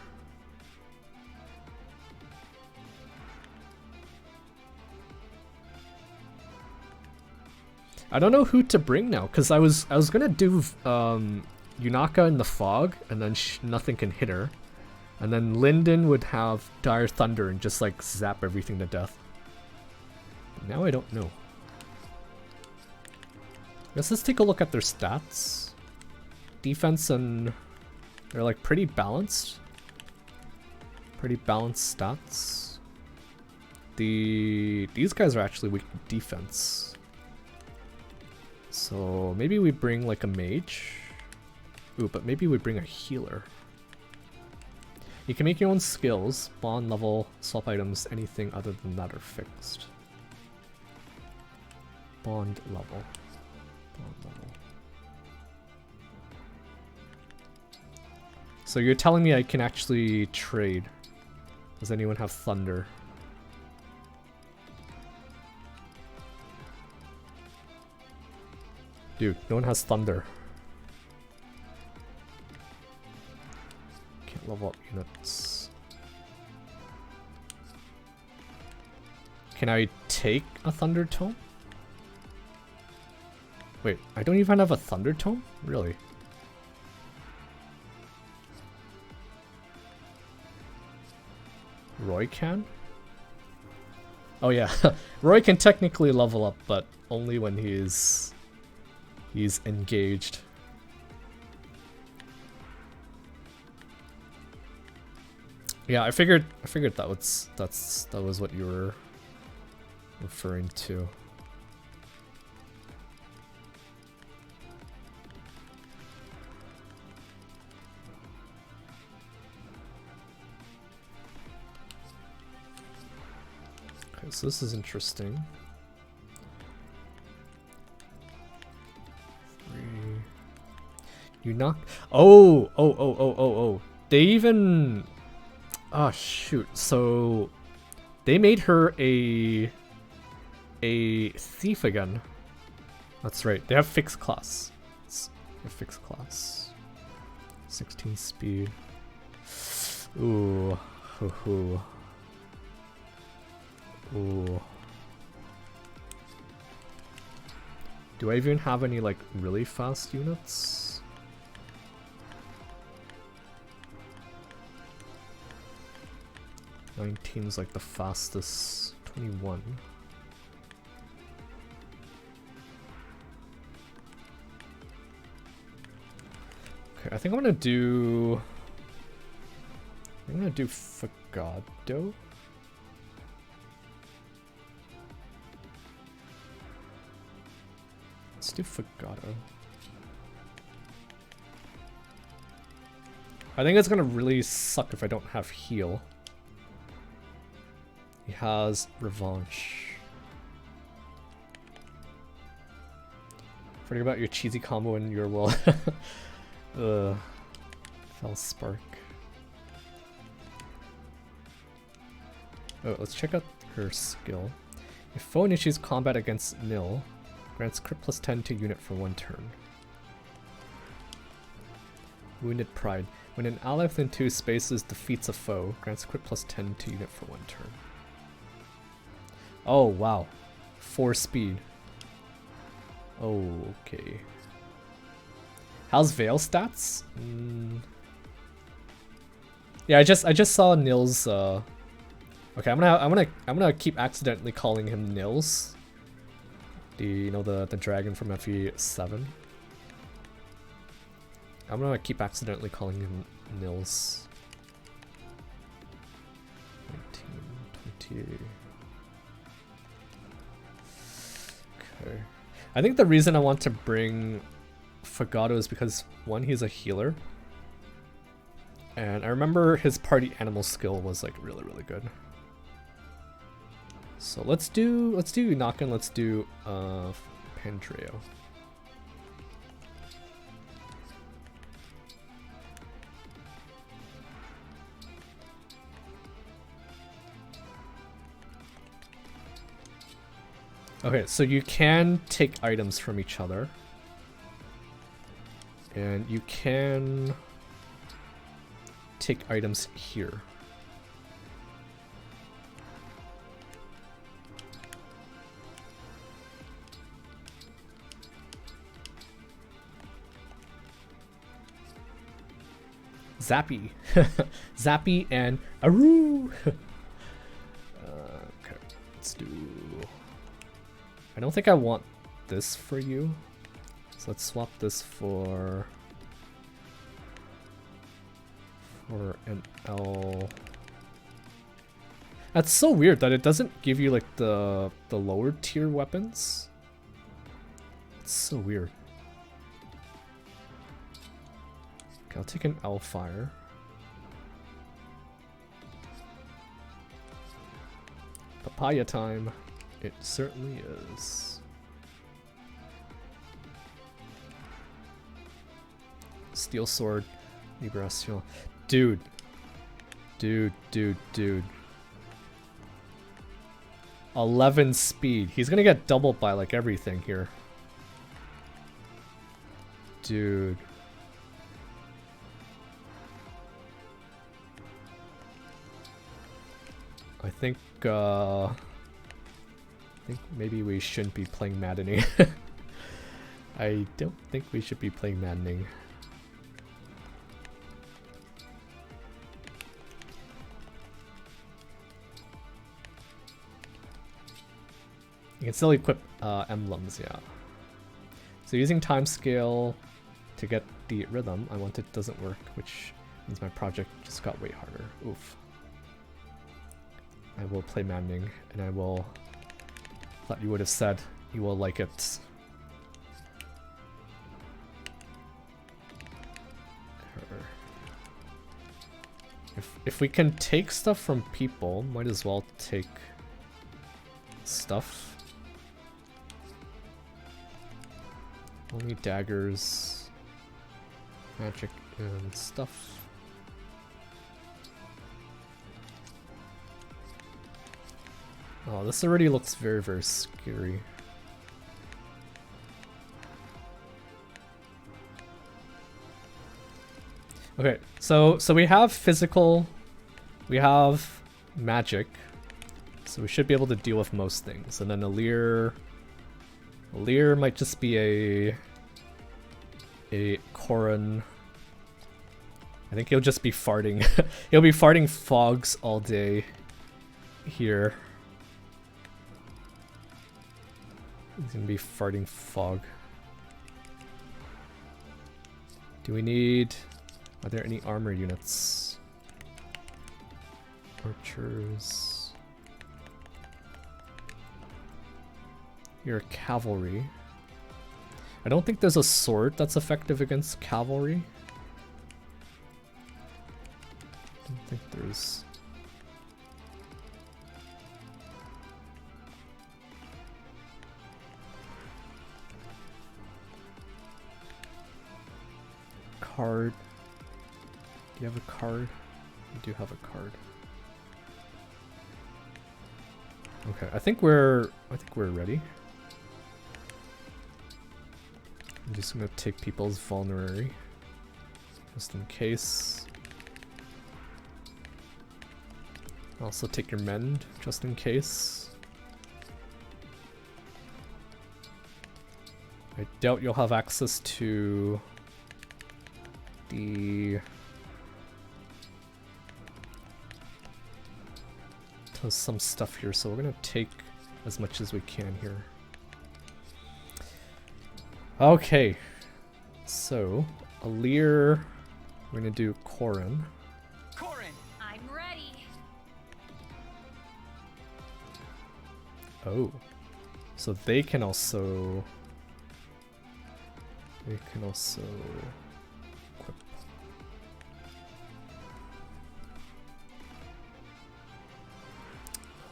I don't know who to bring now, because I was gonna do Yunaka in the fog, and then nothing can hit her, and then Linden would have Dire Thunder and just like zap everything to death. But now I don't know. Let's take a look at their stats. Defense, and they're like pretty balanced. Pretty balanced stats. These guys are actually weak to defense. So maybe we bring like a mage. Ooh, but maybe we bring a healer. You can make your own skills, bond level, swap items, anything other than that are fixed. Bond level. So you're telling me I can actually trade. Does anyone have thunder? Dude, no one has thunder. Can't level up units. Can I take a Thunder Tome? Wait, I don't even have a Thunder Tome? Really? Roy can? Oh yeah, Roy can technically level up, but only when he's engaged. Yeah, I figured that was what you were referring to. Okay, so this is interesting. You knock. Oh. They even. Oh shoot. So they made her a thief again. That's right. They have fixed class. It's a fixed class. 16 speed. Ooh. Hoo. Ooh. Do I even have any like really fast units? '19's like the fastest. 21. Okay, I think I'm gonna do Fagado. Let's do Fagado. I think it's gonna really suck if I don't have heal. He has Revanche. Forget about your cheesy combo and your will. Fell Spark. Oh, let's check out her skill. If foe initiates combat against nil, grants crit plus 10 to unit for 1 turn. Wounded Pride. When an ally within 2 spaces defeats a foe, grants crit plus 10 to unit for 1 turn. Oh, wow. 4 speed. Oh, okay. How's Veil stats? Yeah, I just saw Nils. Okay, I'm gonna keep accidentally calling him Nils. The dragon from FE7. I'm gonna keep accidentally calling him Nils. 19, 20. Okay. I think the reason I want to bring Fagado is because, one, he's a healer. And I remember his party animal skill was like really good. So let's do Unakan, let's do Pandreo. Okay, so you can take items from each other. And you can take items here. Zappy. Zappy and Aru. Okay, let's do... I don't think I want this for you. So let's swap this for an L. That's so weird that it doesn't give you like the lower tier weapons. It's so weird. Okay, I'll take an L fire. Papaya time. It certainly is. Steel sword, Liberación. Dude. 11 speed. He's gonna get doubled by like everything here. Dude. I think think maybe we shouldn't be playing Maddening. I don't think we should be playing Maddening. You can still equip emblems, yeah. So using time scale to get the rhythm I wanted doesn't work, which means my project just got way harder. Oof. I will play Maddening, and I will... Thought you would have said you will like it. If we can take stuff from people, might as well take stuff. Only daggers, magic, and stuff. Oh, this already looks very, very scary. Okay, so we have physical, we have magic, so we should be able to deal with most things. And then Alir might just be a Koran. I think he'll just be farting. He'll be farting fogs all day here. He's gonna be farting fog. Do we need... Are there any armor units? Archers. You're cavalry. I don't think there's a sword that's effective against cavalry. I don't think there's... Card. Do you have a card? You do have a card. Okay, I think we're ready. I'm just gonna take people's vulnerary, just in case. Also take your mend, just in case. I doubt you'll have access to the... to some stuff here, so we're gonna take as much as we can here. Okay, so Alir, we're gonna do Koran. I'm ready. Oh, so they can also equip.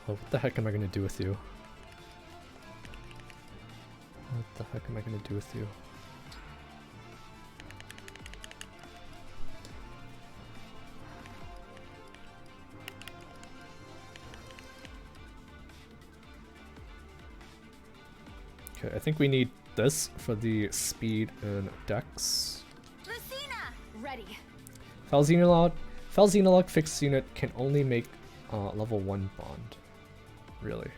Oh, what the heck am I gonna do with you? What the heck am I gonna do with you? Okay, I think we need this for the speed and dex. Lucina! Ready. Fell Xenologue fixed unit can only make level 1 bond. Really?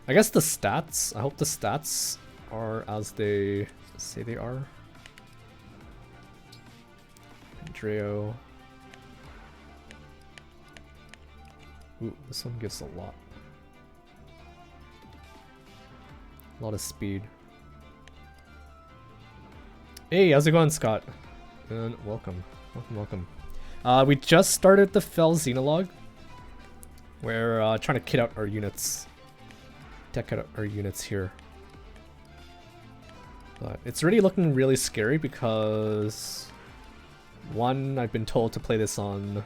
I guess the stats, I hope the stats are as they say they are. Andreo. Ooh, this one gives a lot. A lot of speed. Hey, how's it going, Scott? And welcome. Welcome. We just started the Fell Xenologue. We're trying to kit out our units. Deck out our units here. But it's already looking really scary because... One, I've been told to play this on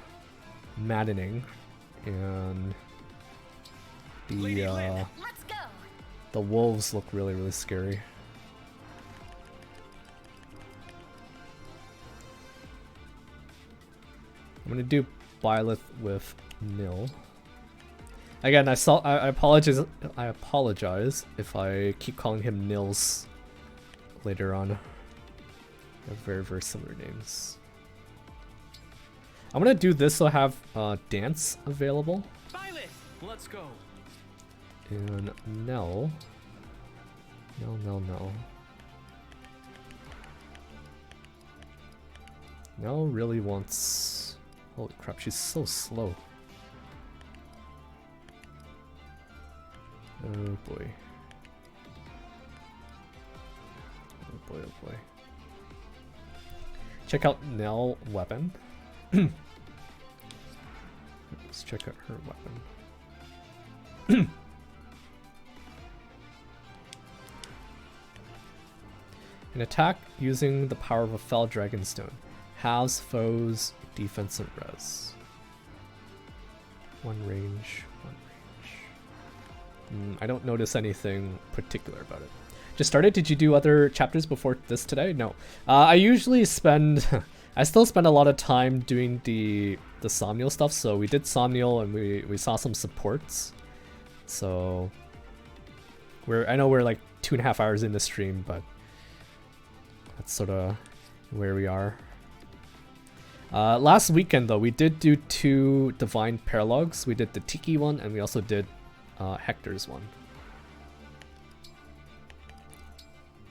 Maddening. And... The wolves look really, really scary. I'm gonna do Byleth with Nil. Again, I apologize if I keep calling him Nils later on. They have very, very similar names. I'm gonna do this so I have dance available. Byleth, let's go. And Nell. Nell. Nell really wants... Holy crap, she's so slow. Oh boy. Oh boy. Check out Nell weapon. Let's check out her weapon. An attack using the power of a Fell Dragonstone. Halves foes defense and res. One range. I don't notice anything particular about it. Just started? Did you do other chapters before this today? No. I usually spend... I still spend a lot of time doing the Somnial stuff, so we did Somnial and we saw some supports. So... I know we're like 2.5 hours in the stream, but... That's sort of where we are. Last weekend though, we did do 2 Divine Paralogs. We did the Tiki one and we also did Hector's one.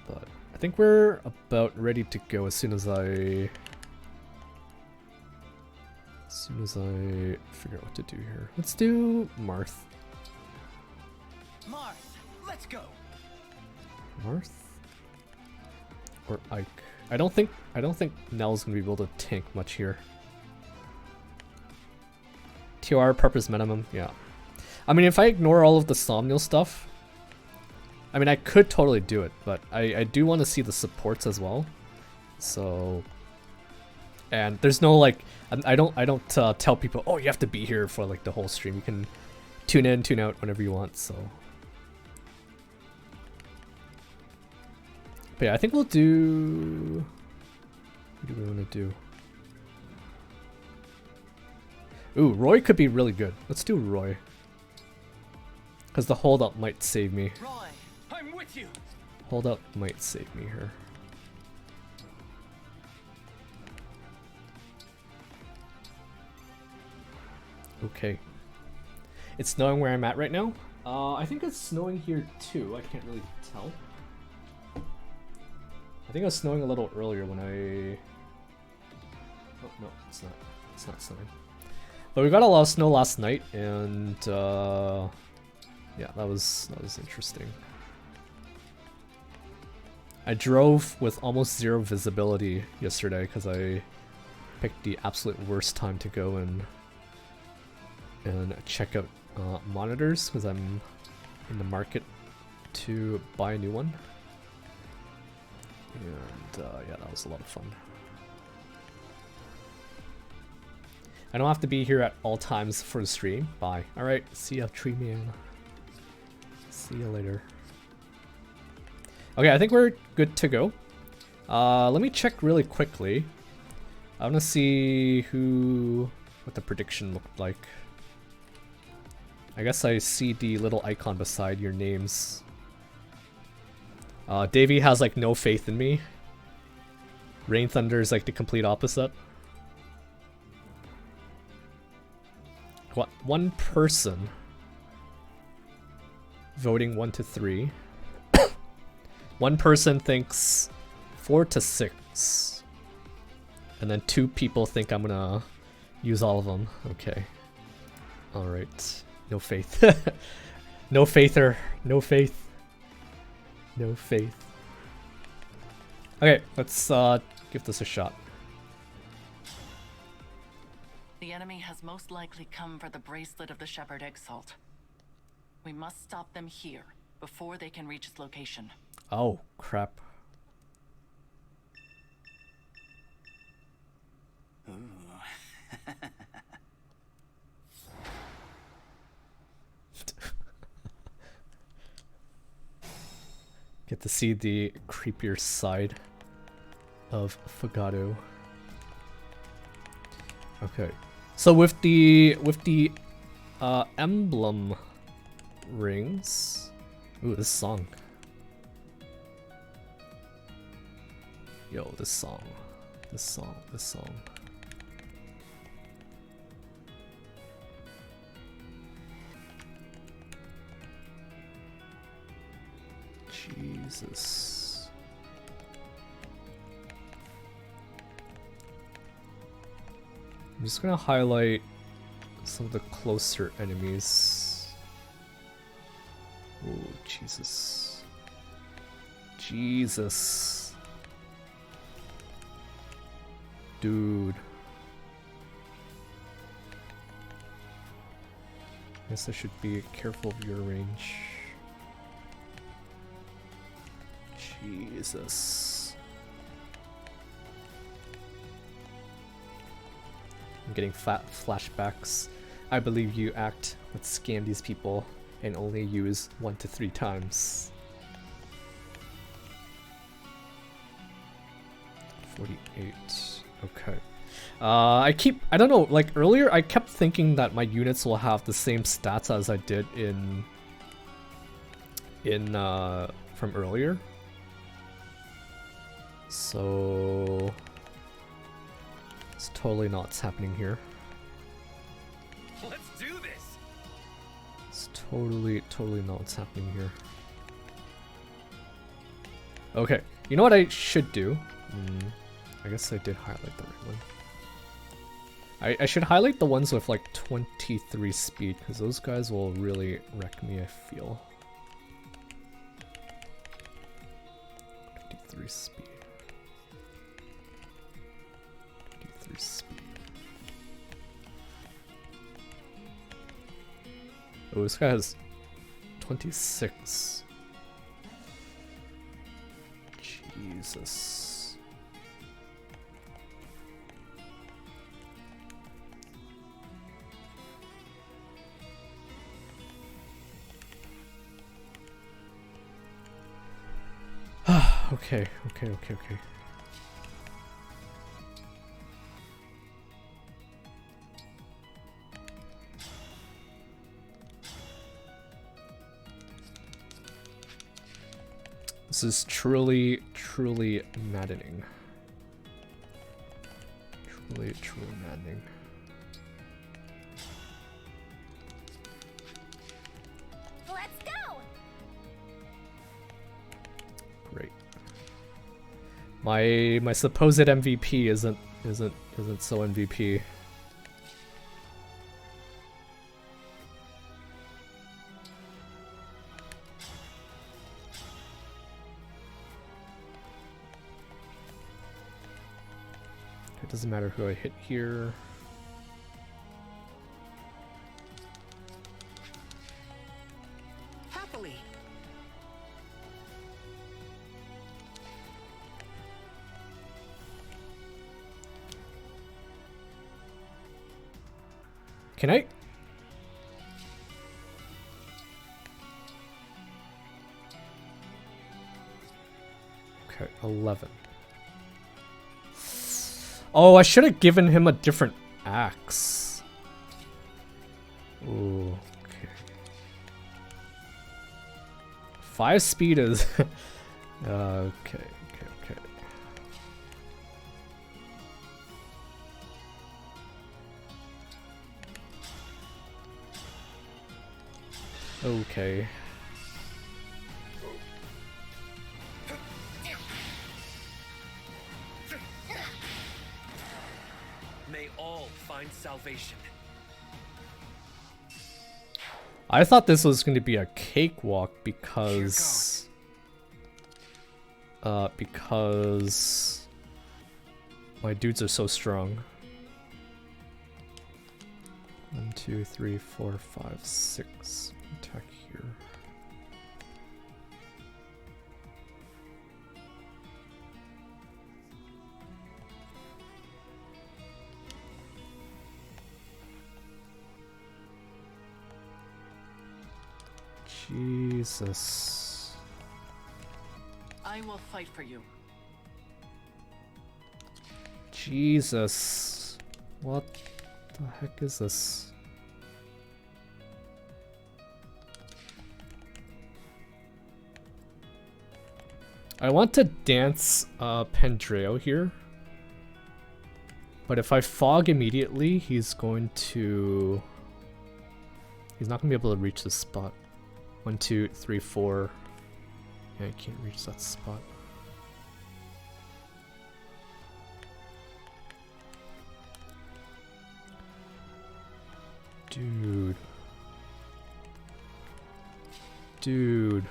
But I think we're about ready to go as soon as I figure out what to do here. Let's do Marth. Marth, let's go. Marth? Or Ike. I don't think Nell's gonna be able to tank much here. TR purpose minimum, yeah. I mean, if I ignore all of the Somnial stuff, I mean, I could totally do it, but I do want to see the supports as well. So, and there's no like, I don't tell people, oh, you have to be here for like the whole stream. You can tune in, tune out whenever you want. So, but yeah, I think we'll do. What do we want to do? Ooh, Roy could be really good. Let's do Roy. Because the hold-up might save me. Roy, I'm with you. Hold-up might save me here. Okay. It's snowing where I'm at right now. I think it's snowing here too. I can't really tell. I think it was snowing a little earlier when I... Oh, no, it's not. It's not snowing. But we got a lot of snow last night, and yeah, that was interesting. I drove with almost 0 visibility yesterday because I picked the absolute worst time to go and check out monitors because I'm in the market to buy a new one. And yeah, that was a lot of fun. I don't have to be here at all times for the stream. Bye. Alright, see ya, Tree Man. See you later. Okay, I think we're good to go. Let me check really quickly. I want to see what the prediction looked like. I guess I see the little icon beside your names. Davey has like no faith in me. Rain Thunder is like the complete opposite. What? One person voting 1 to 3. One person thinks 4 to 6. And then 2 people think I'm gonna use all of them. Okay. Alright. No faith. No faither. No faith. No faith. Okay, let's give this a shot. The enemy has most likely come for the bracelet of the Shepherd Exalt. We must stop them here before they can reach its location. Oh, crap. Ooh. Get to see the creepier side of Fogado. Okay, so with the emblem rings. Ooh, this song. Yo, this song. Jesus. I'm just gonna highlight some of the closer enemies. Oh, Jesus. Jesus. Dude. Guess I should be careful of your range. Jesus. I'm getting fat flashbacks. I believe you act with scam these people and only use 1 to 3 times. 48. Okay. I don't know, like earlier I kept thinking that my units will have the same stats as I did from earlier. So it's totally not what's happening here. Let's do this. It's totally not what's happening here. Okay, you know what I should do? I guess I did highlight the right one. I should highlight the ones with like 23 speed, because those guys will really wreck me, I feel. 23 speed. 23 speed. Oh, this guy has 26. Jesus. Okay. This is truly maddening. Truly maddening. Let's go. Great. My supposed MVP isn't so MVP. It doesn't matter who I hit here. Happily. Can I? Okay, 11. Oh, I should have given him a different axe. Ooh, okay. 5 speed is... okay. Okay. May all find salvation. I thought this was going to be a cakewalk because my dudes are so strong. 1, 2, 3, 4, 5, 6. Attack here. Jesus. I will fight for you. Jesus. What the heck is this? I want to dance Pendreo here. But if I fog immediately, he's not going to be able to reach this spot. 1, 2, 3, 4. Yeah, I can't reach that spot. Dude. Dude.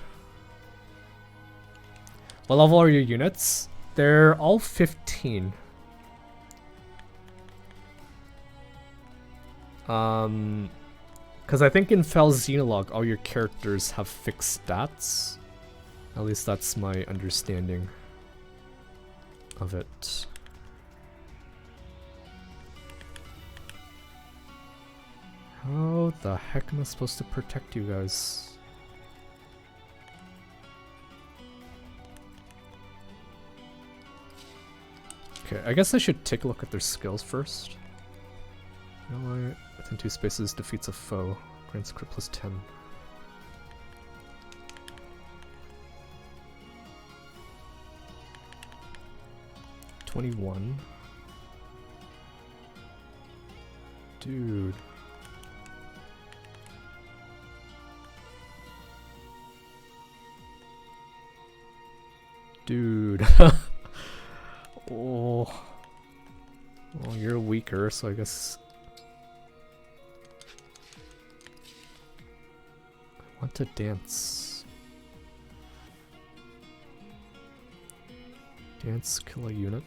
What level are your units? They're all 15. Because I think in Fell Xenologue, all your characters have fixed stats. At least that's my understanding of it. How the heck am I supposed to protect you guys? Okay, I guess I should take a look at their skills first. Ally within 2 spaces defeats a foe. Grants crit plus 10. $21. Dude. Dude. Oh. Well, you're weaker, so I guess... I want to dance. Dance, kill a unit.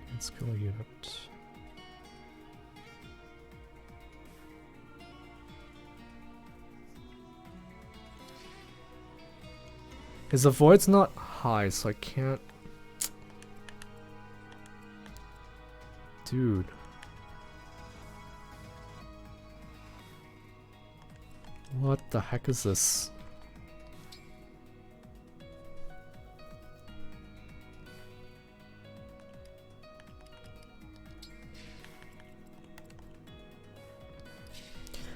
Dance, kill a unit. His avoid's not high, so I can't... Dude. What the heck is this?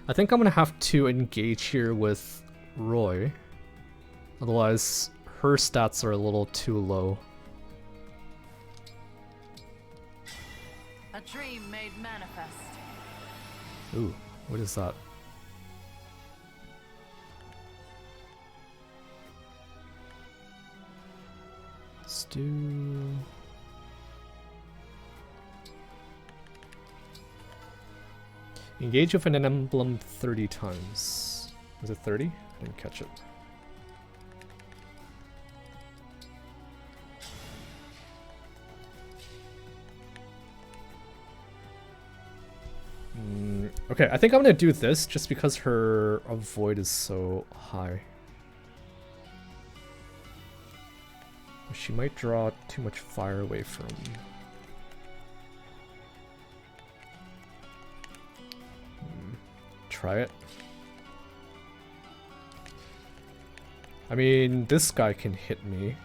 I think I'm gonna have to engage here with Roy. Otherwise, her stats are a little too low. A dream made manifest. Ooh, what is that? Stew. Engage with an emblem 30 times. Was it 30? I didn't catch it. Okay, I think I'm gonna do this just because her avoid is so high. She might draw too much fire away from... Try it. I mean, this guy can hit me.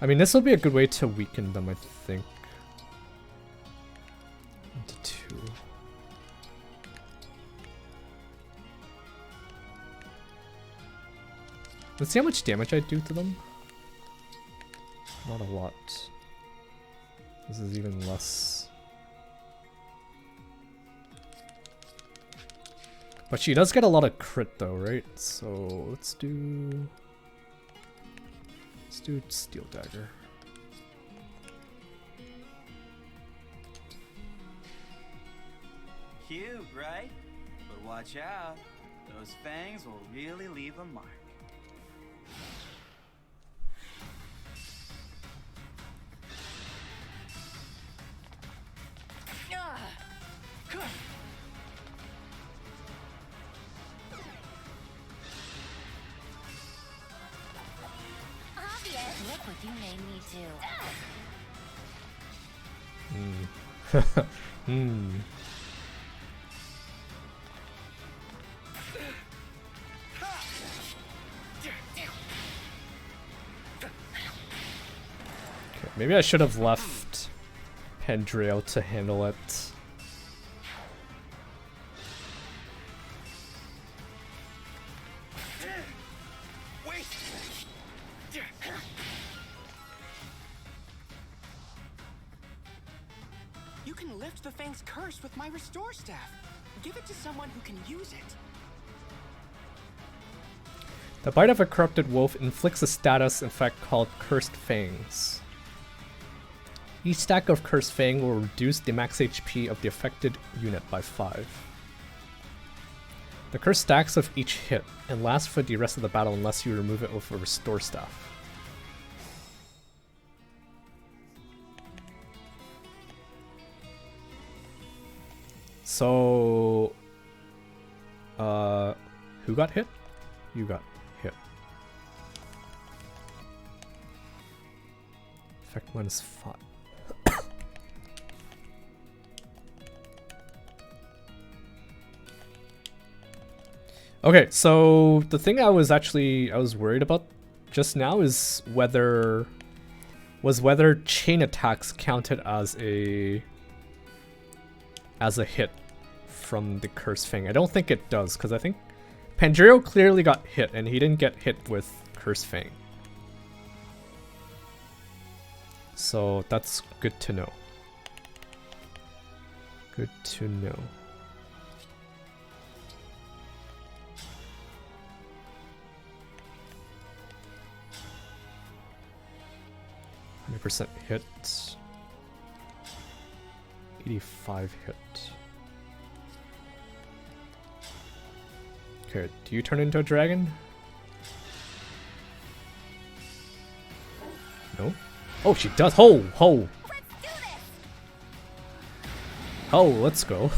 I mean, this will be a good way to weaken them, I think. Into 2. Let's see how much damage I do to them. Not a lot. This is even less. But she does get a lot of crit though, right? So let's do Steel Dagger. Cute, right? But watch out. Those fangs will really leave a mark. Look what you made me do. Okay, maybe I should have left Pendrail to handle it. You You can lift the Fang's curse with my restore staff. Give it to someone who can use it. The bite of a corrupted wolf inflicts a status effect called Cursed Fangs. Each stack of Cursed Fang will reduce the max HP of the affected unit by 5. The curse stacks with each hit and lasts for the rest of the battle unless you remove it with a restore staff. So, who got hit? You got hit. Effect -5. Okay, so the thing I was worried about just now is whether chain attacks counted as a hit from the Curse Fang. I don't think it does, because I think Pandreo clearly got hit, and he didn't get hit with Curse Fang. So that's good to know. Good to know. % hit. 85 hit. Okay, do you turn into a dragon? No? Oh, she does! Ho! Ho! Oh, let's go.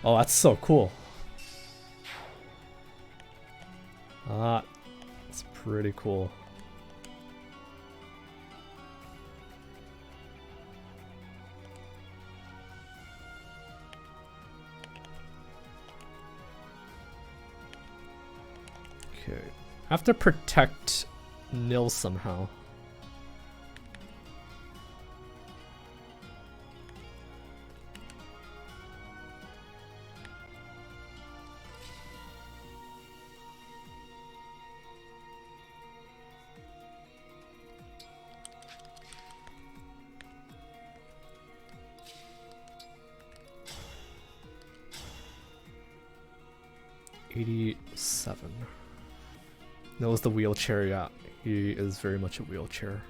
Oh, that's so cool. That's pretty cool. Okay. I have to protect Nil somehow. $87. Nil's the wheelchair, yeah. He is very much a wheelchair.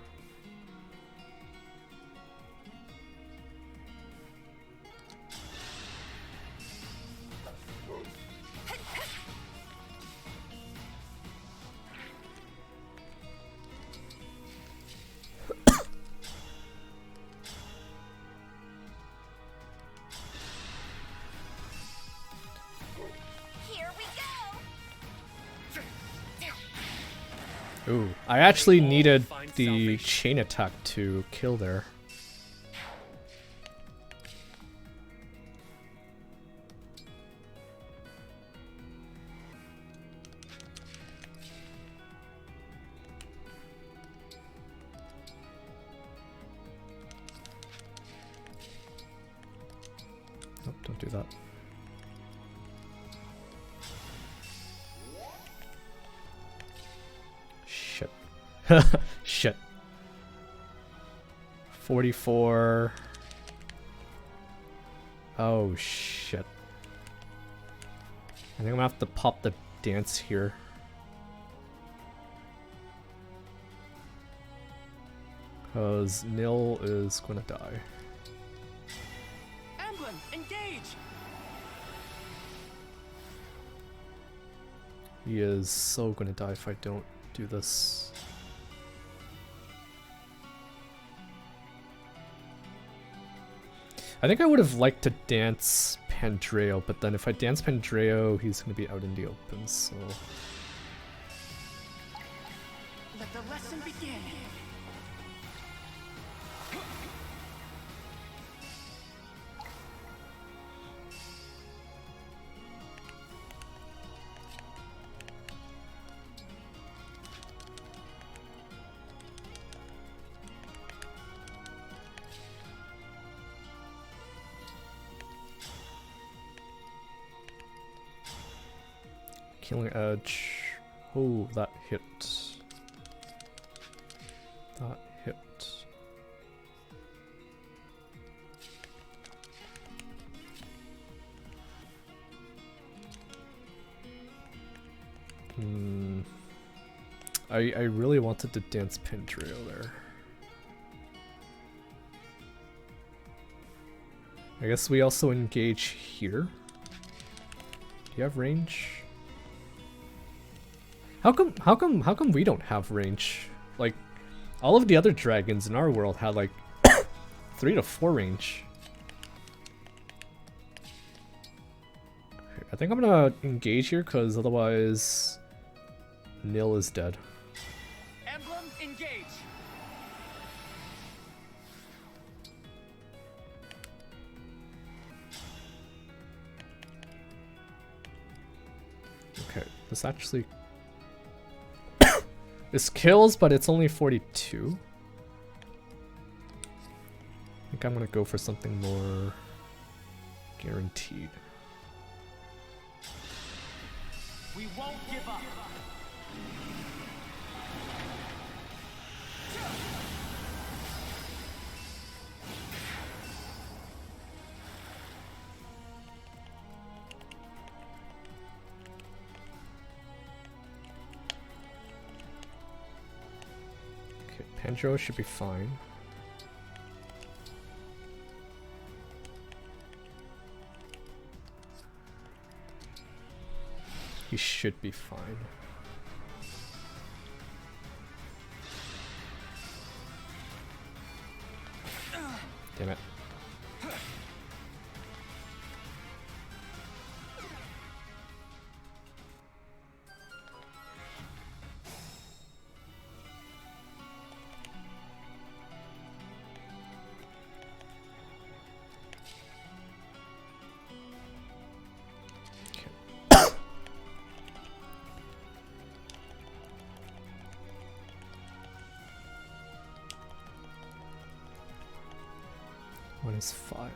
Ooh, I actually needed the chain attack to kill there. Nope, don't do that. Shit. 44. Oh shit. I think I'm gonna have to pop the dance here. Cause Nil is gonna die. Emblem, engage! He is so gonna die if I don't do this. I think I would have liked to dance Pandreo, but then if I dance Pandreo, he's going to be out in the open, so... Let the lesson begin! Killing Edge. Oh, that hit. That hit. I really wanted to dance pin trail there. I guess we also engage here. Do you have range? How come we don't have range? Like, all of the other dragons in our world had like 3 to 4 range. I think I'm gonna engage here because otherwise Nil is dead. Emblem engage. Okay, this actually this kills, but it's only 42. I think I'm gonna go for something more guaranteed. We won't give up. Okay, Pandro should be fine. He should be fine. Damn it. One is 5.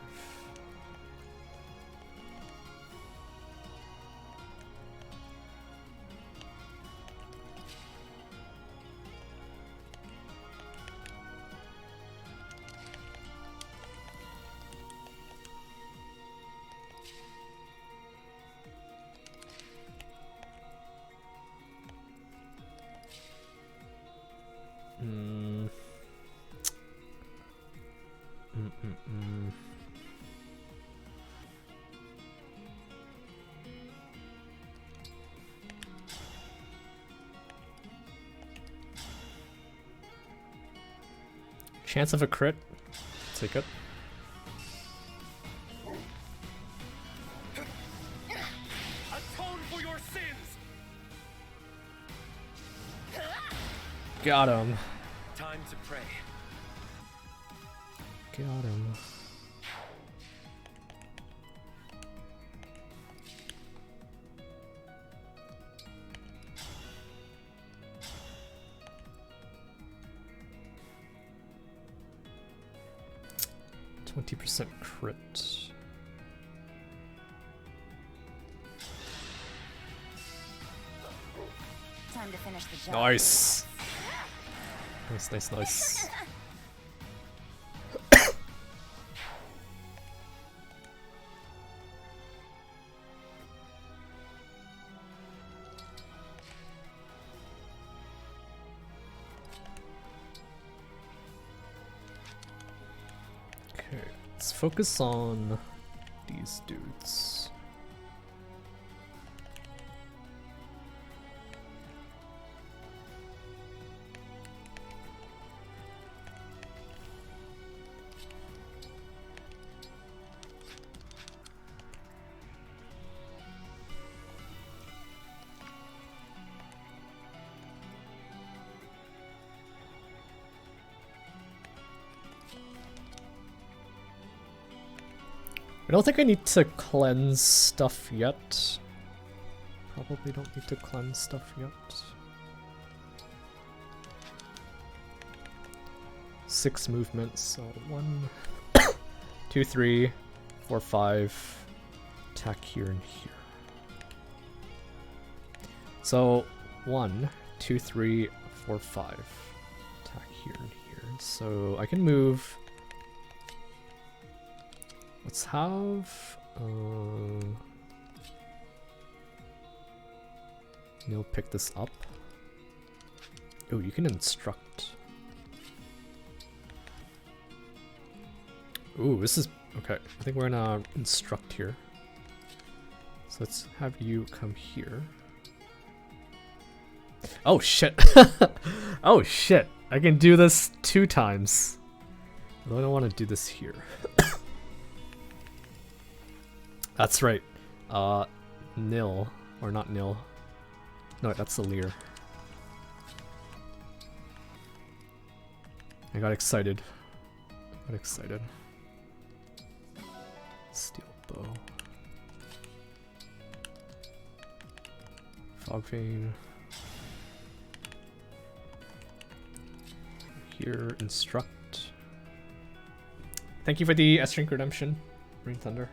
Chance of a crit. Take it. Atone for your sins. Got him. Time to pray. Got him. %20 crit. Time to finish the job. Nice. Nice. Okay, let's focus on these dudes. I don't think I need to cleanse stuff yet. Probably don't need to cleanse stuff yet. 6 movements, so 1, 2, 3, 4, 5. Attack here and here. So 1, 2, 3, 4, 5. Attack here and here. So I can move. Let's have Neil pick this up. Oh, you can instruct. Ooh, this is okay. I think we're gonna instruct here. So let's have you come here. Oh shit! Oh shit! I can do this 2 times. I don't want to do this here. That's right. Nil. Or not nil. No, that's the Lear. I got excited. Steel bow. Fog vein. Here, instruct. Thank you for the S-Drink Redemption, Green Thunder.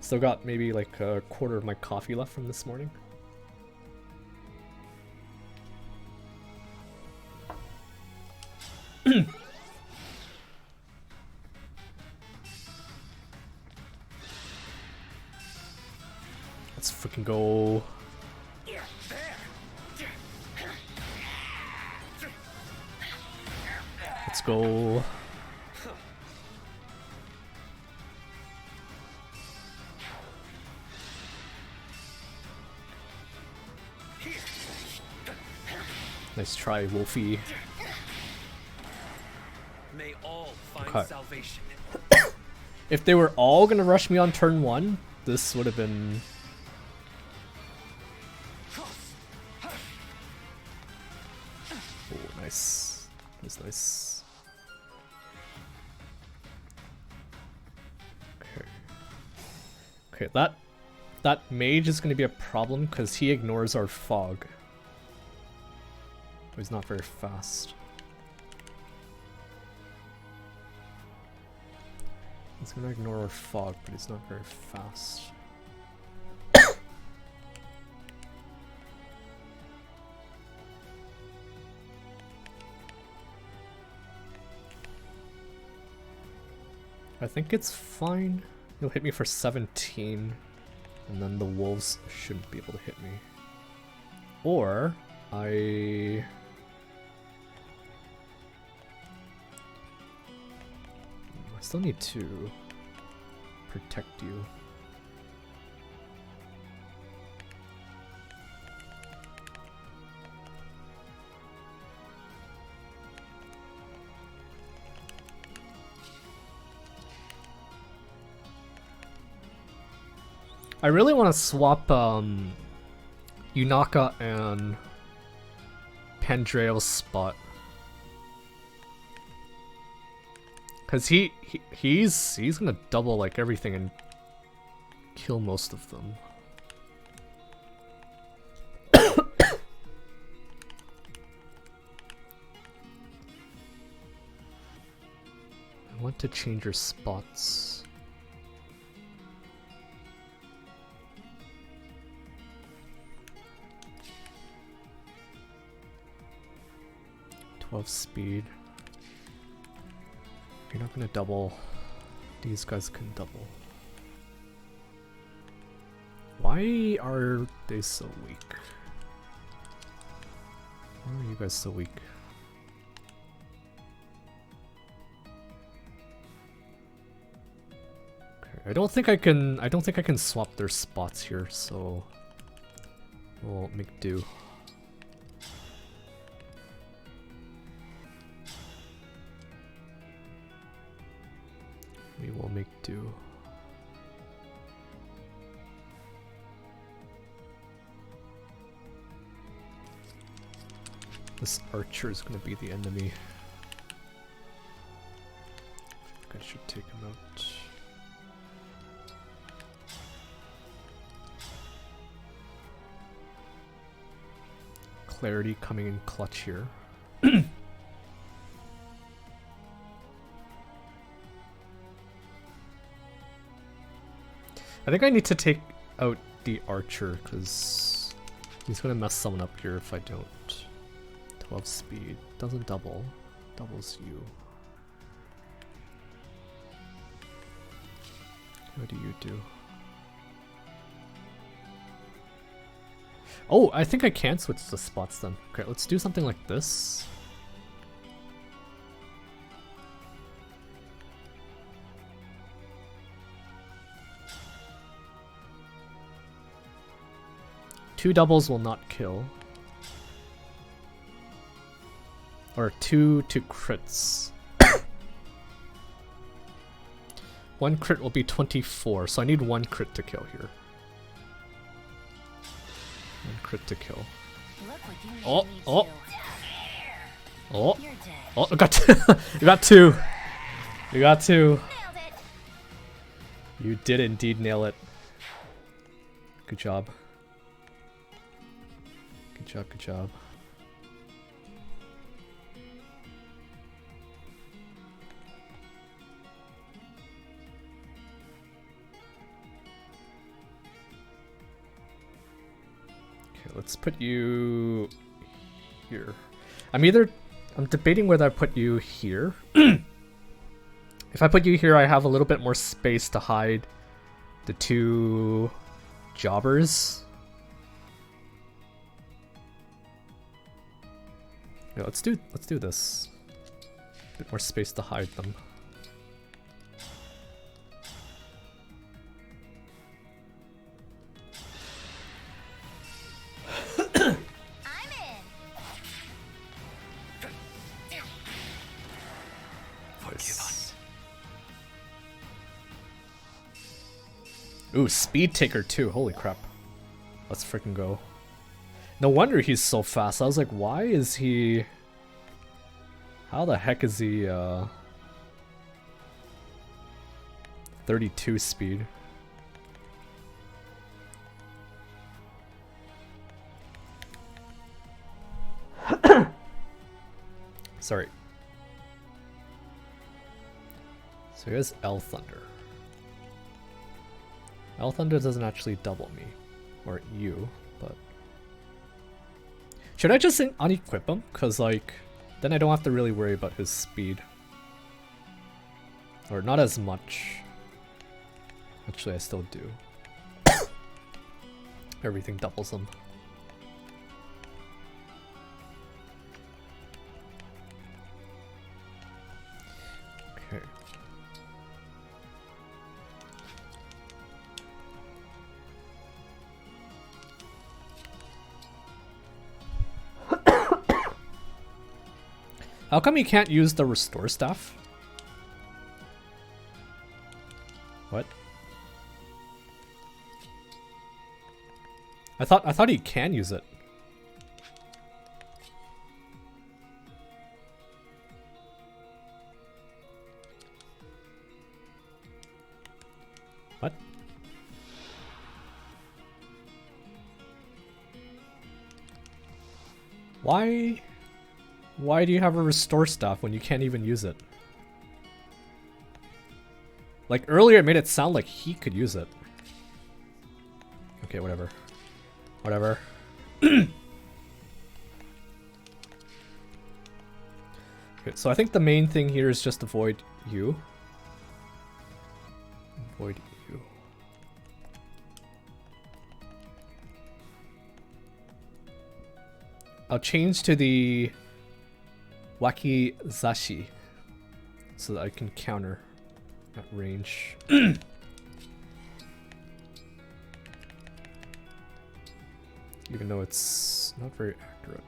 Still got maybe like a quarter of my coffee left from this morning. Let's freaking go. Let's go. Nice try, Wolfie. May all find salvation. If they were all gonna rush me on turn 1, this would have been... Oh, nice. That's nice. Okay. Okay, that mage is gonna be a problem because he ignores our fog. He's not very fast. He's gonna ignore our fog, but he's not very fast. I think it's fine. He'll hit me for 17, and then the wolves shouldn't be able to hit me. Or I still need to protect you. I really want to swap Yunaka and Pandrail's spot. Cause he's gonna double like everything and kill most of them. I want to change your spots. Speed. You're not gonna double. These guys can double. Why are they so weak? Why are you guys so weak? Okay, I don't think I can swap their spots here, so we'll make do. We will make do. This archer is going to be the enemy. I think I should take him out. Clarity coming in clutch here. I think I need to take out the archer because he's gonna mess someone up here if I don't. 12 speed. Doesn't double. Doubles you. What do you do? Oh, I think I can switch the spots then. Okay, let's do something like this. Two doubles will not kill. Or two crits. One crit will be 24, so I need one crit to kill here. One crit to kill. Oh, oh. Oh, oh, I got two. You got two. You got two. You did indeed nail it. Good job. Good job, good job. Okay, let's put you here. I'm debating whether I put you here. If I put you here, I have a little bit more space to hide the two jobbers. Yeah, let's do this. A bit more space to hide them. Ooh, Speed Taker too. Holy crap. Let's freaking go. No wonder he's so fast. I was like, why is he... How the heck is he, 32 speed? Sorry. So here's L Thunder. L Thunder doesn't actually double me. Or you, but... Should I just unequip him? Because, like, then I don't have to really worry about his speed. Or not as much. Actually, I still do. Everything doubles him. Okay. How come you can't use the restore staff? What? I thought he can use it. What? Why do you have a restore staff when you can't even use it? Like earlier it made it sound like he could use it. Okay, whatever. Whatever. Okay, so I think the main thing here is just avoid you. Avoid you. I'll change to the Wakizashi so that I can counter at range. Even though it's not very accurate.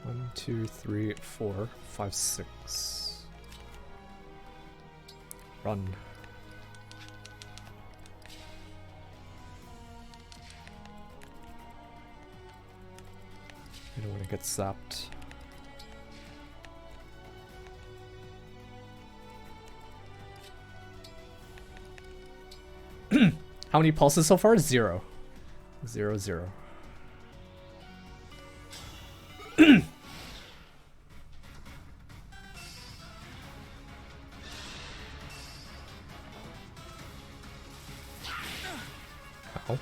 One, two, three, 4, 5, 6. Run. I don't want to get zapped. How many pulses so far? 0. 0, 0. Ow.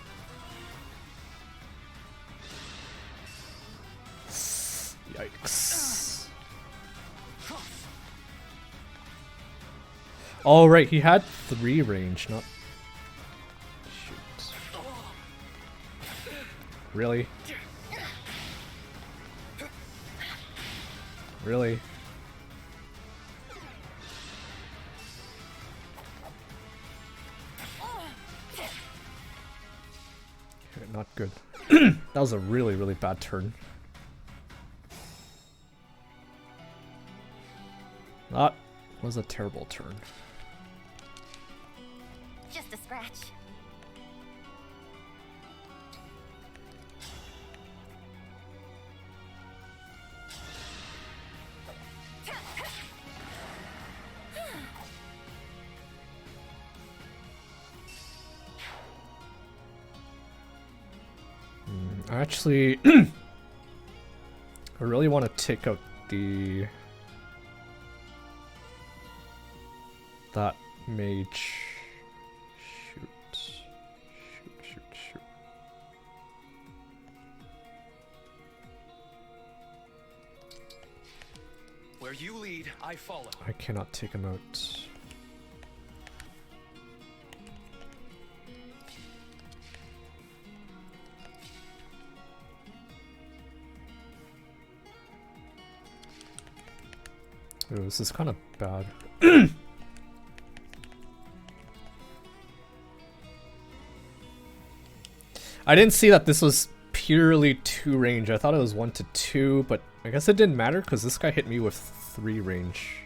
Oh, right, he had 3 range, not... Shoot. Really? Really? Okay, not good. That was a really, really bad turn. That was a terrible turn. Just a scratch. Actually, I really want to take out that mage. Shoot. Where you lead, I follow. I cannot take him out. Ooh, this is kind of bad. I didn't see that this was purely 2 range. I thought it was 1 to 2, but I guess it didn't matter because this guy hit me with 3 range.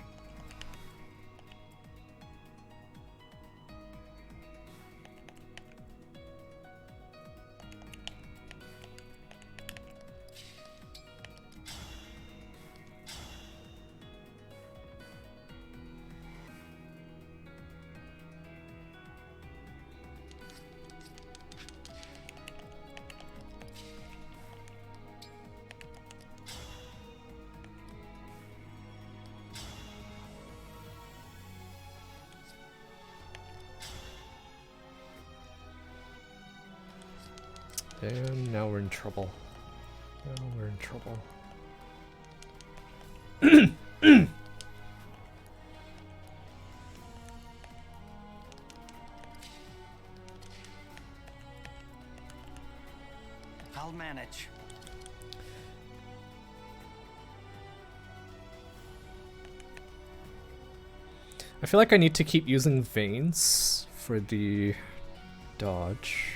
And now we're in trouble. Now we're in trouble. I'll manage. I feel like I need to keep using veins for the dodge.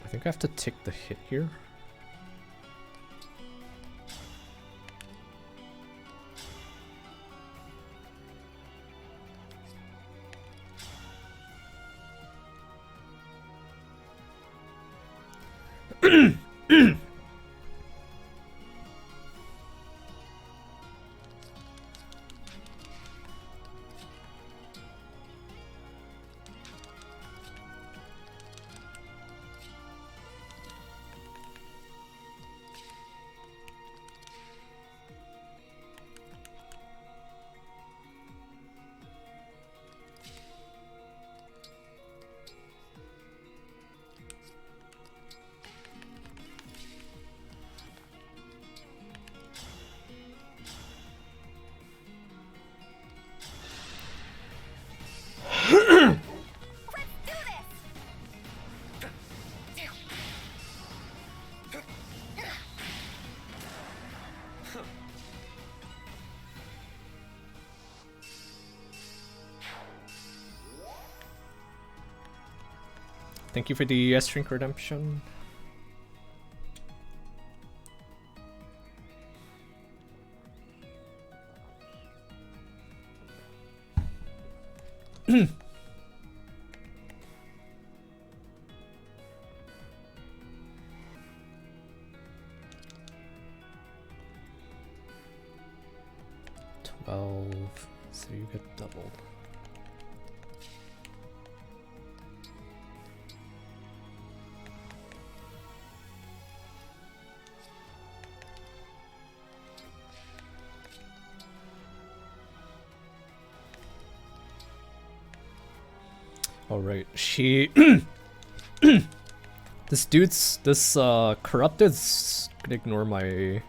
I think I have to take the hit here. Thank you for the S-Drink redemption. So you get doubled. All right, she this corrupted's gonna ignore my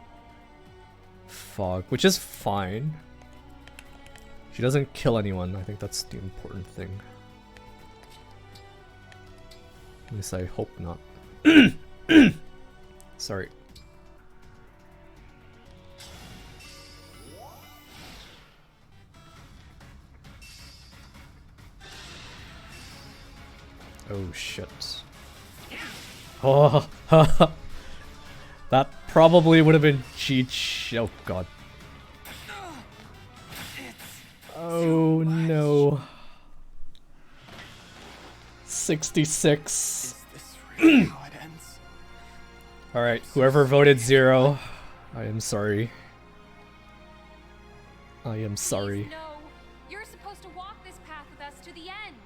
Fog, which is fine. She doesn't kill anyone. I think that's the important thing. At least I hope not. Sorry. Oh shit. Oh, that probably would have been cheat. Oh god. Oh no. 66. Alright, whoever voted 0, I am sorry. I am sorry. No, you're supposed to walk this path with us to the end.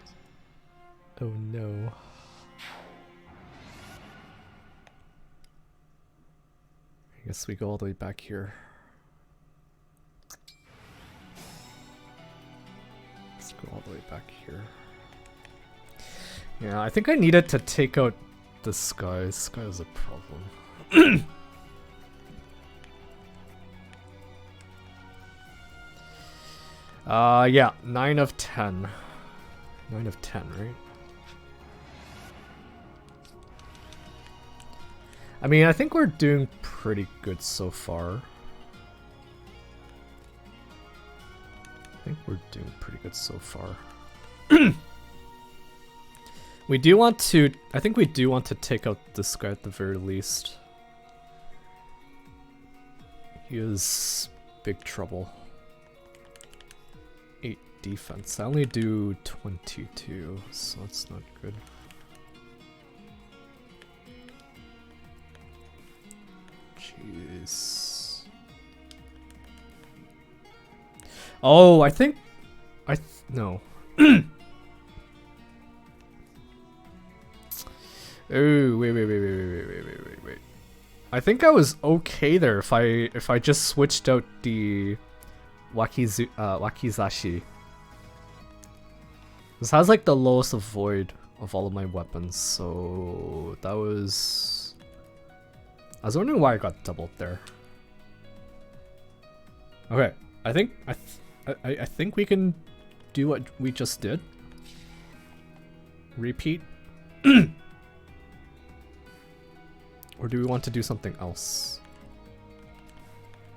Oh no. I guess we go all the way back here. Let's go all the way back here. Yeah, I think I needed to take out this guy. This guy is a problem. Yeah, 9 of 10. 9 of 10, right? I mean, I think we're doing pretty good so far. I think we're doing pretty good so far. We do want to... I think we do want to take out this guy at the very least. He is big trouble. 8 defense. I only do 22, so that's not good. Jeez. Oh, I think... no. Oh, wait. I think I was okay there if I just switched out the Wakizashi. This has like the lowest avoid of all of my weapons, so that was... I was wondering why I got doubled there. Okay, I think we can do what we just did. Repeat. Or do we want to do something else?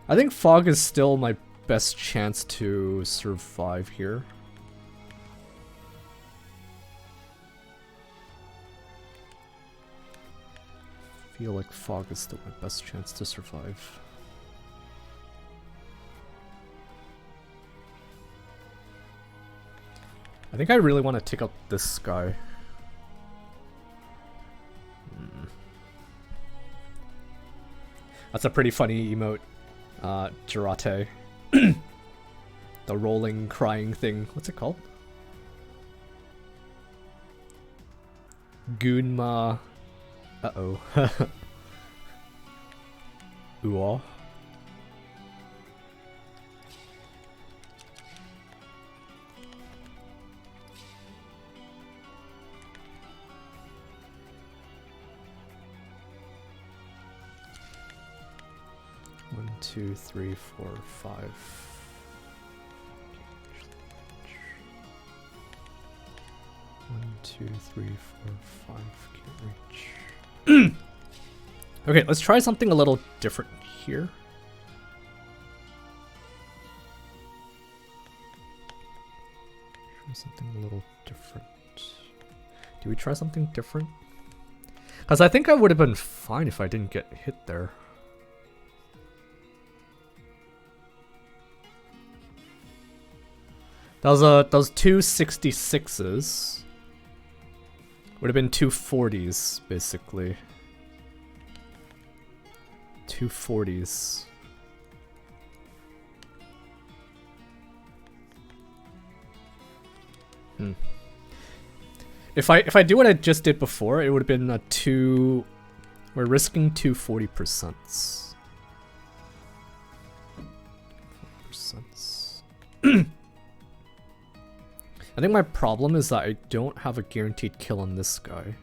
I think Fog is still my best chance to survive here. I feel like Fog is still my best chance to survive. I think I really want to take out this guy. That's a pretty funny emote, Jirate. The rolling, crying thing. What's it called? Gunma. Uh-oh. Uo. One, 2, 3, 4, 5. 1, 2, 3, 4, 5. Can't reach. Okay, let's try something a little different here. Try something a little different. Do we try something different? Because I think I would have been fine if I didn't get hit there. Those two 66s. Would have been two 40s, basically. Two 40s. If I do what I just did before, it would have been a 2. We're risking 2 40%. 40%. I think my problem is that I don't have a guaranteed kill on this guy.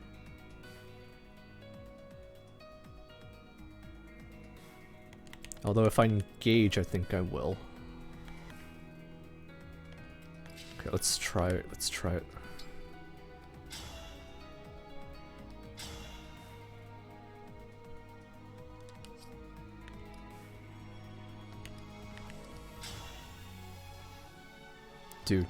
Although if I engage, I think I will. Okay, let's try it. Let's try it. Dude.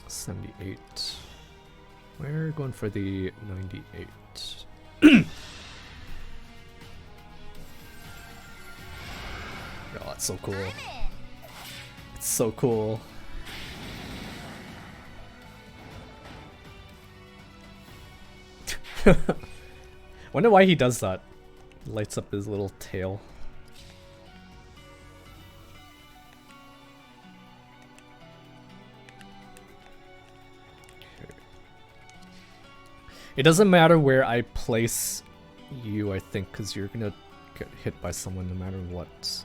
$78. We're going for the 98. Oh, that's so cool. It's so cool. Wonder why he does that. Lights up his little tail. Okay. It doesn't matter where I place you, I think, because you're gonna get hit by someone no matter what.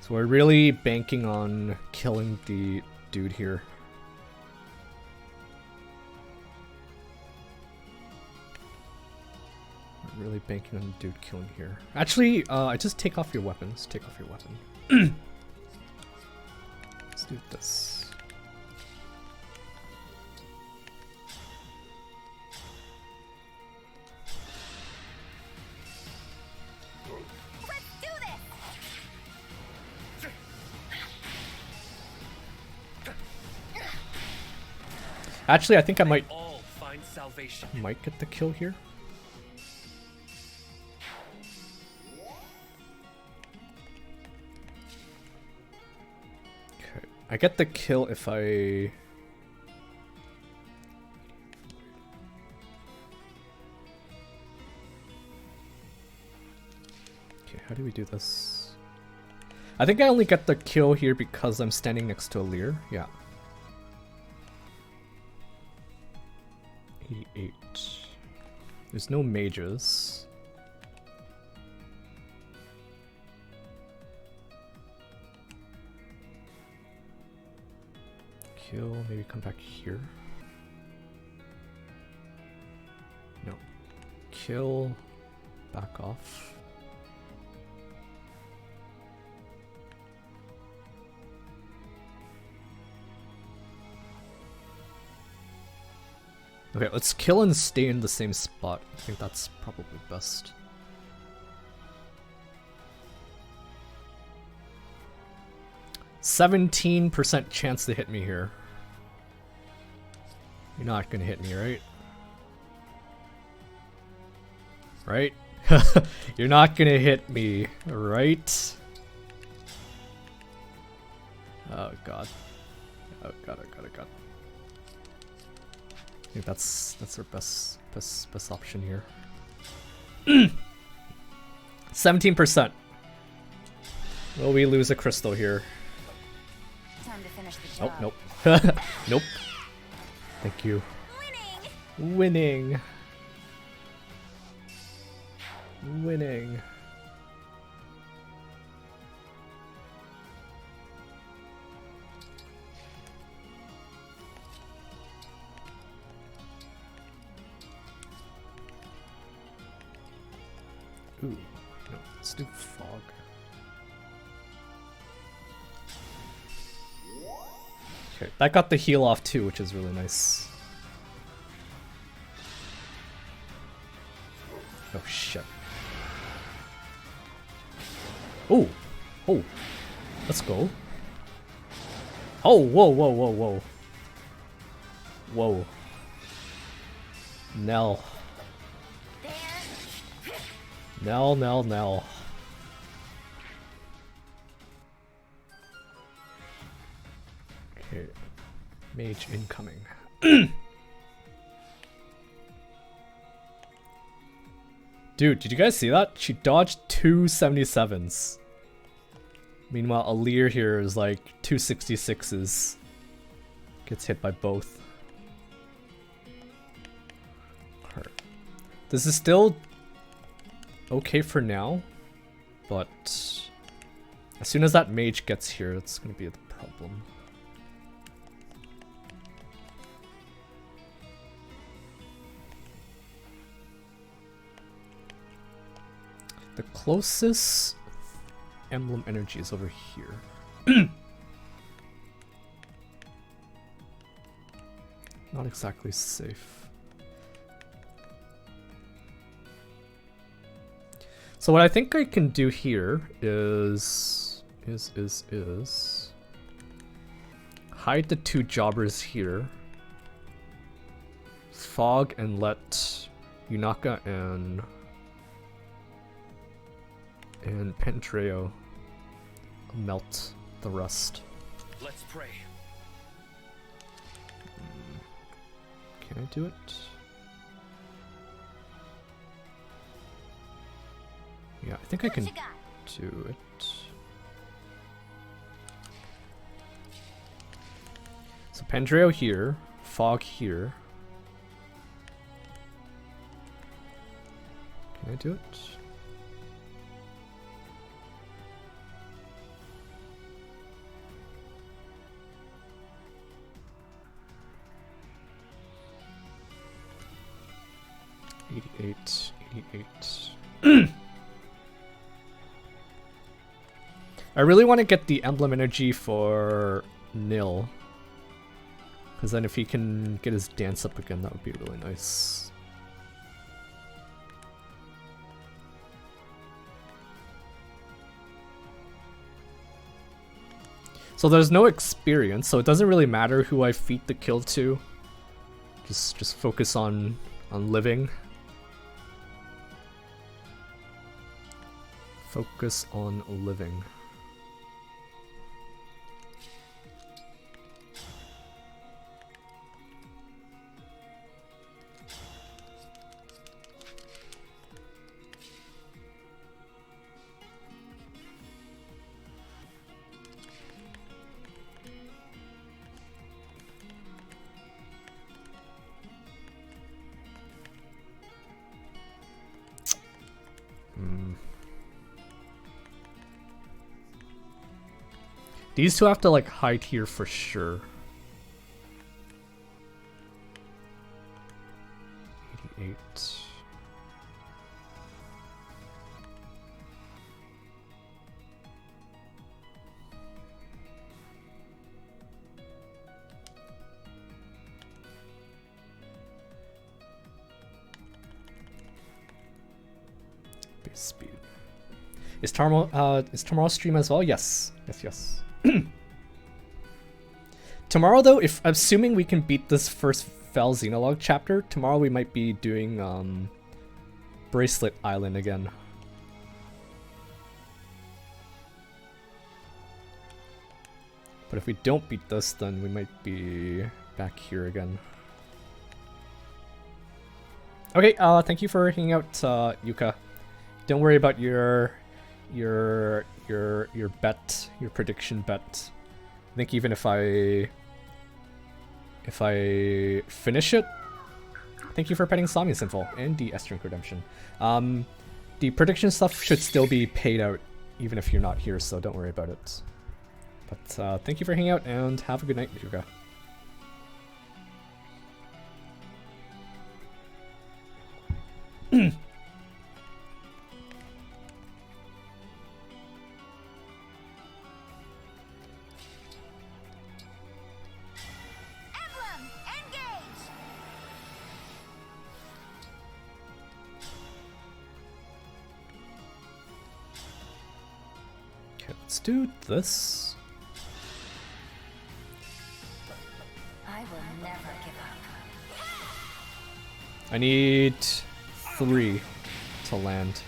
So we're really banking on killing the dude here. Really banking on the dude killing here. Actually, I just take off your weapons. Take off your weapon. Let's do this. Let's do this. Actually, I think I might Find salvation. get the kill here. I get the kill if I... Okay, how do we do this? I think I only get the kill here because I'm standing next to a Lear. Yeah. 88. There's no mages. Kill, maybe come back here. No. Kill, back off. Okay, let's kill and stay in the same spot. I think that's probably best. %17% chance to hit me here. You're not gonna hit me, right? Right? You're not gonna hit me, right? Oh god. Oh god, oh god, oh god. I think that's our best option here. 17%. Will we lose a crystal here? Time to finish the job. Oh, nope. Nope. Thank you. Winning. Winning. Ooh, no, let's do fog. Okay, that got the heal off too, which is really nice. Oh shit. Oh, oh, let's go. Oh, whoa, whoa, whoa, whoa. Whoa. Nell. Nell, Nell, Nell. Okay. Mage incoming. Dude, did you guys see that? She dodged 2 77s. Meanwhile, Alir here is like 2 66s. Gets hit by both. Alright. This is still okay for now, but as soon as that mage gets here, it's gonna be the problem. The closest emblem energy is over here. Not exactly safe. So what I think I can do here is hide the two jobbers here. Fog and let Yunaka and Pentreo melt the rust. Let's pray. Can I do it? Yeah, I think I can do it. So Pendreo here, Fog here. Can I do it? $88. I really want to get the emblem energy for Nil. Because then if he can get his dance up again, that would be really nice. So there's no experience, so it doesn't really matter who I feed the kill to. Just focus on living. Focus on living. These two have to like hide here for sure. 88. Base speed. Is tomorrow's stream as well? Yes. Yes. Tomorrow though, if assuming we can beat this first Fell Xenologue chapter, tomorrow we might be doing Bracelet Island again. But if we don't beat this, then we might be back here again. Okay, thank you for hanging out, Yuka. Don't worry about your bet, your prediction bet. I think even if I finish it, thank you for petting Sami Sinful and the Estrink Redemption. The prediction stuff should still be paid out even if you're not here, so don't worry about it. But thank you for hanging out and have a good night, Yuka. Emblem Engage! Okay, let's do this. I will never give up. I need 3 to land.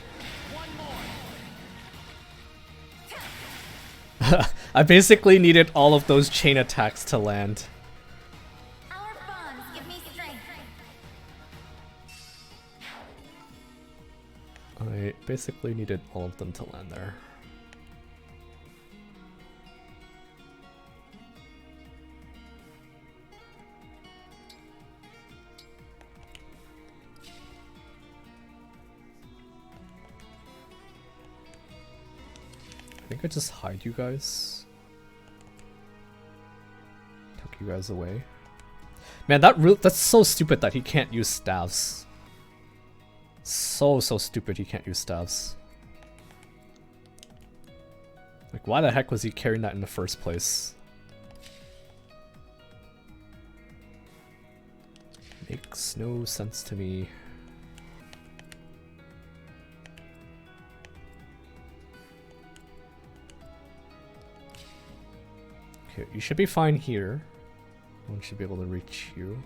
I basically needed all of those chain attacks to land. Our bonds give me strength. I basically needed all of them to land there. I think I just hide you guys. Tuck you guys away. Man, that's so stupid that he can't use staves. So stupid he can't use staves. Like, why the heck was he carrying that in the first place? Makes no sense to me. Okay, you should be fine here. One should be able to reach you.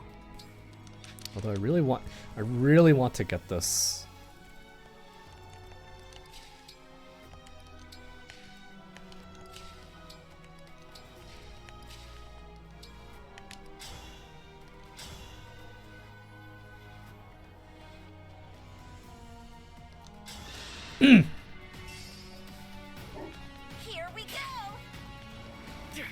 Although I really want to get this. Here we go. Okay,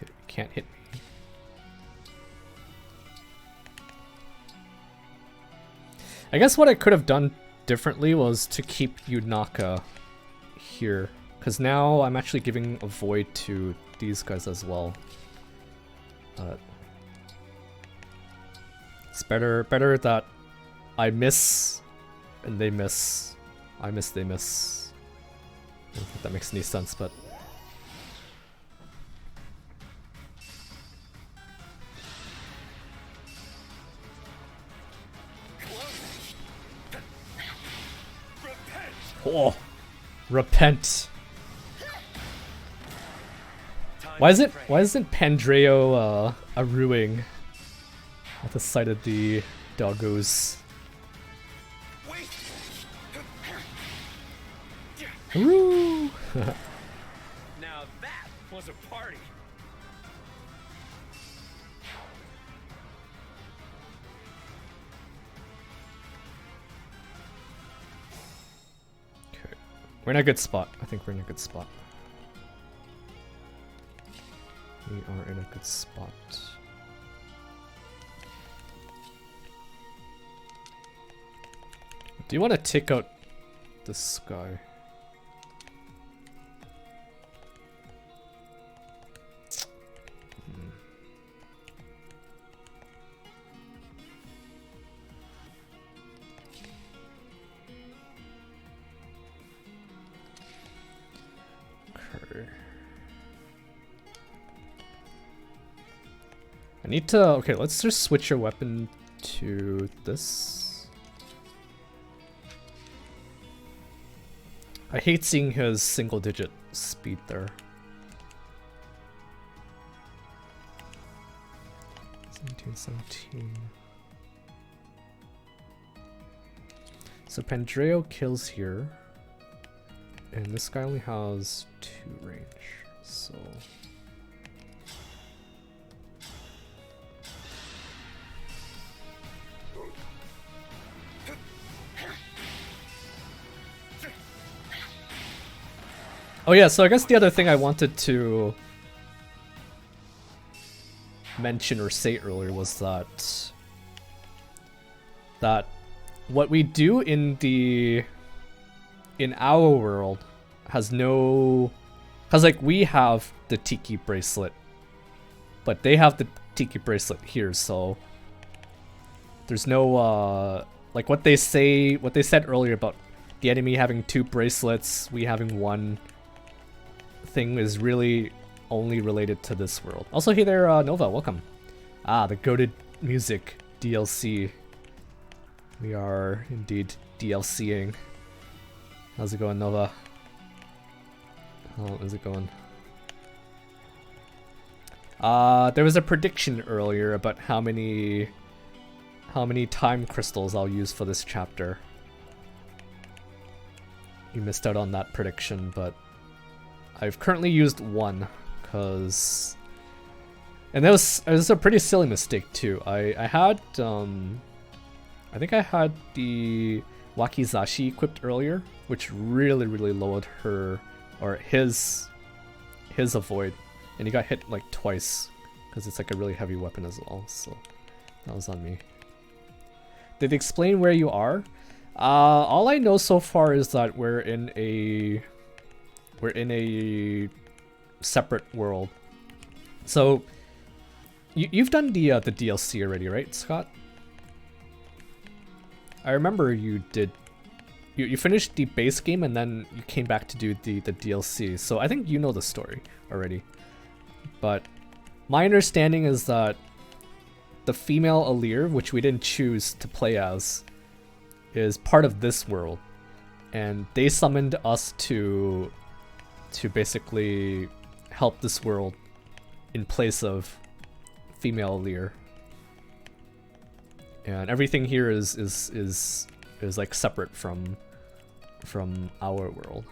you can't hit me. I guess what I could have done differently was to keep Yunaka here, because now I'm actually giving a void to these guys as well. It's better that I miss and they miss. I miss, they miss. I don't think that makes any sense, but oh, repent. Why isn't Pandreo a ruing at the sight of the doggos? Woo! Now that was a party. Okay, we're in a good spot. I think we're in a good spot. We are in a good spot. Do you want to take out this guy? Okay. I need to... Okay, let's just switch your weapon to this. I hate seeing his single-digit speed there. 17. So Pandreo kills here. And this guy only has 2 range, so... Oh yeah, so I guess the other thing I wanted to mention or say earlier was that what we do in our world has no, because like we have the Tiki bracelet, but they have the Tiki bracelet here, so there's no like what they said earlier about the enemy having 2 bracelets, we having 1 thing is really only related to this world. Also, hey there, Nova, welcome. Ah, the goated music DLC. We are indeed DLCing. How's it going, Nova? How is it going? There was a prediction earlier about how many time crystals I'll use for this chapter. You missed out on that prediction, but I've currently used 1, cause, and that was a pretty silly mistake too. I had I think I had the Wakizashi equipped earlier, which really lowered her or his avoid, and he got hit like twice because it's like a really heavy weapon as well. So that was on me. Did they explain where you are? All I know so far is that we're in a separate world. So You've done the DLC already, right, Scott? I remember you did. You finished the base game and then you came back to do the DLC. So I think you know the story already. But my understanding is that the female Alir, which we didn't choose to play as, is part of this world. And they summoned us to basically help this world in place of female Alir. And everything here is like separate from our world.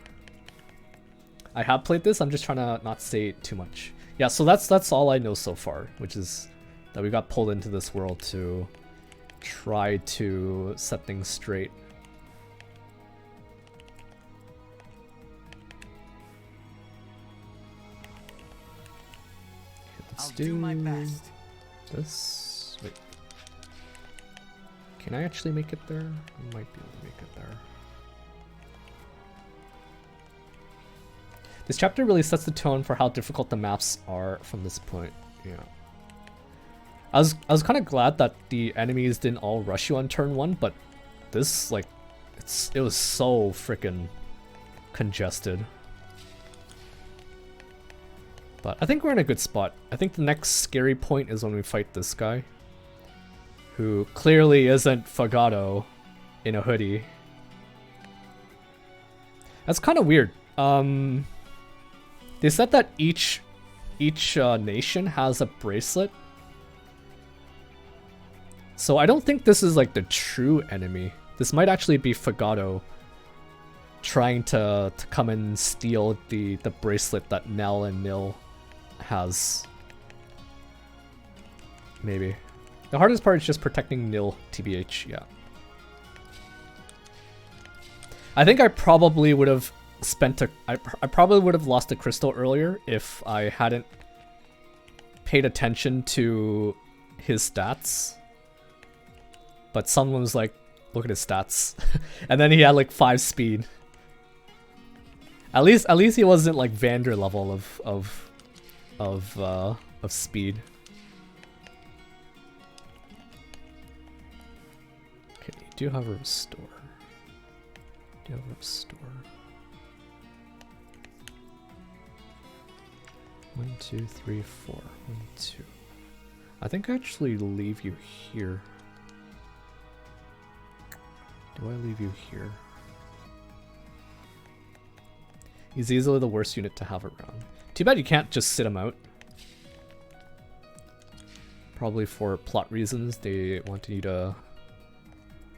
I have played this, I'm just trying to not say too much. Yeah, so that's all I know so far, which is that we got pulled into this world to try to set things straight. Let's do my best. This. Wait. Can I actually make it there? I might be able to make it there. This chapter really sets the tone for how difficult the maps are from this point. Yeah. I was kind of glad that the enemies didn't all rush you on turn 1, but this, like, it was so freaking congested. But I think we're in a good spot. I think the next scary point is when we fight this guy, who clearly isn't Fagado in a hoodie. That's kind of weird. They said that each nation has a bracelet. So I don't think this is like the true enemy. This might actually be Fagado trying to come and steal the bracelet that Nell and Nil has. Maybe. The hardest part is just protecting Nil, TBH, yeah. I think I probably would have I probably would have lost a crystal earlier if I hadn't paid attention to his stats. But someone was like, look at his stats. And then he had like 5 speed. At least he wasn't like Vander level of speed. Okay, you do have a restore. Do you have a restore? 1, 2, 3, 4. 1, 2. I think I actually leave you here. Do I leave you here? He's easily the worst unit to have around. Too bad you can't just sit him out. Probably for plot reasons, they wanted you to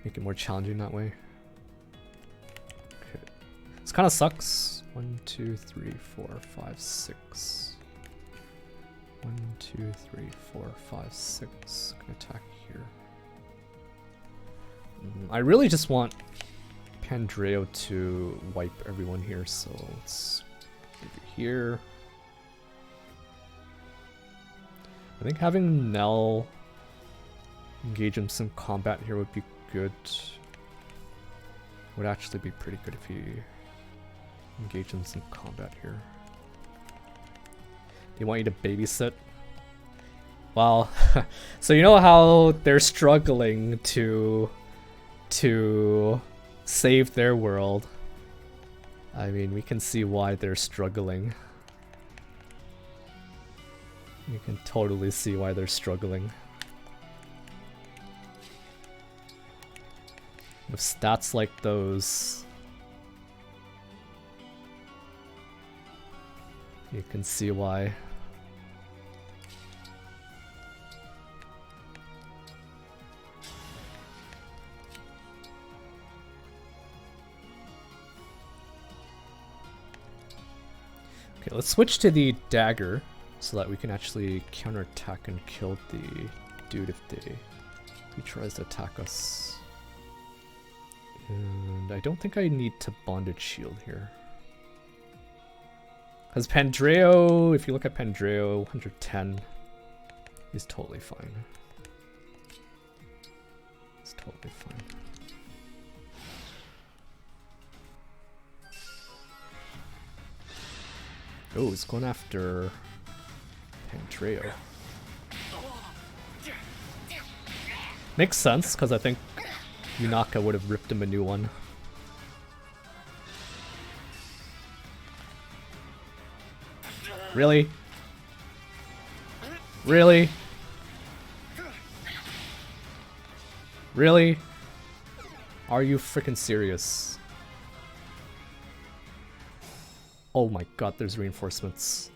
make it more challenging that way. Okay. This kind of sucks. 1, 2, 3, 4, 5, 6. 1, 2, 3, 4, 5, 6. Can attack here. I really just want Pandreo to wipe everyone here, so let's move it here. I think having Nell engage in some combat here would be good. Would actually be pretty good if he engaged in some combat here. They want you to babysit. Wow. So you know how they're struggling to save their world. I mean, we can see why they're struggling. You can totally see why they're struggling. With stats like those, you can see why. Okay, let's switch to the dagger so that we can actually counterattack and kill the dude if he tries to attack us. And I don't think I need to bondage shield here. Because Pandreo, if you look at Pandreo, 110, he's totally fine. It's totally fine. Oh, he's going after Pandreo. Makes sense, because I think Yunaka would have ripped him a new one. Really? Really? Really? Are you freaking serious? Oh my god, there's reinforcements.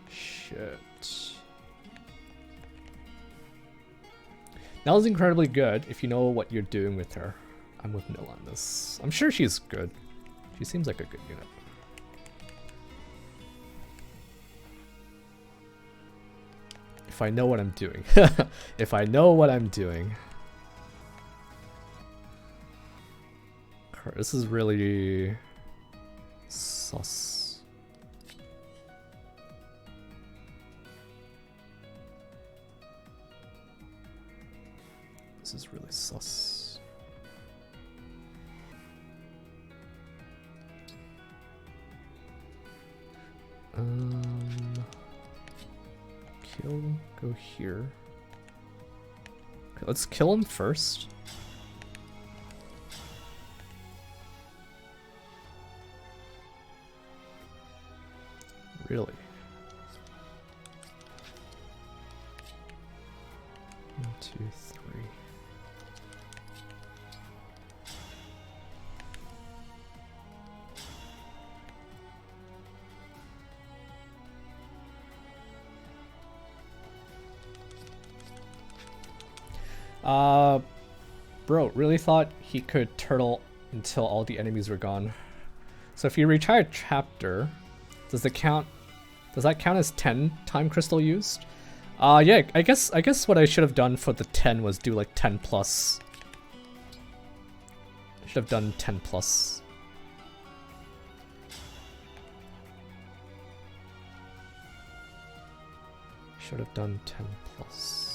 Shit. Nell's incredibly good if you know what you're doing with her. I'm with Nell on this. I'm sure she's good. She seems like a good unit. If I know what I'm doing. If I know what I'm doing. This is really sus. This is really sus. Kill, go here. Okay, let's kill him first. Really? 1, 2, 3. Bro, really thought he could turtle until all the enemies were gone. So if you retry a chapter, does that count as 10 time crystal used? Yeah, I guess what I should have done for the 10 was do like 10 plus. I should have done 10 plus. Should have done 10 plus.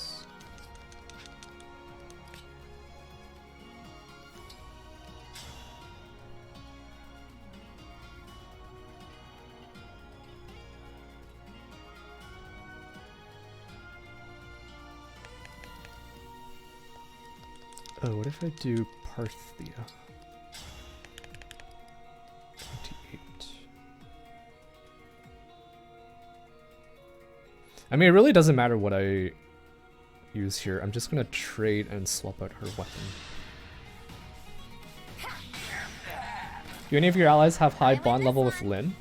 Oh, what if I do Parthia? 28. I mean, it really doesn't matter what I use here. I'm just gonna trade and swap out her weapon. Do any of your allies have high bond level with Lyn?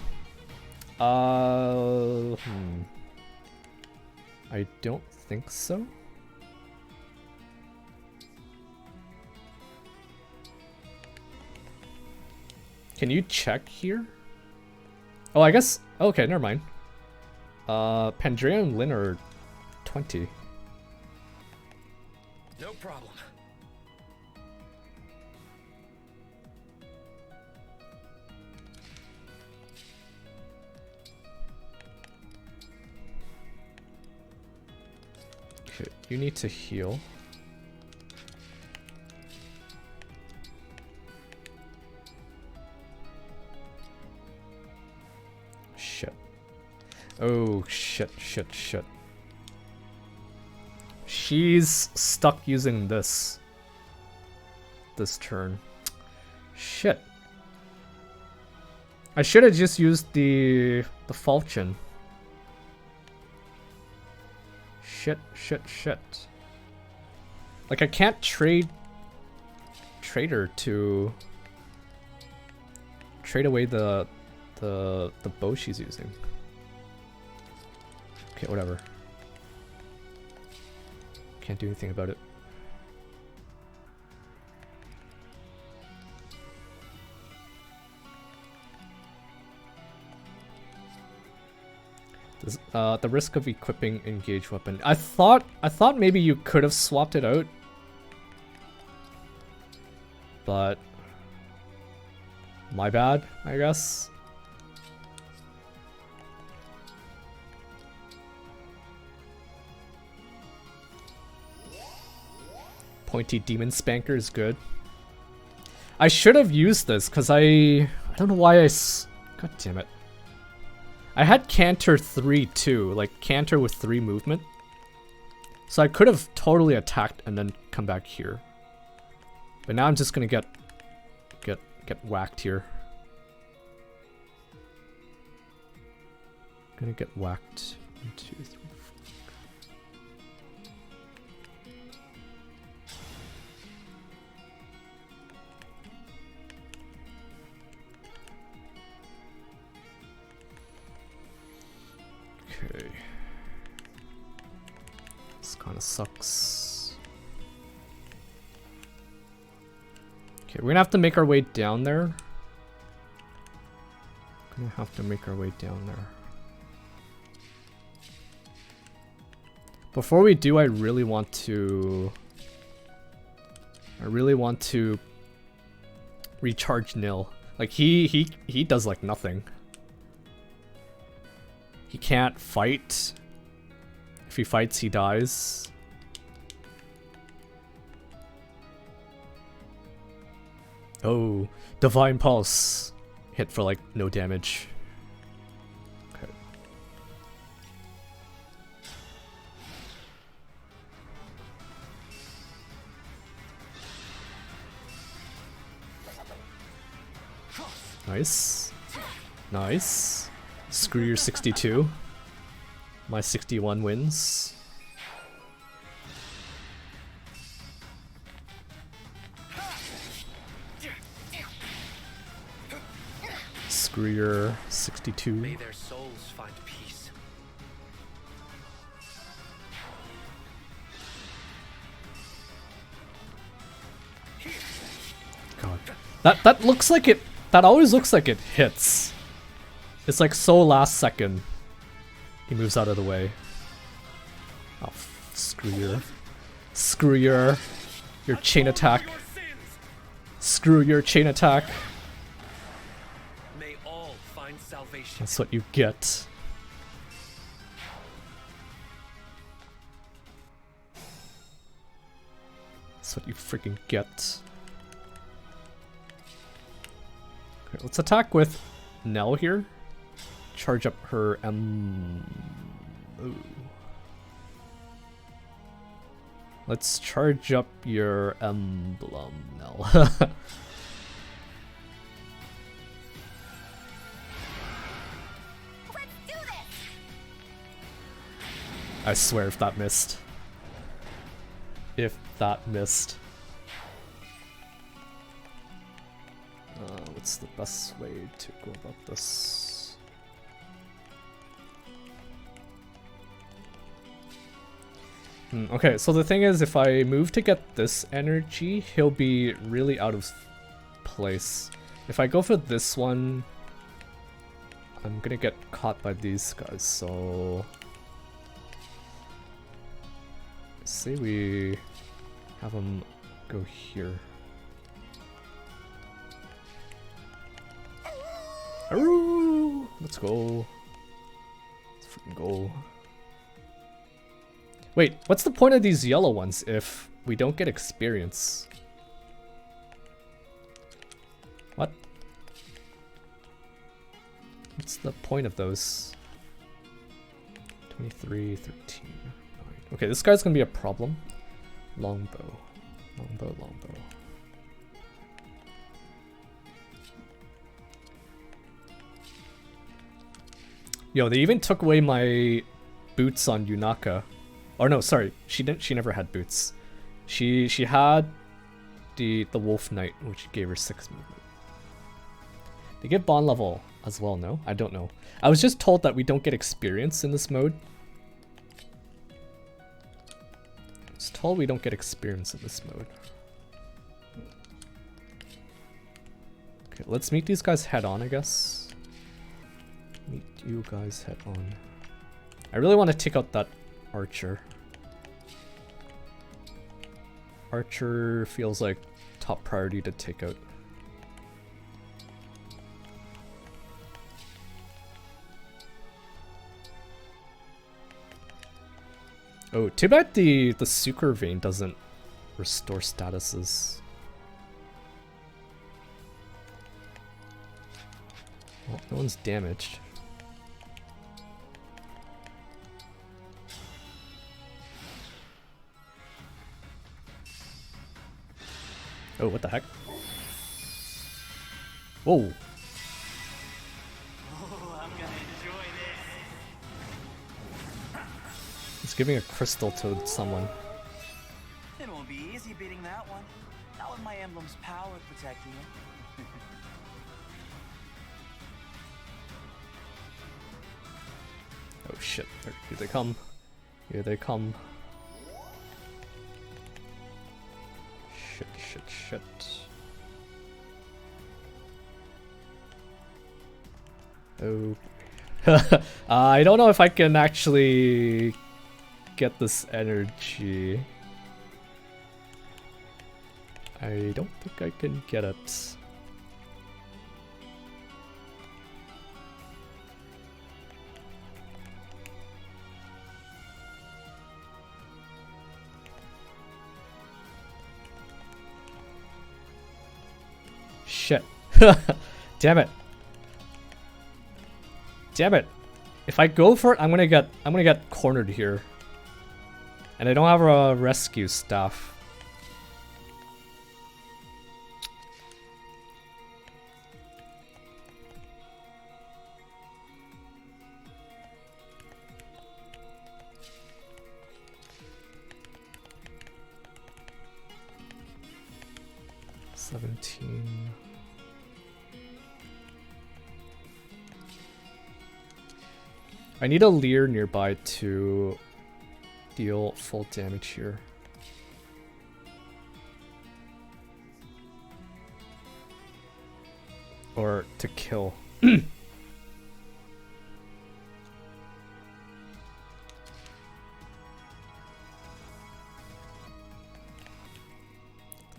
I don't think so. Can you check here? Oh, I guess. Okay, never mind. Pandrea and Lyn are 20. No problem. Okay, you need to heal. Oh, shit. She's stuck using this turn. Shit. I should have just used the falchion. Shit. Like, I can't trade her to trade away the bow she's using. Okay, whatever. Can't do anything about it. The risk of equipping engage weapon. I thought maybe you could have swapped it out, but my bad, I guess. Pointy demon spanker is good. I should have used this because I don't know why god damn it. I had Canter 3 too, like Canter with 3 movement. So I could have totally attacked and then come back here. But now I'm just gonna get whacked here. Gonna get whacked. 1, 2, 3, 4. Okay. This kind of sucks. Okay, we're gonna have to make our way down there. Gonna have to make our way down there. Before we do, I really want to recharge Nil. Like he does like nothing. He can't fight. If he fights, he dies. Oh, Divine Pulse. Hit for like no damage. Okay. Nice. Nice. Screw your 62. My 61 wins. Screw your 62. May their souls find peace. God. That looks like it. That always looks like it hits. It's like so last second. He moves out of the way. Oh, screw your chain attack. Screw your chain attack. May all find salvation. That's what you get. That's what you freaking get. Okay, let's attack with Nell here. Charge up her Ooh. Let's charge up your emblem, Nell. I swear if that missed. If that missed. What's the best way to go about this? Okay, so the thing is, if I move to get this energy, he'll be really out of place. If I go for this one, I'm gonna get caught by these guys, so... say we have him go here. Aroo! Let's go. Let's freaking go. Wait, what's the point of these yellow ones if we don't get experience? What? What's the point of those? 23, 13, 9. Okay, this guy's gonna be a problem. Longbow. Longbow, longbow. Yo, they even took away my boots on Yunaka. Or no, sorry, she never had boots. She had the Wolf Knight, which gave her 6 movement. They give bond level as well, no? I don't know. I was just told that we don't get experience in this mode. I was told we don't get experience in this mode. Okay, let's meet these guys head on, I guess. Meet you guys head on. I really want to take out that Archer. Archer feels like top priority to take out. Oh, too bad the Sucre Vein doesn't restore statuses. Well, no one's damaged. Oh, what the heck? Whoa. Oh, I'm gonna enjoy this. It's giving a crystal to someone. It won't be easy beating that one. Not with my emblem's power protecting it. Oh shit, here they come. Here they come. Shit, shit, shit. Oh. I don't know if I can actually get this energy. I don't think I can get it. Shit. Damn it. Damn it. If I go for it, I'm gonna get cornered here. And I don't have a rescue staff. I need a Leer nearby to deal full damage here. Or to kill.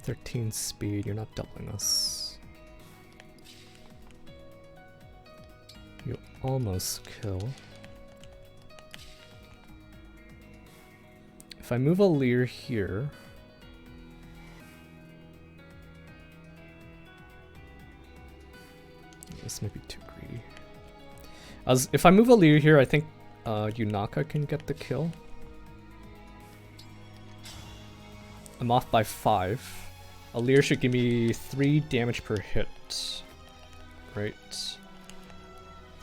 13 speed, you're not doubling us. You almost kill. If I move a Leer here, this might be too greedy. If I move a Leer here, I think Yunaka can get the kill. I'm off by 5. A Leer should give me 3 damage per hit. Right.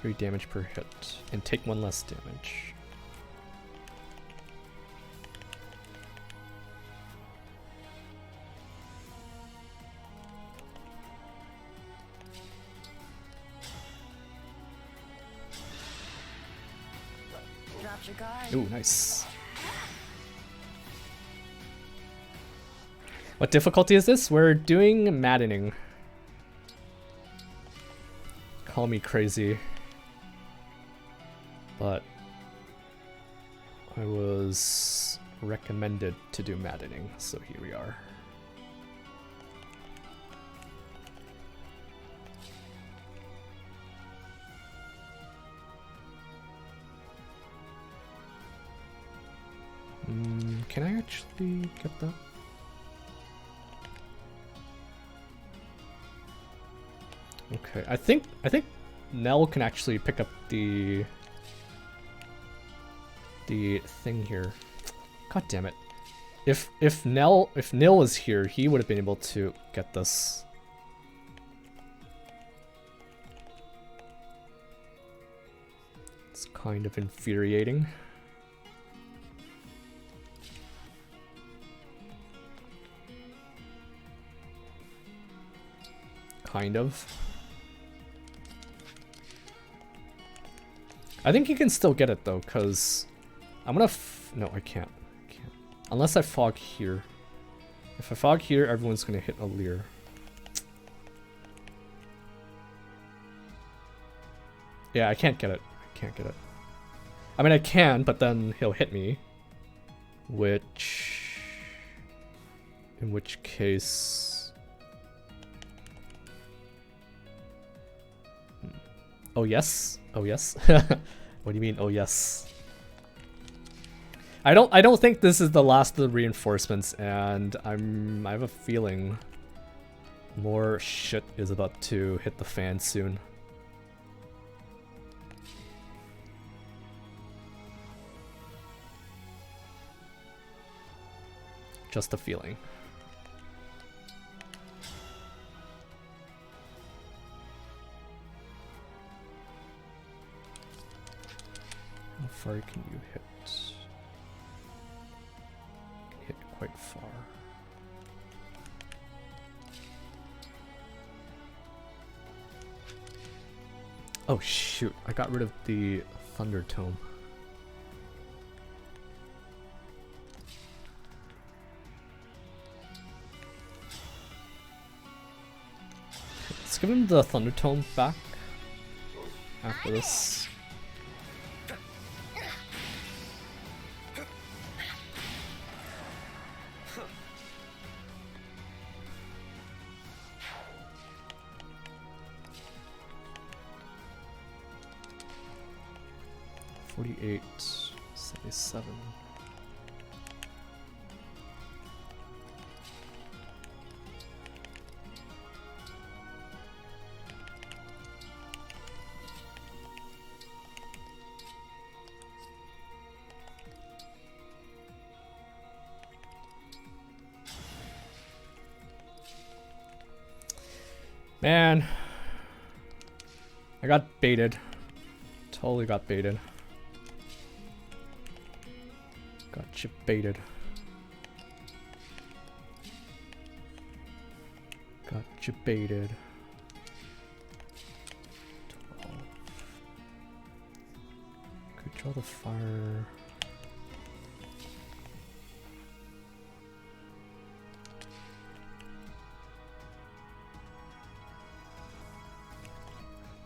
3 damage per hit. And take 1 less damage. Dropped your guard. Ooh, nice. What difficulty is this? We're doing Maddening. Call me crazy. But I was recommended to do Maddening, so here we are. Can I actually get that? Okay, I think Nell can actually pick up the thing here. God damn it! If Nil was here, he would have been able to get this. It's kind of infuriating. Kind of. I think you can still get it though, because I'm gonna no, I can't. Unless I fog here. If I fog here, everyone's gonna hit a Leer. Yeah, I can't get it. I can't get it. I mean, I can, but then he'll hit me. In which case... Oh yes? Oh yes? What do you mean, oh yes? I don't think this is the last of the reinforcements, and I have a feeling more shit is about to hit the fan soon. Just a feeling. far can you hit? You can hit quite far. Oh shoot, I got rid of the Thunder Tome. Let's give him the Thunder Tome back after this. $48, $77. Man, I got baited. Totally got baited. Gotcha baited. Gotcha baited. 12. Could draw the fire.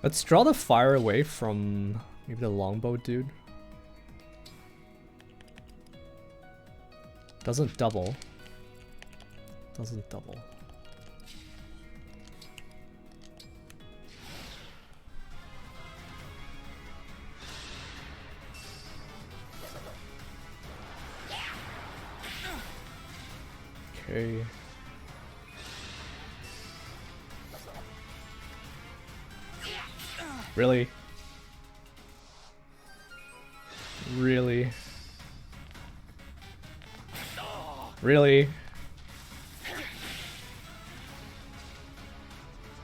Let's draw the fire away from maybe the longbow dude. Doesn't double. Doesn't double. Okay. Really? Really? Really?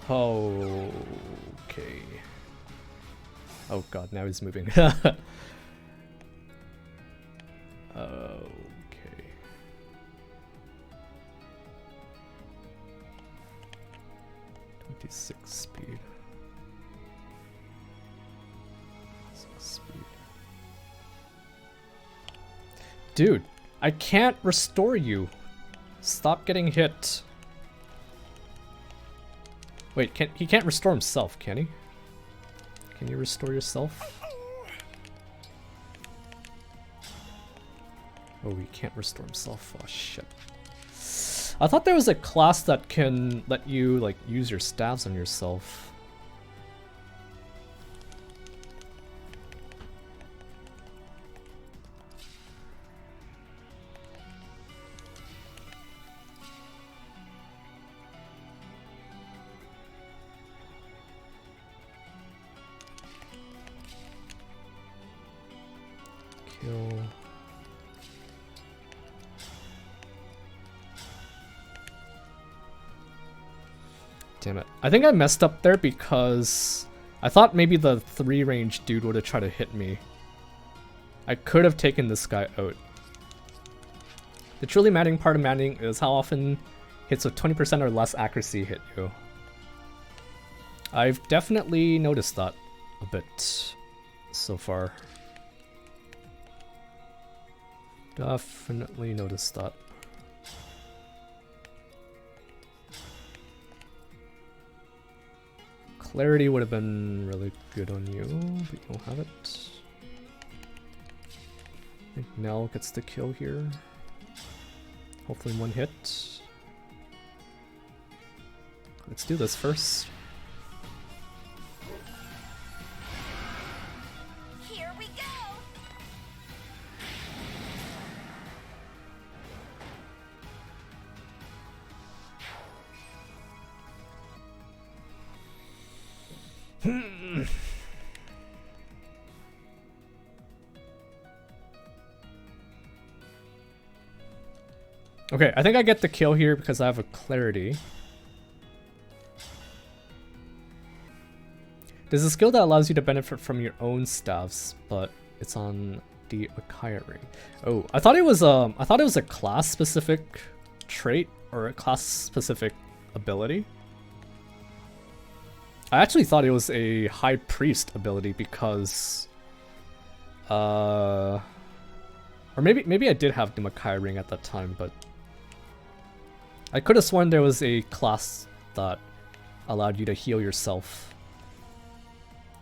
Oh, okay. Oh god, now he's moving. Okay. 26 speed. 6 speed. Dude, I can't restore you. Stop getting hit. Wait, he can't restore himself, can he? Can you restore yourself? Oh, he can't restore himself. Oh shit. I thought there was a class that can let you like use your staves on yourself. Kill. Damn it. I think I messed up there because I thought maybe the 3-range dude would have tried to hit me. I could have taken this guy out. The truly maddening part of maddening is how often hits with 20% or less accuracy hit you. I've definitely noticed that a bit so far. Definitely noticed that. Clarity would have been really good on you, but you don't have it. I think Nell gets the kill here. Hopefully one hit. Let's do this first. Here we go. Okay, I think I get the kill here because I have a clarity. There's a skill that allows you to benefit from your own staves, but It's on the Akaya ring. Oh, I thought it was a class specific trait or a class specific ability. I actually thought it was a high priest ability because or maybe I did have the Makai ring at that time, but I could have sworn there was a class that allowed you to heal yourself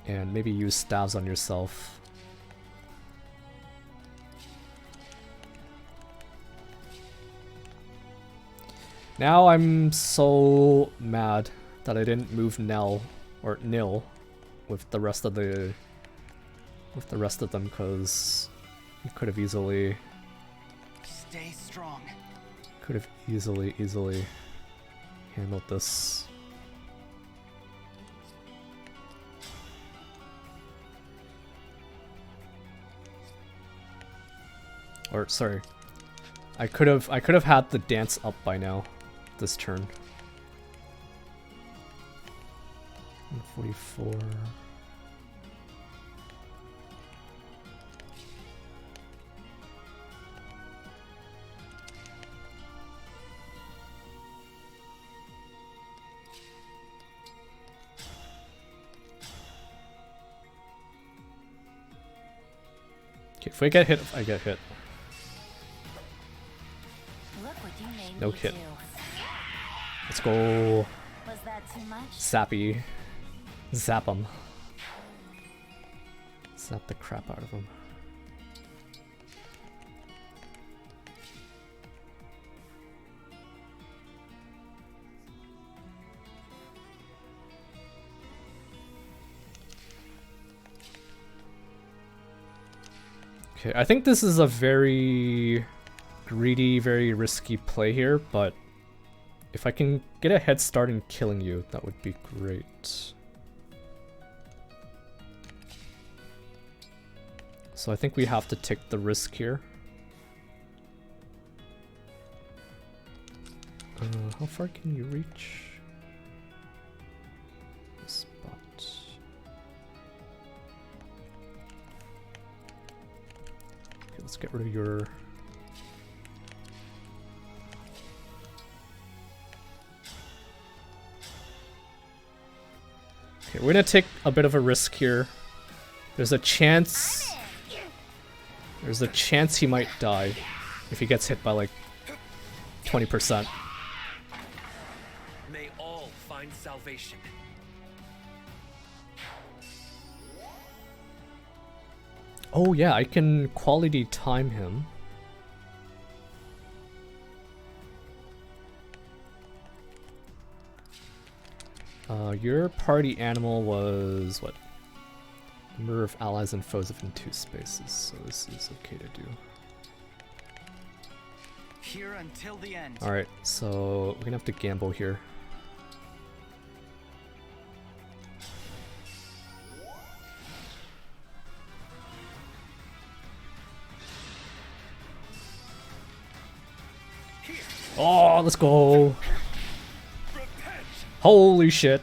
and maybe use stabs on yourself. Now I'm so mad that I didn't move Nil with the rest of them, because you could have easily Stay strong. could have easily handled this. Or sorry, I could have had the dance up by now this turn. 144. Okay, if we get hit, I get hit. Look what you made No me hit. do. Let's go. Was that too much? Sappy. Zap him. Zap the crap out of him. Okay, I think this is a very greedy, very risky play here, but if I can get a head start in killing you, that would be great. So I think we have to take the risk here. How far can you reach? This spot. Okay, let's get rid of your... Okay, we're gonna take a bit of a risk here. There's a chance he might die if he gets hit by like 20%. May all find salvation. Oh yeah, I can quality time him. Your party animal was what? Number of allies and foes within 2 spaces, so this is okay to do. Here until the end. Alright, so we're gonna have to gamble here. Oh, let's go! Holy shit!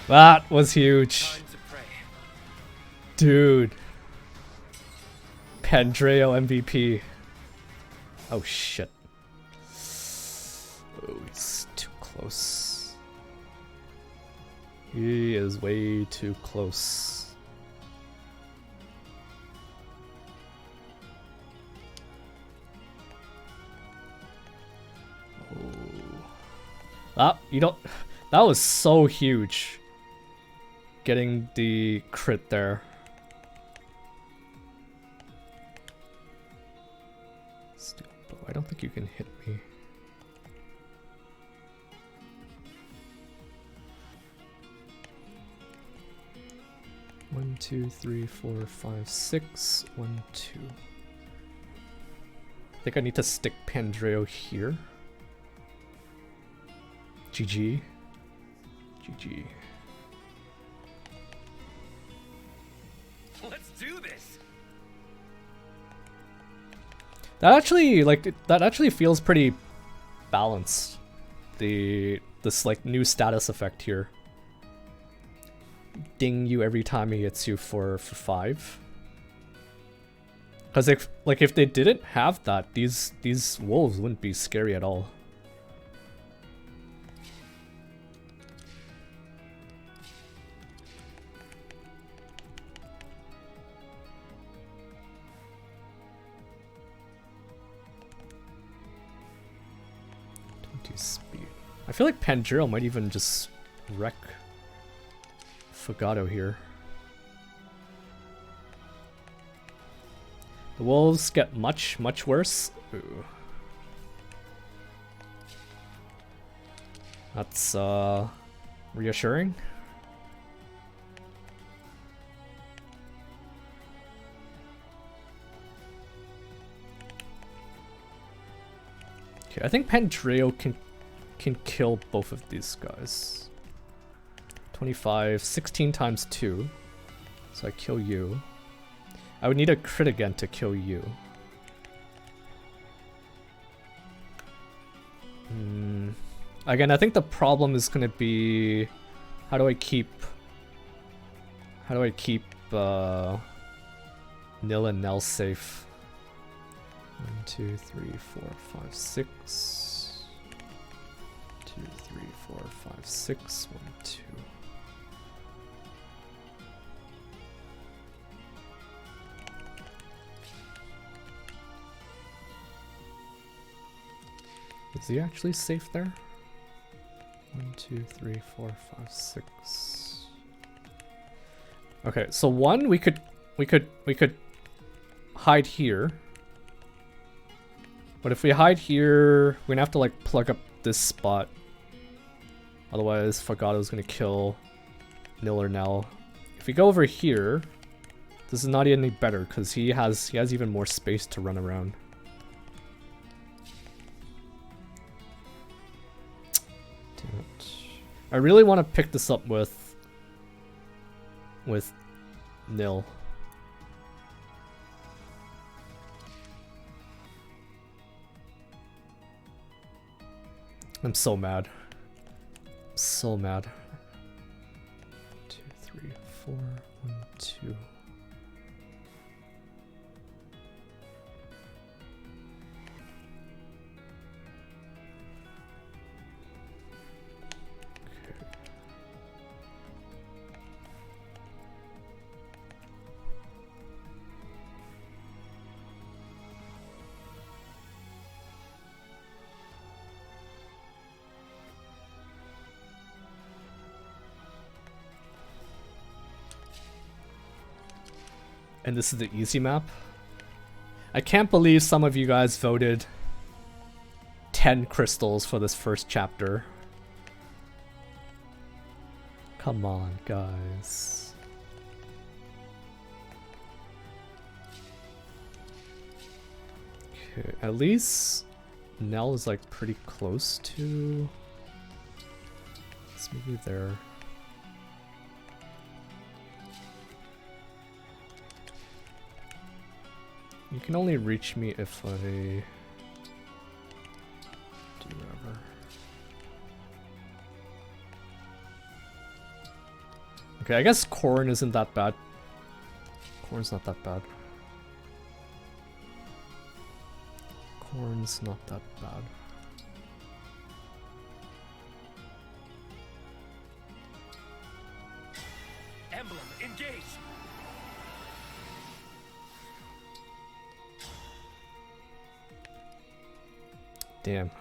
That was huge. Dude. Pandreo MVP. Oh shit. Oh, he's too close. He is way too close. Oh. You don't... That was so huge. Getting the crit there. Steel bow. I don't think you can hit me. One, 2, 3, 4, 5, 6. 1, 2. I think I need to stick Pandreo here. GG. GG. Let's do this. That actually feels pretty balanced. This like new status effect here. ding you every time he hits you for 5. Because if they didn't have that, these wolves wouldn't be scary at all. Speed. I feel like Panjiro might even just wreck Fagato here. The wolves get much worse. Ooh. That's reassuring. Okay, I think Pandreo can kill both of these guys. 25, 16 times 2. So I kill you. I would need a crit again to kill you. Again, I think the problem is gonna be how do I keep Nil and Nell safe? 1, 2, 3, 4, 5, 6. 2, 3, 4, 5, 6. 1, 2. Is he actually safe there? 1, 2, 3, 4, 5, 6. Okay, so one we could hide here. But if we hide here, we're gonna have to like plug up this spot. Otherwise, Fagato's gonna kill Nil or Nell. If we go over here, this is not any better because he has even more space to run around. Damn it. I really want to pick this up with Nil. I'm so mad. So mad. 2, 3, 4, 1, 2. And this is the easy map. I can't believe some of you guys voted 10 crystals for this first chapter. Come on, guys. Okay, at least Nell is like pretty close to... It's maybe there. You can only reach me if I do whatever. Okay, I guess Corn isn't that bad. Corn's not that bad. Corn's not that bad. Emblem Engage. Damn.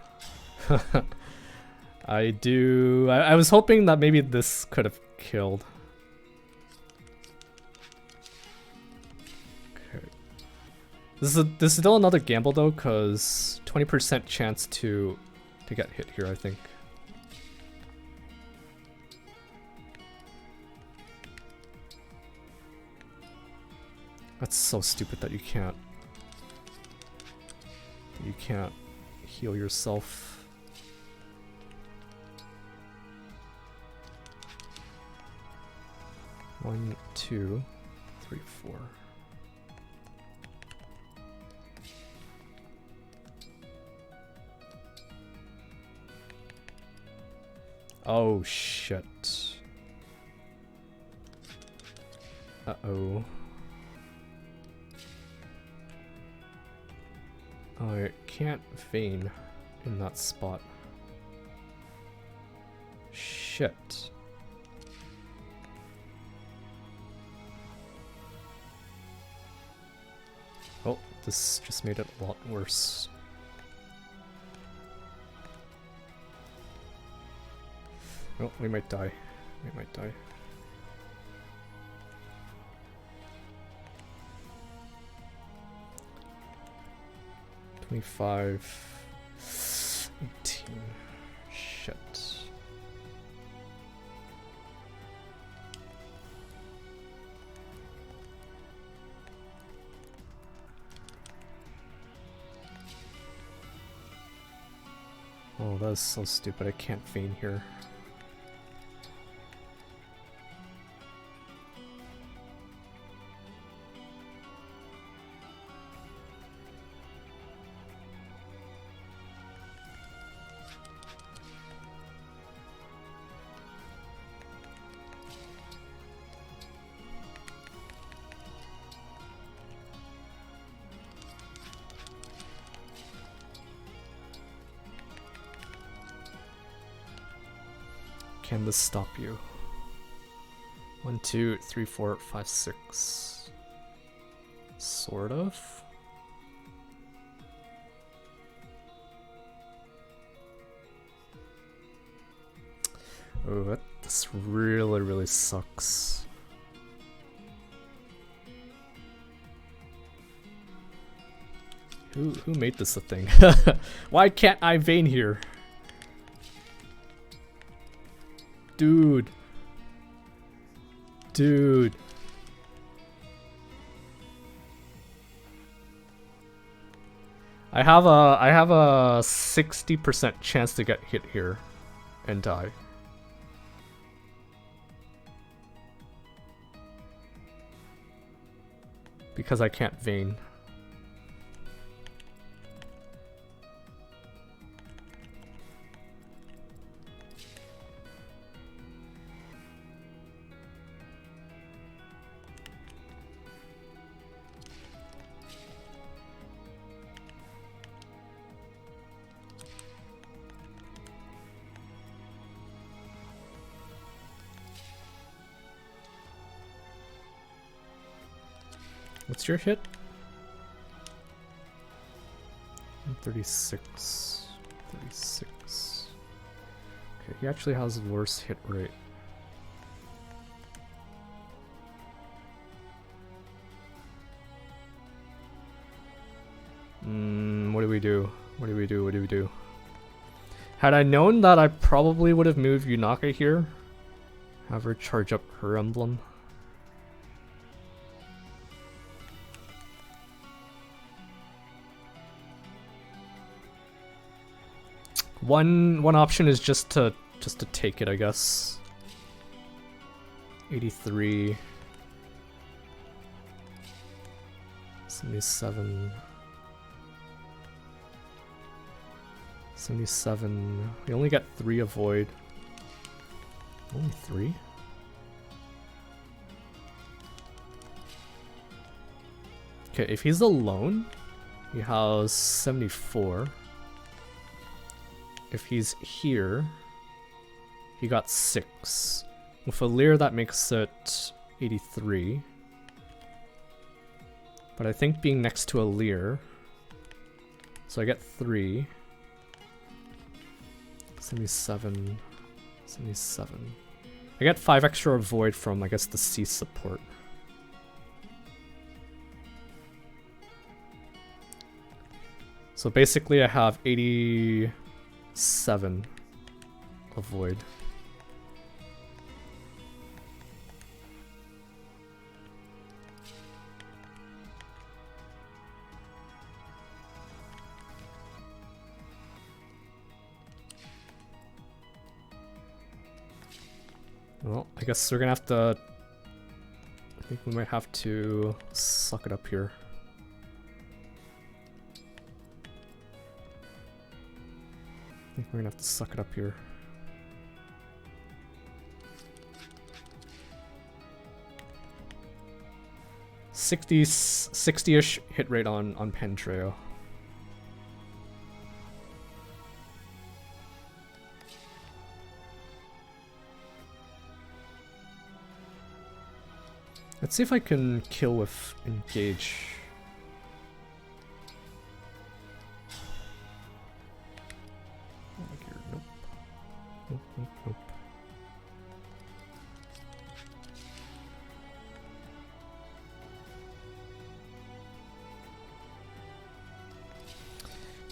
I was hoping that maybe this could have killed. Okay. This is still another gamble though, cause 20% chance to get hit here, I think. That's so stupid that you can't heal yourself. One, 2, 3, 4. Oh shit. Uh-oh. I can't feign in that spot. Shit. Oh, this just made it a lot worse. Oh, we might die. We might die. $25, 18. Shit. Oh, that is so stupid. I can't feign here. Can this stop you? 1, 2, 3, 4, 5, 6. Sort of. Oh, this really, really sucks. Who made this a thing? Why can't I vein here? Dude. Dude. I have a 60% chance to get hit here and die. Because I can't vein. What's your hit? 36. 36. Okay, he actually has worse hit rate. What do we do? What do we do? What do we do? Had I known that, I probably would have moved Yunaka here. Have her charge up her emblem. One option is just to take it, I guess. 83. 77. 77. We only got 3 avoid. Only 3? Okay, if he's alone, he has 74. If he's here, he got 6. With a Lear, that makes it 83. But I think being next to a Lear, so I get 3. 77. 77. I get 5 extra avoid from, I guess, the C support. So basically I have 87 avoid. Well, I guess we're gonna have to... I think we might have to suck it up here. I think we're gonna have to suck it up here. 60-ish hit rate on Pantreo. Let's see if I can kill with Engage. Nope. Nope, nope, nope.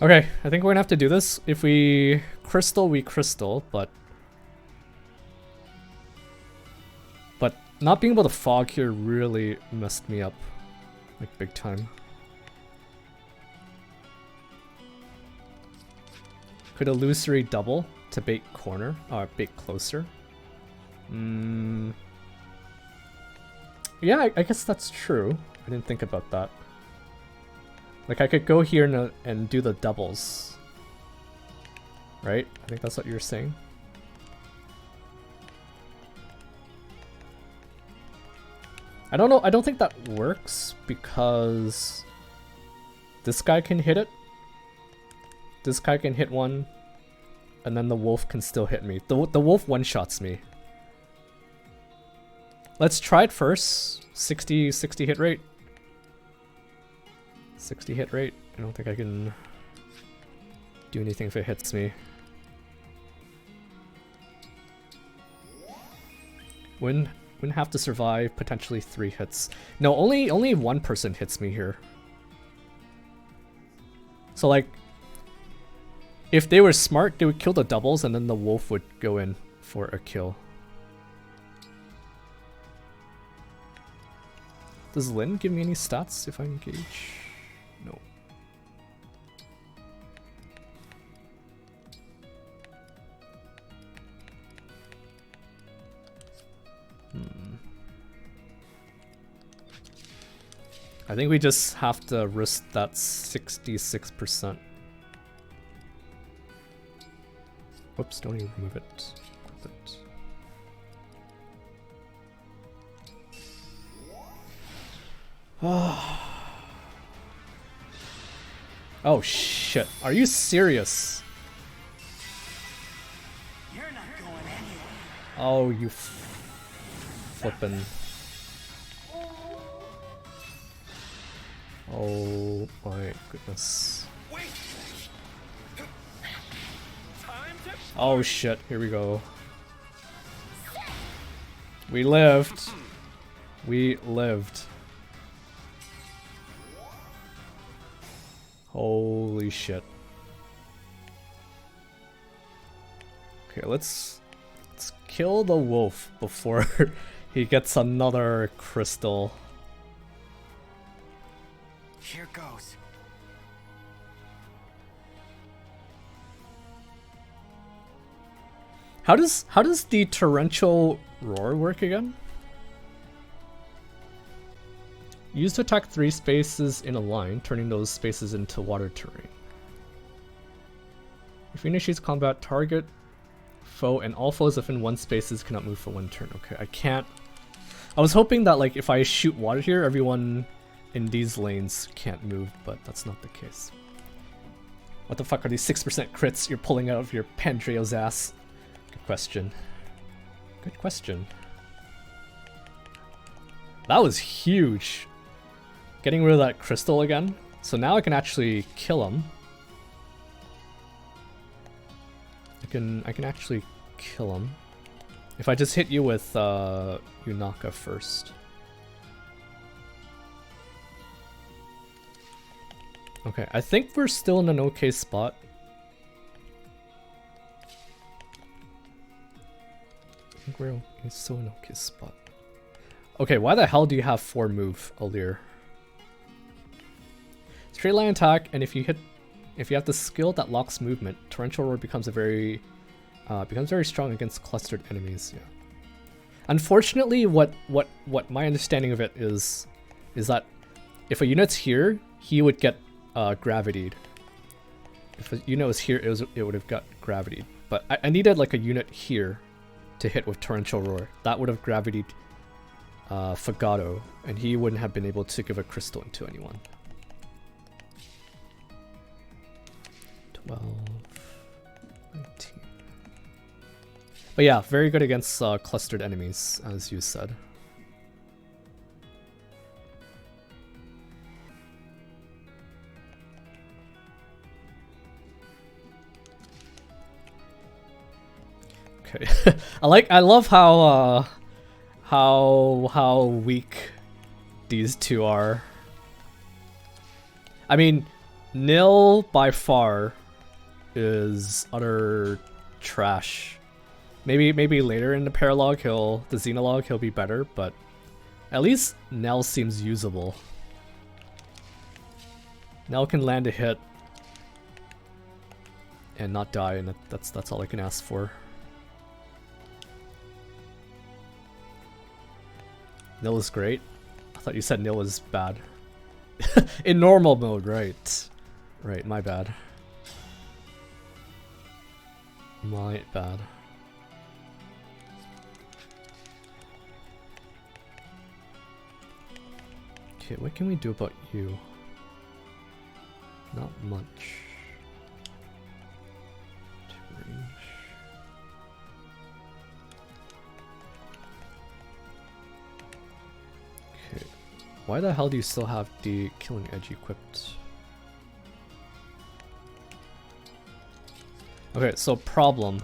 Okay, I think we're gonna have to do this. If we crystal, we crystal, but not being able to fog here really messed me up, like big time. Could illusory double to bait corner, or bait closer? Yeah, I guess that's true. I didn't think about that. Like I could go here and do the doubles, right? I think that's what you're saying. I don't know, I don't think that works because this guy can hit it. This guy can hit one, and then the wolf can still hit me. The wolf one-shots me. Let's try it first. 60 hit rate. 60 hit rate. I don't think I can do anything if it hits me. Wouldn't have to survive potentially 3 hits. No, only one person hits me here. So like, if they were smart, they would kill the doubles and then the wolf would go in for a kill. Does Lin give me any stats if I engage? No. I think we just have to risk that 66%. Whoops, don't even remove it. Equip it. Oh shit, are you serious? You're not going anywhere. Oh, you flippin'. Oh my goodness. Oh shit, here we go. We lived. We lived. Holy shit. Okay, let's kill the wolf before he gets another crystal. Here goes. How does the torrential roar work again? Use to attack 3 spaces in a line, turning those spaces into water terrain. If you initiate combat, target, foe, and all foes within 1 spaces cannot move for 1 turn. Okay, I can't. I was hoping that like if I shoot water here, everyone in these lanes can't move, but that's not the case. What the fuck are these 6% crits you're pulling out of your Pandreo's ass? Good question. Good question. That was huge. Getting rid of that crystal again. So now I can actually kill him. I can actually kill him. If I just hit you with Yunaka first. Okay, I think we're still in an okay spot. I think we're still in an okay spot. Okay, why the hell do you have 4 move, Alir? Straight line attack, and if you have the skill that locks movement, Torrential Roar becomes very strong against clustered enemies. Yeah. Unfortunately, what my understanding of it is that if a unit's here, he would get gravitied. If a unit was here, it would have got gravitied. But I needed like a unit here to hit with Torrential Roar. That would have gravitied Fagado, and he wouldn't have been able to give a crystal into anyone. 12, 19. But yeah, very good against clustered enemies, as you said. Okay, I love how weak these two are. I mean, Nil by far is utter trash. Maybe later in the paralogue the Xenologue he'll be better, but at least Nell seems usable. Nell can land a hit and not die, and that's all I can ask for. Nil is great. I thought you said Nil was bad. In normal mode, right. Right, my bad. My bad. Okay, what can we do about you? Not much. Range. Okay. Why the hell do you still have the Killing Edge equipped? Okay, so problem.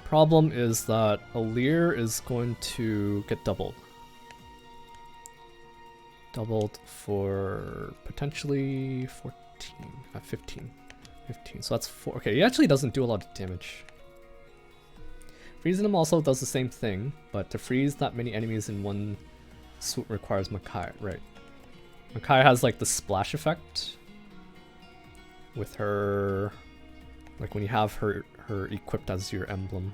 Problem is that Alir is going to get doubled. Doubled for potentially 14, 15. 15, so that's 4. Okay, he actually doesn't do a lot of damage. Freezing him also does the same thing, but to freeze that many enemies in one swoop requires Makai, right. Makai has like the splash effect with her, like when you have her equipped as your emblem.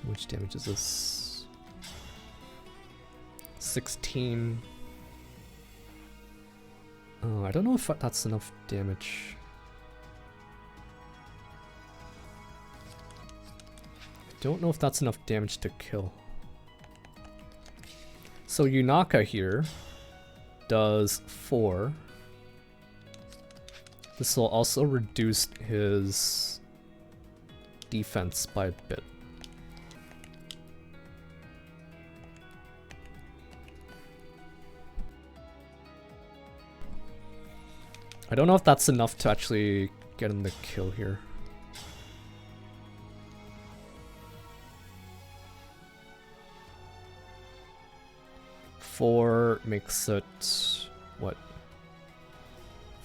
Which damage is this? 16. Oh, I don't know if that's enough damage. I don't know if that's enough damage to kill. So Yunaka here does 4. This will also reduce his defense by a bit. I don't know if that's enough to actually get him the kill here. Four makes it what?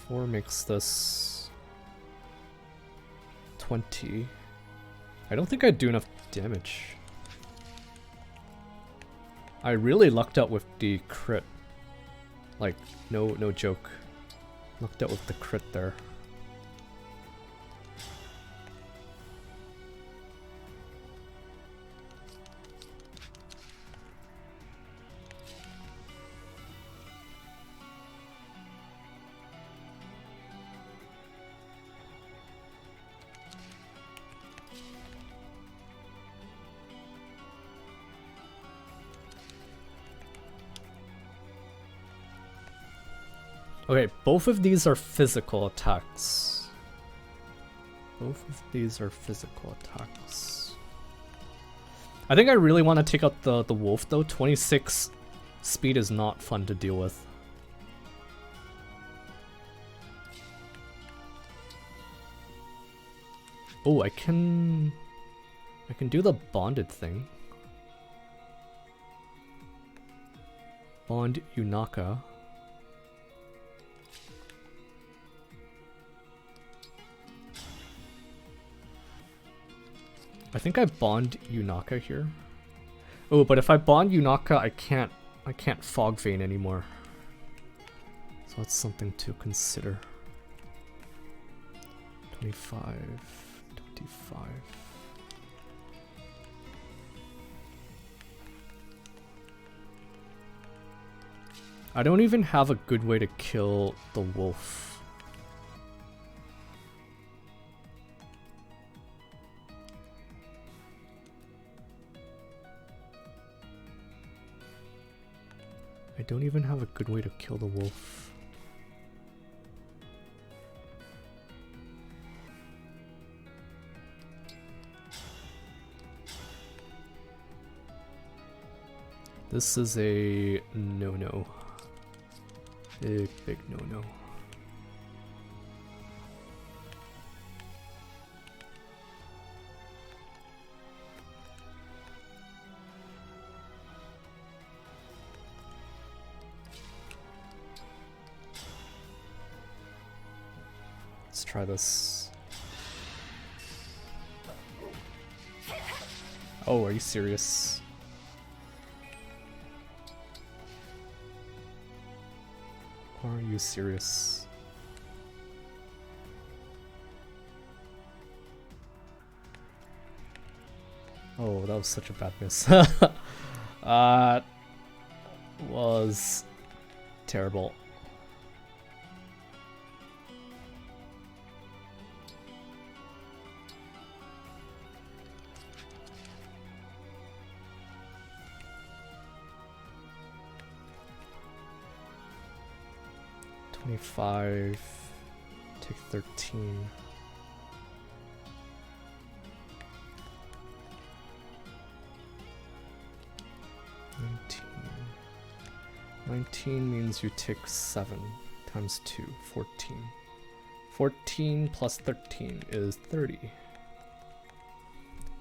4 makes this 20. I don't think I'd do enough damage. I really lucked out with the crit. Like, no joke. Lucked out with the crit there. Okay, both of these are physical attacks. Both of these are physical attacks. I think I really want to take out the wolf though. 26 speed is not fun to deal with. Oh, I can do the bonded thing. Bond Yunaka. I think I bond Yunaka here. Oh, but if I bond Yunaka, I can't Fog Vein anymore. So that's something to consider. 25, 25. I don't even have a good way to kill the wolf. I don't even have a good way to kill the wolf. This is a no-no. Big, big no-no. Let's try this. Oh, are you serious? Are you serious? Oh, that was such a bad miss. Was terrible. $25, take 13. $19 means you take 7 times 2, 14. 14 plus 13 is 30.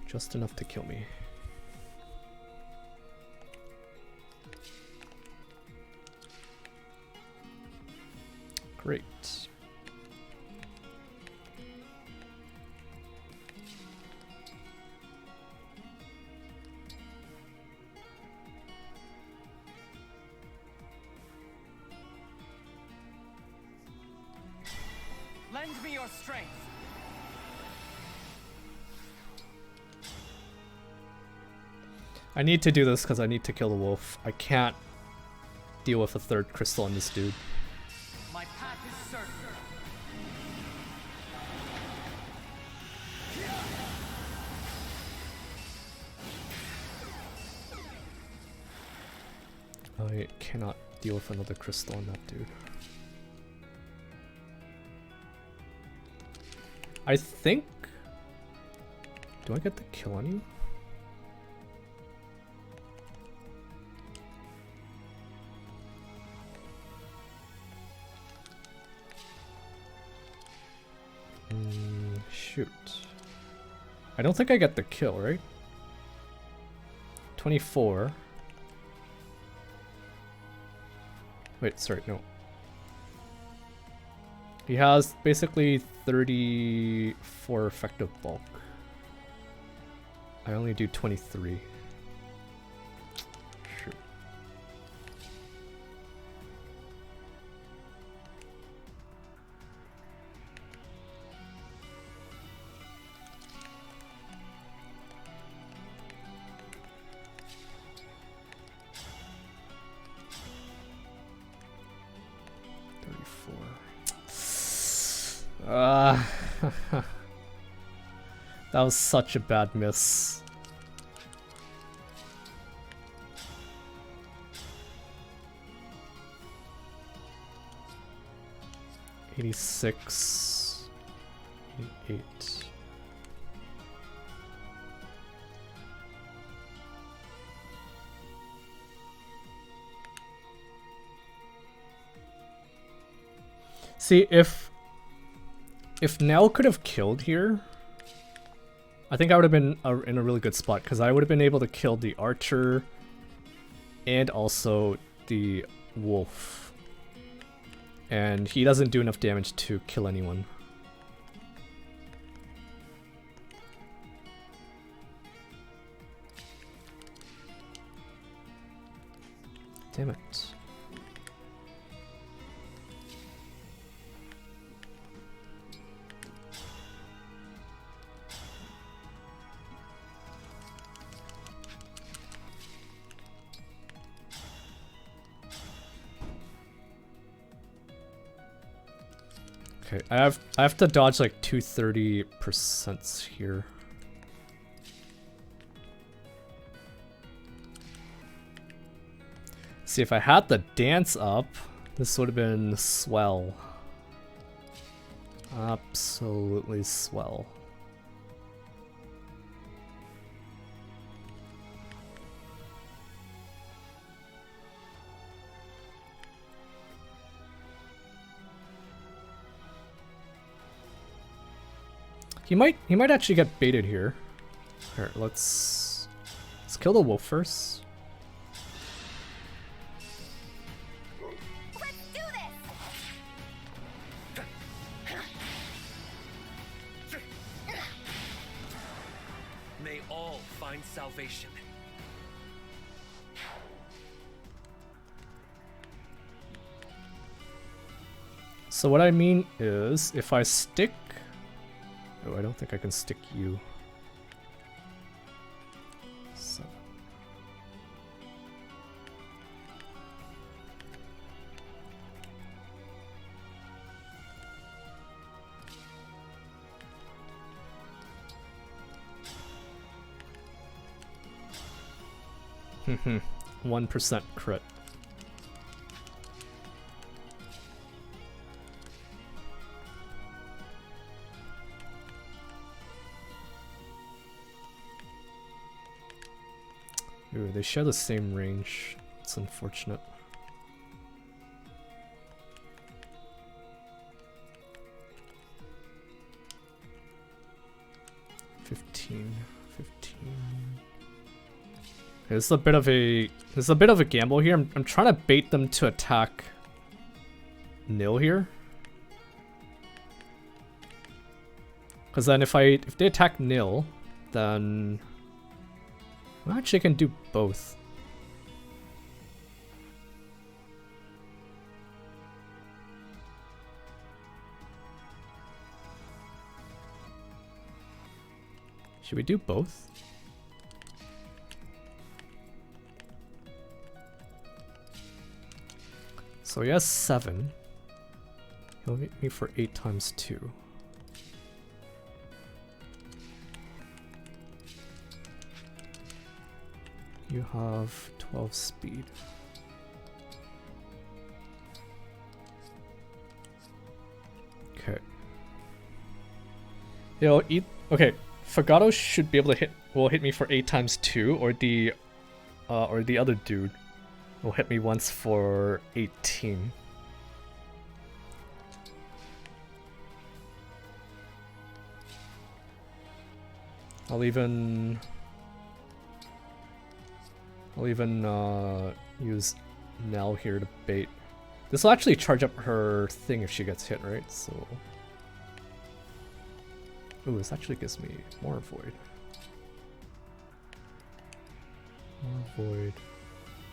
Just enough to kill me. Great. Lend me your strength. I need to do this because I need to kill the wolf. I can't deal with a third crystal on this dude. My path is certain. I cannot deal with another crystal on that dude. I think... Do I get the kill on you? Shoot. I don't think I get the kill, right? 24. Wait, sorry, no. He has basically 34 effective bulk. I only do 23. Shoot. That was such a bad miss. $86, $88. See, if Nell could have killed here, I think I would have been in a really good spot, because I would have been able to kill the archer and also the wolf. And he doesn't do enough damage to kill anyone. Damn it. Okay, I have to dodge like 230% here. See, if I had the dance up, this would have been swell. Absolutely swell. He might actually get baited here. Alright, let's kill the wolf first. Let's do this! May all find salvation. So what I mean is, if I stick... Oh, I don't think I can stick you. 7. Hmm. 1% crit. Ooh, they share the same range. It's unfortunate. Fifteen. Okay, this is a bit of a gamble here. I'm trying to bait them to attack Nil here. Because then if they attack Nil, then well, actually I can do both. Should we do both? So he has 7. He'll hit me for 8 times 2. You have 12 speed. Okay. He'll eat. Okay, Fagato should be able to hit me for 8 times 2, or the other dude will hit me once for 18. I'll even use Nell here to bait. This will actually charge up her thing if she gets hit, right? So, ooh, this actually gives me more void. More void.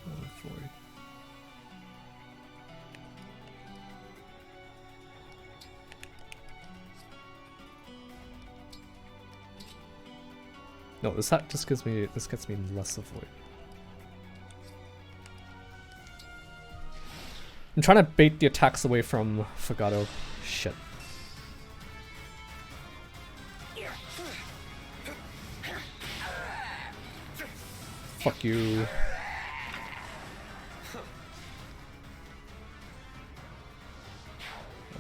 More void. No, this just gives me, this gets me less of void. I'm trying to bait the attacks away from Fagato. Shit. Fuck you.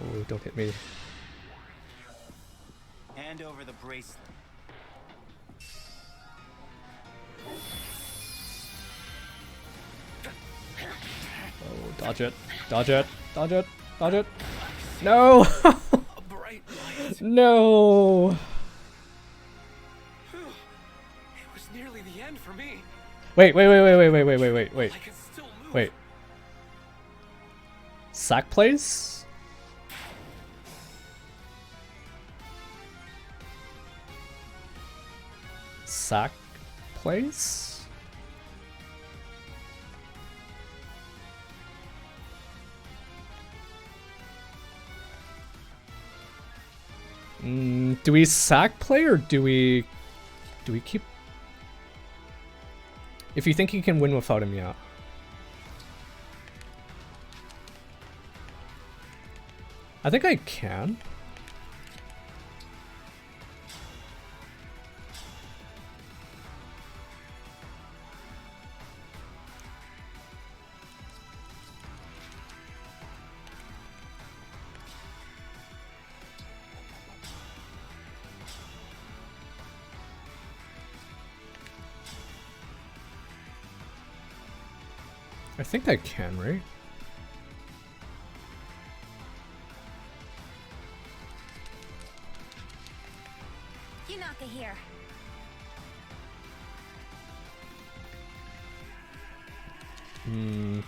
Oh, don't hit me. Hand over the bracelet. Oh, dodge it. Dodge it. Dodge it. Dodge it. No! No! It was nearly the end for me. Wait. Wait. Sack plays? Sack plays? Do we sack play or do we keep? If you think you can win without him, yeah. I think I can. I think I can, right? Yunaka here. Hmm.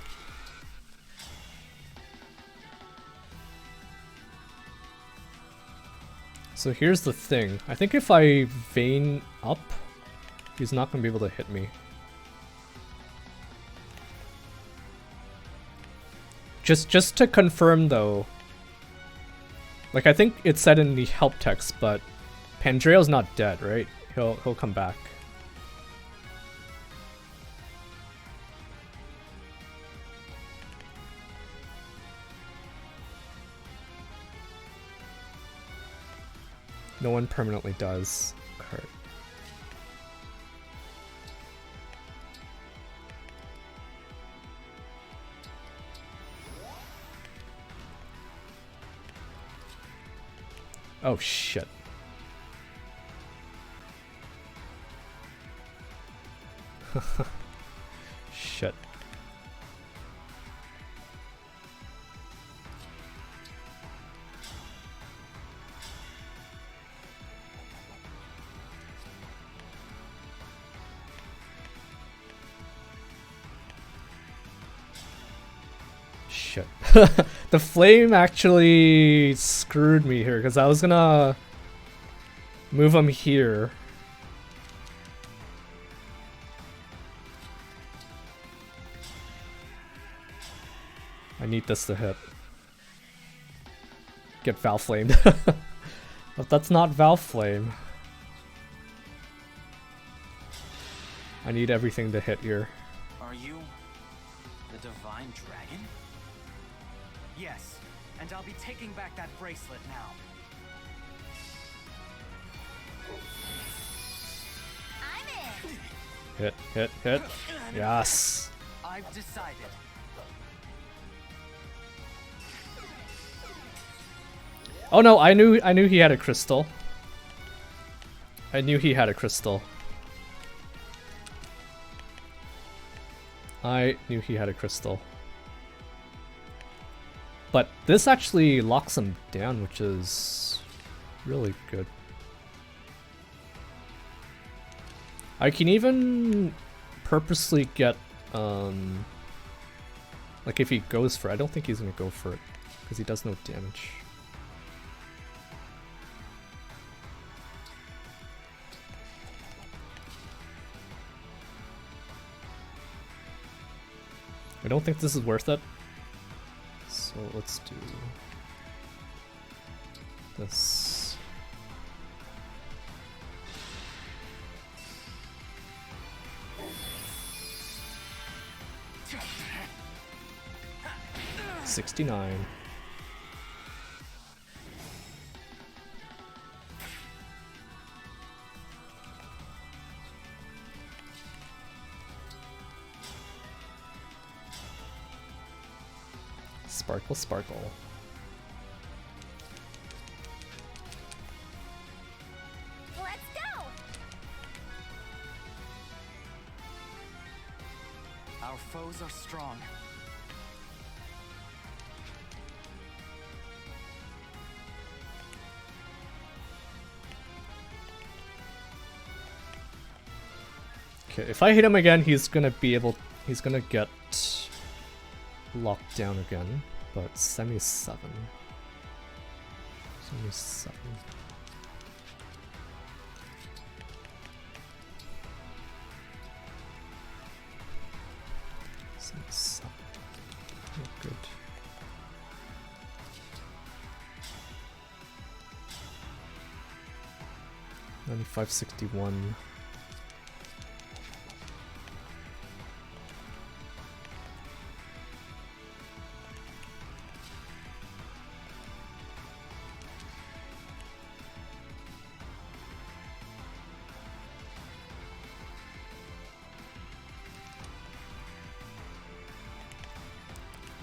So here's the thing. I think if I vein up, he's not going to be able to hit me. Just to confirm though, like I think it said in the help text, but Pandreo's not dead, right? He'll come back. No one permanently does. Hurt. Oh shit. Shit. Shit. The flame actually screwed me here because I was gonna move him here. I need this to hit. Get Val Flamed. But that's not Val Flame. I need everything to hit here. Are you the Divine Dragon? Yes, and I'll be taking back that bracelet now. I'm in. Hit, hit, hit. Yes. I've decided. Oh no, I knew he had a crystal. I knew he had a crystal. I knew he had a crystal. But this actually locks him down, which is really good. I can even purposely get, like if he goes for it, I don't think he's gonna go for it, because he does no damage. I don't think this is worth it. So let's do this. $69. Sparkle, sparkle. Let's go. Our foes are strong. Okay, if I hit him again, he's gonna get locked down again, but 77. 77. Oh, good. $95.61.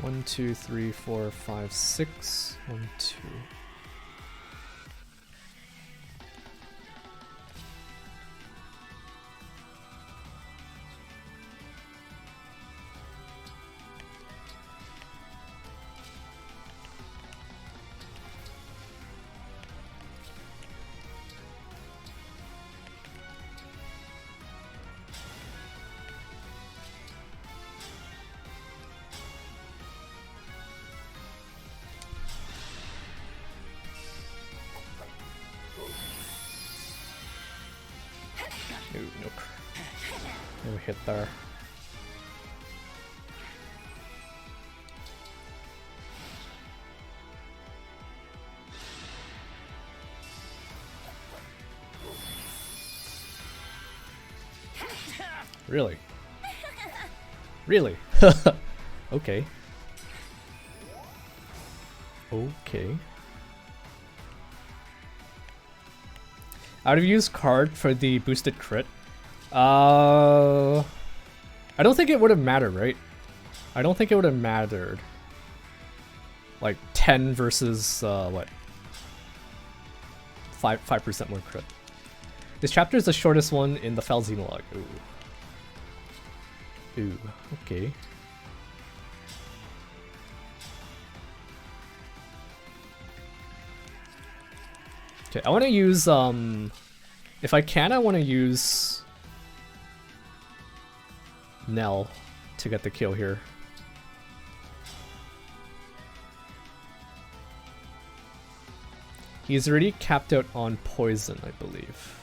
One, two, three, four, five, six. 1, 2. hit there. Really? Really? Okay. Okay. Out of use card for the boosted crit. I don't think it would have mattered, right? I don't think it would have mattered. Like 10 versus what? 5% more crit. This chapter is the shortest one in the Fell Xenologue. Ooh. Ooh, okay. Okay, I want to use, if I can, I want to use Nell to get the kill here. He's already capped out on poison, I believe.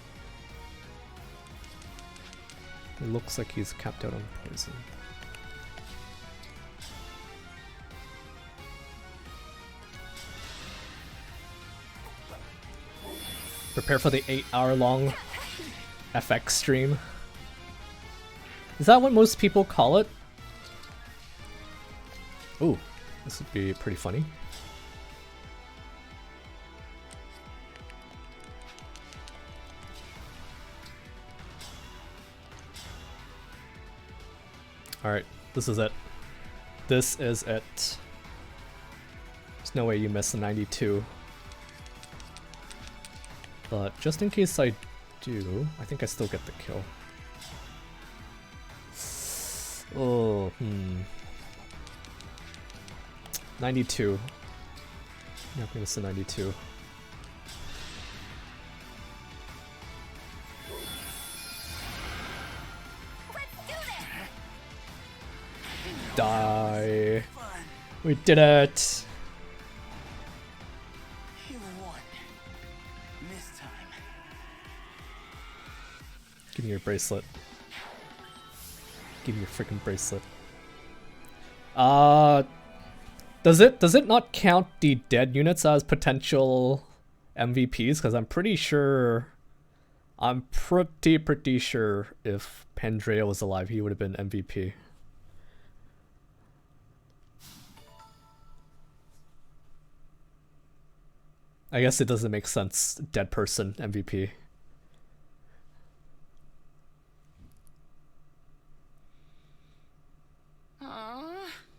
It looks like he's capped out on poison. Prepare for the 8-hour-long FX stream. Is that what most people call it? Ooh, this would be pretty funny. Alright, this is it. This is it. There's no way you miss the 92. But just in case I do, I think I still get the kill. Oh, 92. Yeah, I'm gonna say 92. Die. We did it. You won. This time. Give me your bracelet. Give me your freaking bracelet. Does it not count the dead units as potential MVPs? Because I'm pretty sure if Pandrea was alive, he would have been MVP. I guess it doesn't make sense. Dead person MVP.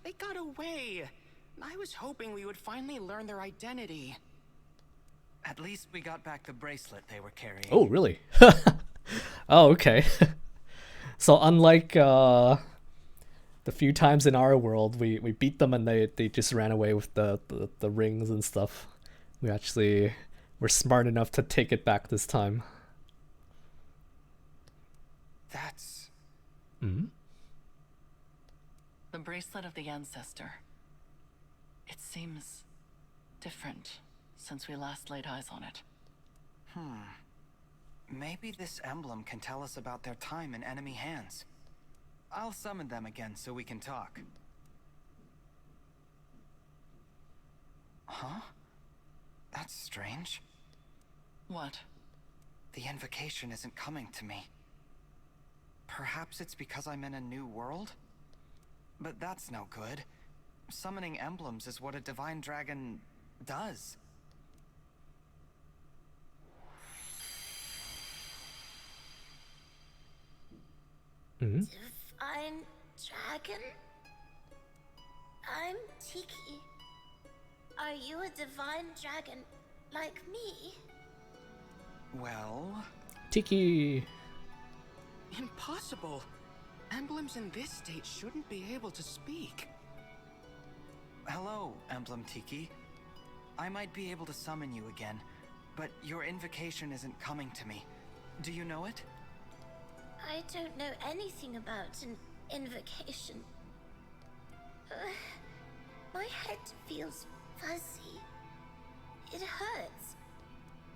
They got away. I was hoping we would finally learn their identity. At least we got back the bracelet they were carrying. Oh, really? Oh, okay. So unlike the few times in our world we beat them and they just ran away with the rings and stuff, we actually were smart enough to take it back this time. That's... The bracelet of the ancestor. It seems different since we last laid eyes on it. Maybe this emblem can tell us about their time in enemy hands. I'll summon them again so we can talk. Huh? That's strange. What? The invocation isn't coming to me. Perhaps it's because I'm in a new world? But that's no good. Summoning emblems is what a divine dragon does. Divine dragon? I'm Tiki. Are you a divine dragon like me? Well... Tiki! Impossible. Emblems in this state shouldn't be able to speak. Hello, Emblem Tiki. I might be able to summon you again, but your invocation isn't coming to me. Do you know it? I don't know anything about an invocation. My head feels fuzzy. It hurts.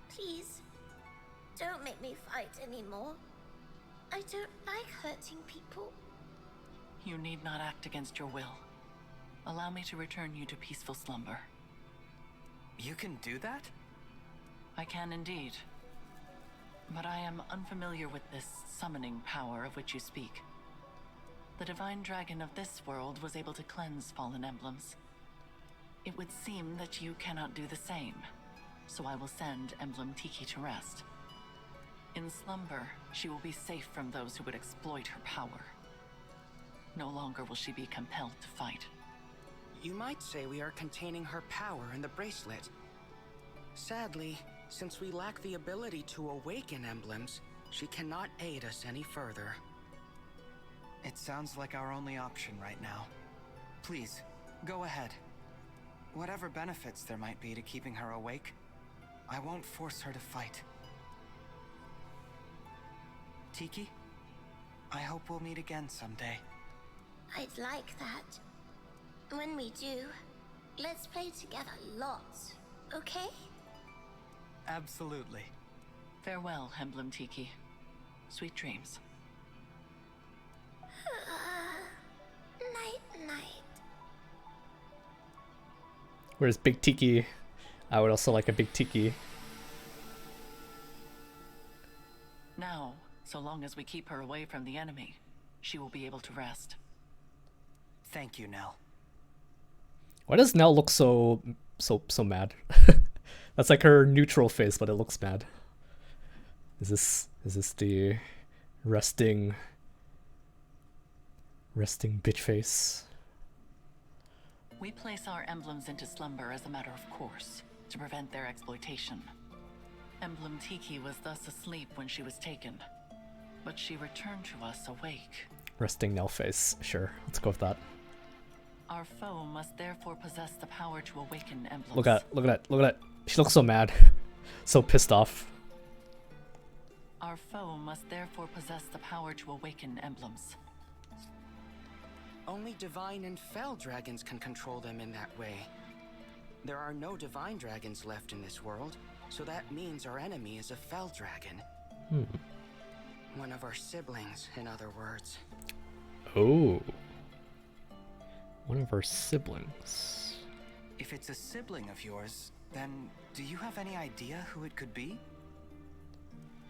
Please, don't make me fight anymore. I don't like hurting people. You need not act against your will. Allow me to return you to peaceful slumber. You can do that? I can indeed. But I am unfamiliar with this summoning power of which you speak. The divine dragon of this world was able to cleanse fallen emblems. It would seem that you cannot do the same, so I will send Emblem Tiki to rest. In slumber, she will be safe from those who would exploit her power. No longer will she be compelled to fight. You might say we are containing her power in the bracelet. Sadly, since we lack the ability to awaken emblems, she cannot aid us any further. It sounds like our only option right now. Please, go ahead. Whatever benefits there might be to keeping her awake, I won't force her to fight. Tiki, I hope we'll meet again someday. I'd like that. When we do, let's play together lots, okay? Absolutely. Farewell, Emblem Tiki. Sweet dreams. Night, night. Whereas Big Tiki, I would also like a Big Tiki. Now, so long as we keep her away from the enemy, she will be able to rest. Thank you, Nell. Why does Nell look so mad? That's like her neutral face, but it looks mad. Is this the resting bitch face? We place our emblems into slumber as a matter of course, to prevent their exploitation. Emblem Tiki was thus asleep when she was taken, but she returned to us awake. Resting Nell face, sure, let's go with that. Our foe must therefore possess the power to awaken emblems. Look at that. She looks so mad. So pissed off. Our foe must therefore possess the power to awaken emblems. Only divine and fell dragons can control them in that way. There are no divine dragons left in this world, so that means our enemy is a fell dragon. One of our siblings, in other words. Oh. One of our siblings. If it's a sibling of yours, then do you have any idea who it could be?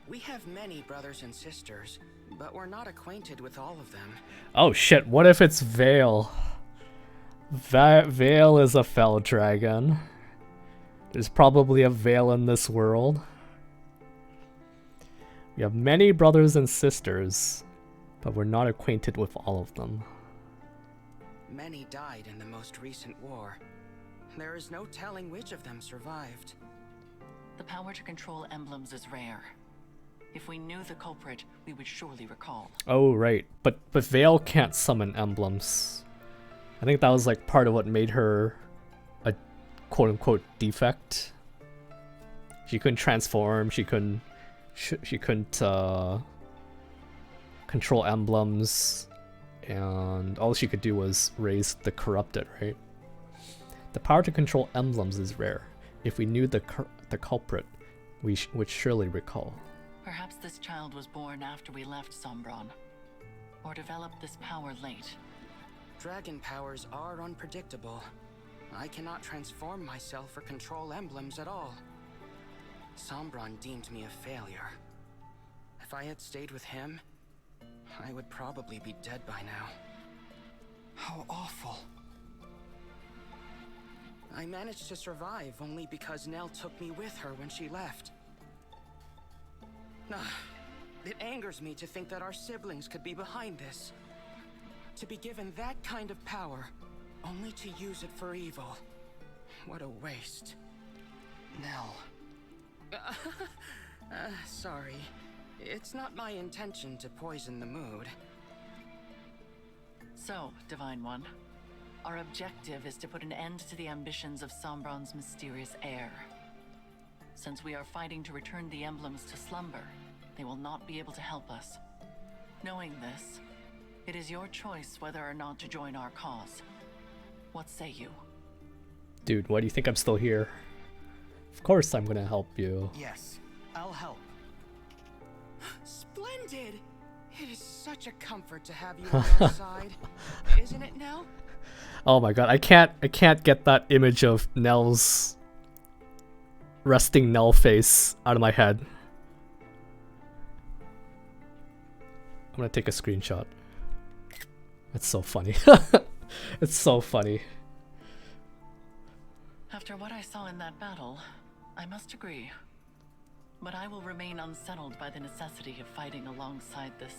We have many brothers and sisters, but we're not acquainted with all of them. Oh shit, what if it's Vale? Vale is a fell dragon. There's probably a Vale in this world. We have many brothers and sisters, but we're not acquainted with all of them. Many died in the most recent war. There is no telling which of them survived. The power to control emblems is rare. If we knew the culprit, we would surely recall. Oh right, but Vale can't summon emblems. I think that was like part of what made her a quote-unquote defect. She couldn't transform, she couldn't control emblems, and all she could do was raise the corrupted, right? The power to control emblems is rare. If we knew the culprit, we would surely recall. Perhaps this child was born after we left Sombron, or developed this power late. Dragon powers are unpredictable. I cannot transform myself or control emblems at all. Sombron deemed me a failure. If I had stayed with him, I would probably be dead by now. How awful. I managed to survive only because Nell took me with her when she left. It angers me to think that our siblings could be behind this. To be given that kind of power, only to use it for evil. What a waste. Nell. Sorry. It's not my intention to poison the mood. So, Divine One, our objective is to put an end to the ambitions of Sombron's mysterious heir. Since we are fighting to return the emblems to slumber, they will not be able to help us. Knowing this, it is your choice whether or not to join our cause. What say you? Dude, why do you think I'm still here? Of course I'm gonna help you. Yes, I'll help. Splendid! It is such a comfort to have you on our side, isn't it, Nell? Oh my god, I can't get that image of Nell's resting Nell face out of my head. I'm gonna take a screenshot. That's so funny. It's so funny. After what I saw in that battle, I must agree. But I will remain unsettled by the necessity of fighting alongside this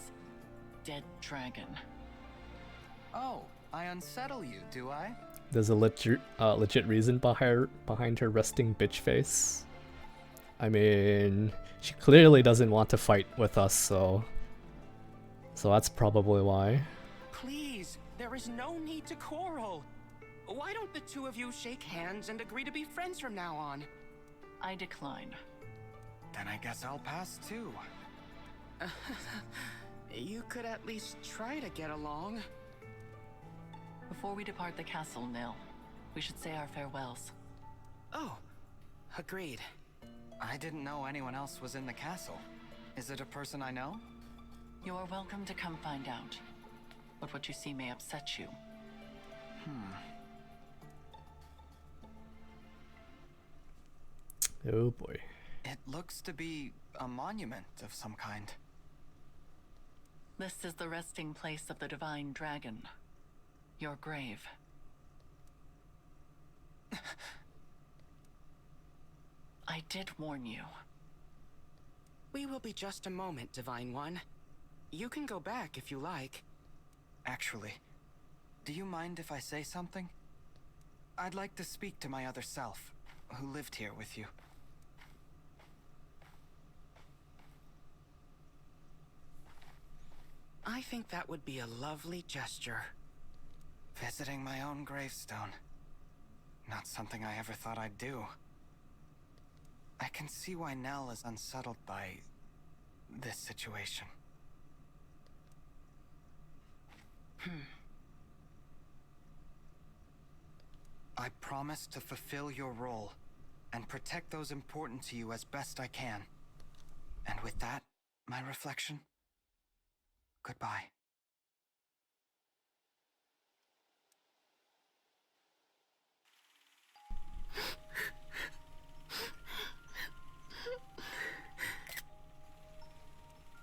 dead dragon. Oh, I unsettle you, do I? There's a legit reason behind her resting bitch face. I mean, she clearly doesn't want to fight with us, so that's probably why. Please, there is no need to quarrel. Why don't the two of you shake hands and agree to be friends from now on? I decline. Then I guess I'll pass too. You could at least try to get along. Before we depart the castle, Nil, we should say our farewells. Oh, agreed. I didn't know anyone else was in the castle. Is it a person I know? You are welcome to come find out. But what you see may upset you. Oh boy. It looks to be a monument of some kind. This is the resting place of the divine dragon. Your grave. I did warn you. We will be just a moment, Divine One. You can go back if you like. Actually, do you mind if I say something? I'd like to speak to my other self, who lived here with you. I think that would be a lovely gesture. Visiting my own gravestone. Not something I ever thought I'd do. I can see why Nell is unsettled by this situation. I promise to fulfill your role and protect those important to you as best I can. And with that, my reflection, goodbye.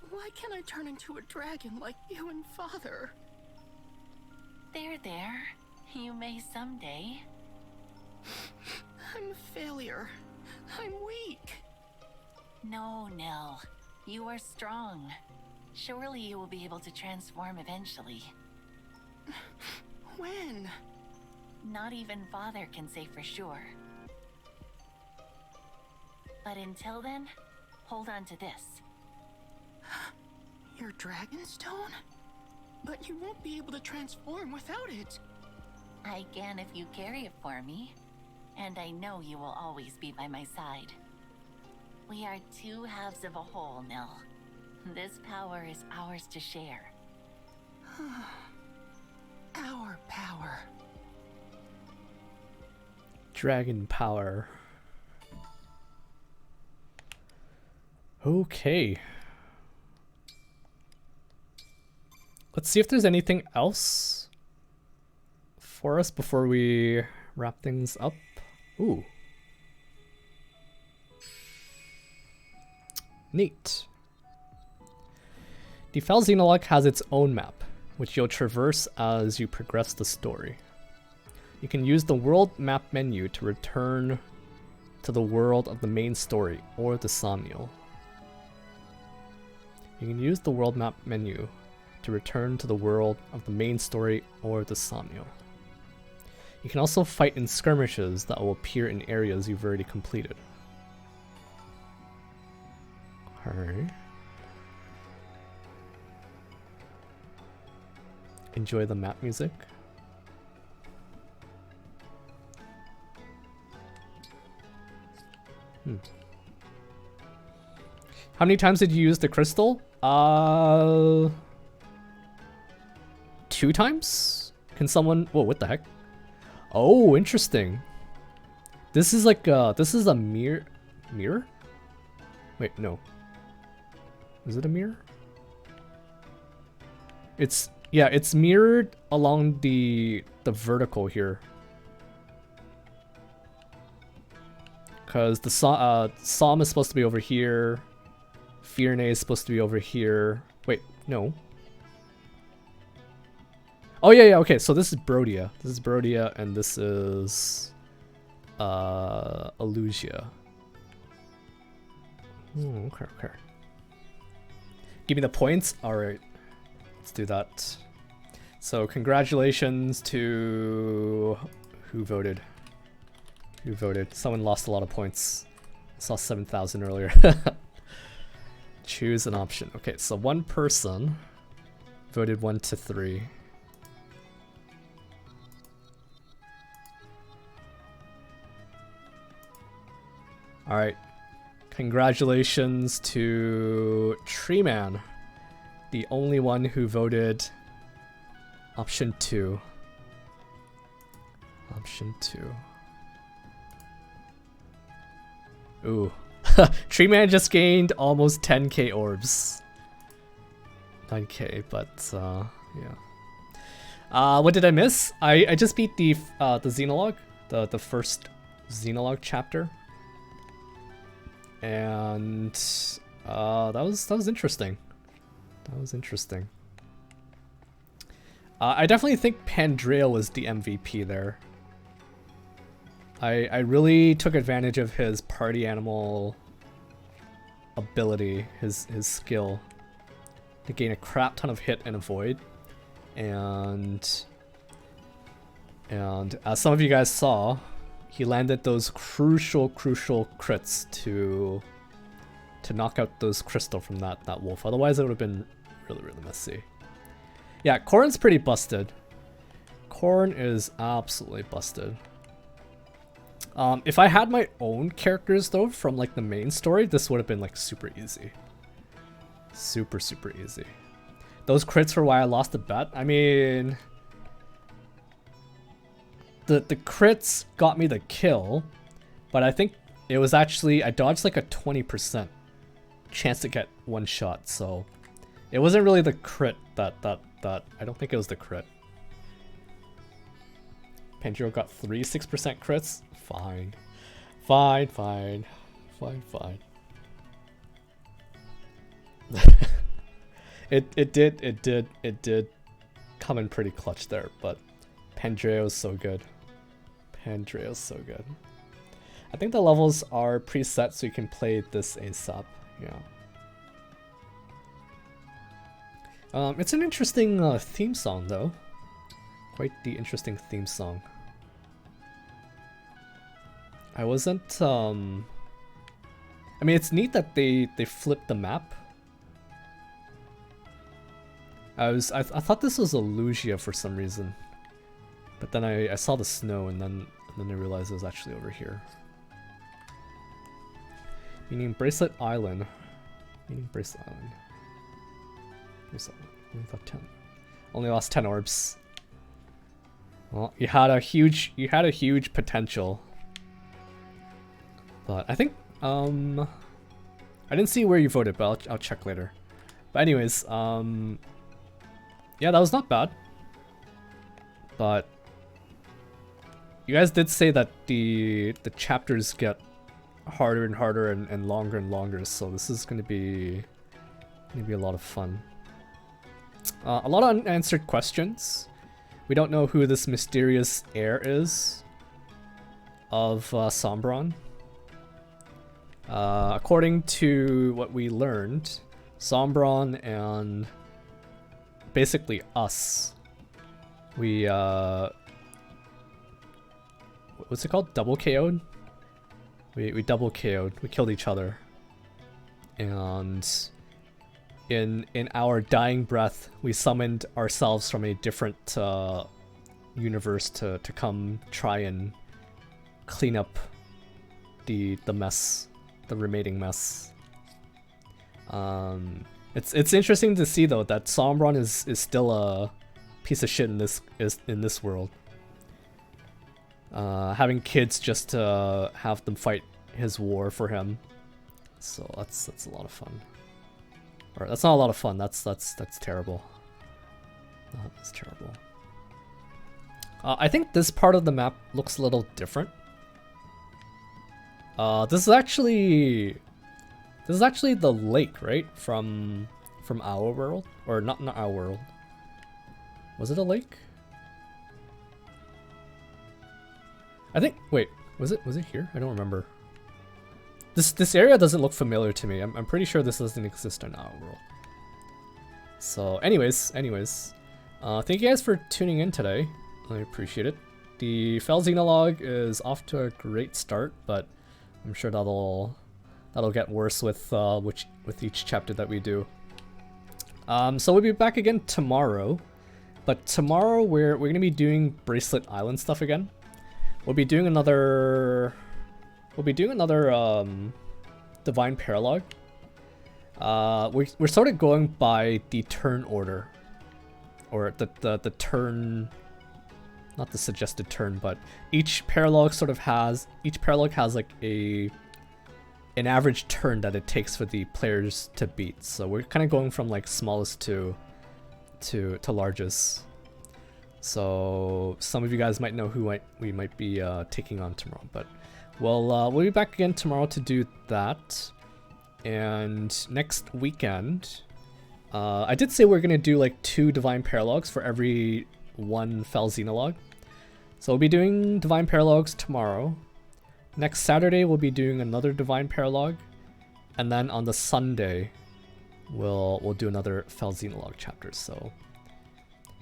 Why can't I turn into a dragon like you and Father? There. You may someday. I'm a failure. I'm weak. No, Nell. You are strong. Surely you will be able to transform eventually. When? Not even Father can say for sure. But until then, hold on to this. Your Dragonstone? But you won't be able to transform without it. I can if you carry it for me. And I know you will always be by my side. We are two halves of a whole, Nil. This power is ours to share. Our power. Dragon power. Okay. Let's see if there's anything else for us before we wrap things up. Ooh. Neat. The Fell Xenologue has its own map, which you'll traverse as you progress the story. You can use the world map menu to return to the world of the main story or the Somniel. You can use the world map menu to return to the world of the main story or the Somniel. You can also fight in skirmishes that will appear in areas you've already completed. Alright. Enjoy the map music. How many times did you use the crystal? 2 times? Can someone... Whoa, what the heck? Oh, interesting. This is like this is a mirror? Wait, no. Is it a mirror? It's mirrored along the vertical here. Because the Psalm is supposed to be over here. Fierne is supposed to be over here. Wait, no. Oh yeah, okay, so this is Brodia. This is Brodia, and this is Elusia. Okay. Give me the points? Alright. Let's do that. So congratulations to who voted. Who voted? Someone lost a lot of points. I saw 7,000 earlier. Choose an option. Okay, so one person voted 1 to 3. Alright. Congratulations to Treeman, the only one who voted option 2. Option 2. Ooh. Treeman just gained almost 10k orbs. 9k, but yeah. What did I miss? I just beat the Xenologue, the first Xenologue chapter. And that was interesting. That was interesting. I definitely think Pandrea was the MVP there. I really took advantage of his party animal ability, his skill, to gain a crap ton of hit and avoid. And as some of you guys saw, he landed those crucial crits to knock out those crystal from that wolf. Otherwise, it would have been really messy. Yeah, Corrin's pretty busted. Corrin is absolutely busted. If I had my own characters though from like the main story, this would have been like super easy. Super easy. Those crits were why I lost the bet. I mean, the crits got me the kill, but I think it was actually, I dodged like a 20% chance to get one shot, so it wasn't really the crit that I don't think it was the crit. Pandrio got 6% crits. Fine. It did come in pretty clutch there, but Pandreo's so good. Pandreo's so good. I think the levels are preset so you can play this ASAP. Yeah. It's an interesting theme song though. Quite the interesting theme song. I wasn't I mean, it's neat that they flipped the map. I thought this was Elusia for some reason, but then I saw the snow and then I realized it was actually over here. Meaning Bracelet Island. Bracelet Island. Only got 10. Only lost 10 orbs. Well, you had a huge potential. But I think I didn't see where you voted, but I'll check later. But anyways, yeah, that was not bad. But you guys did say that the chapters get harder and harder and longer, so this is gonna be a lot of fun. A lot of unanswered questions. We don't know who this mysterious heir is of Sombron. According to what we learned, Sombron and basically us, we what's it called? Double KO'd? We double KO'd. We killed each other. And in our dying breath, we summoned ourselves from a different universe to come try and clean up the mess, the remaining mess. It's interesting to see though that Sombron is still a piece of shit in this world. Having kids just to have them fight his war for him. So that's a lot of fun. Or that's not a lot of fun. That's terrible. That was terrible. I think this part of the map looks a little different. This is actually the lake, right? From our world, or not our world. Was it a lake? I think. Wait, was it here? I don't remember. This area doesn't look familiar to me. I'm pretty sure this doesn't exist in our world. So, anyways, thank you guys for tuning in today. I appreciate it. The Fell Xenologue is off to a great start, but I'm sure that'll get worse with each chapter that we do. So we'll be back again tomorrow, but tomorrow we're gonna be doing Bracelet Island stuff again. We'll be doing another Divine Paralogue. We're sort of going by the turn order, or the turn, not the suggested turn, but each paralogue has like an average turn that it takes for the players to beat. So we're kind of going from like smallest to largest. So some of you guys might know who we might be taking on tomorrow, but we'll be back again tomorrow to do that. And next weekend, I did say we're gonna do like 2 Divine Paralogues for every 1 Fell Xenologue. So we'll be doing Divine Paralogues tomorrow. Next Saturday we'll be doing another Divine Paralogue, and then on the Sunday we'll do another Fell Xenologue chapter. So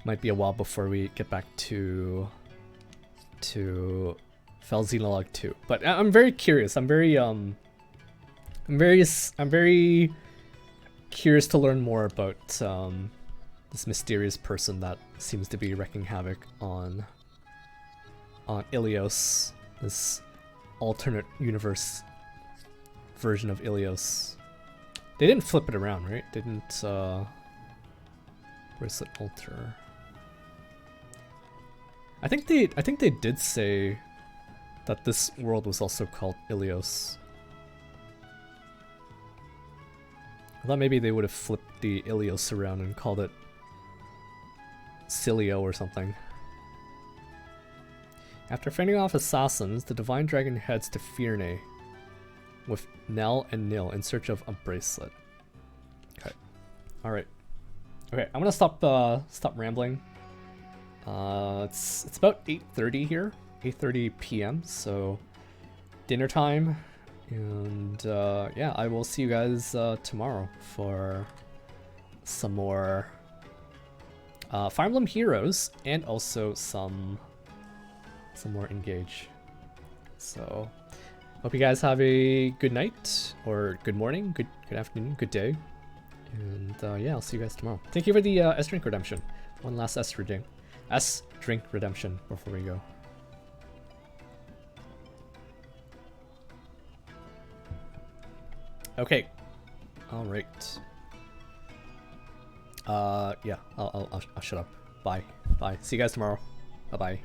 might be a while before we get back to Fell Xenologue 2. But I'm very curious. I'm very curious to learn more about this mysterious person that seems to be wreaking havoc on Ilios, this alternate universe version of Ilios. They didn't flip it around, right? They didn't Bracelet alter. I think they did say that this world was also called Ilios. I thought maybe they would have flipped the Ilios around and called it Cilio or something. After fending off assassins, the Divine Dragon heads to Firne with Nell and Nil in search of a bracelet. Okay. Alright. Okay, I'm gonna stop rambling. It's about 8:30 here. 8:30 p.m. So dinner time. And yeah, I will see you guys tomorrow for some more Fire Emblem Heroes and also some more Engage. So hope you guys have a good night or good morning, good afternoon, good day. And yeah, I'll see you guys tomorrow. Thank you for the S-Drink redemption. One last S-Drink redemption before we go. Okay. All right. Yeah, I'll shut up. Bye. See you guys tomorrow. Bye-bye.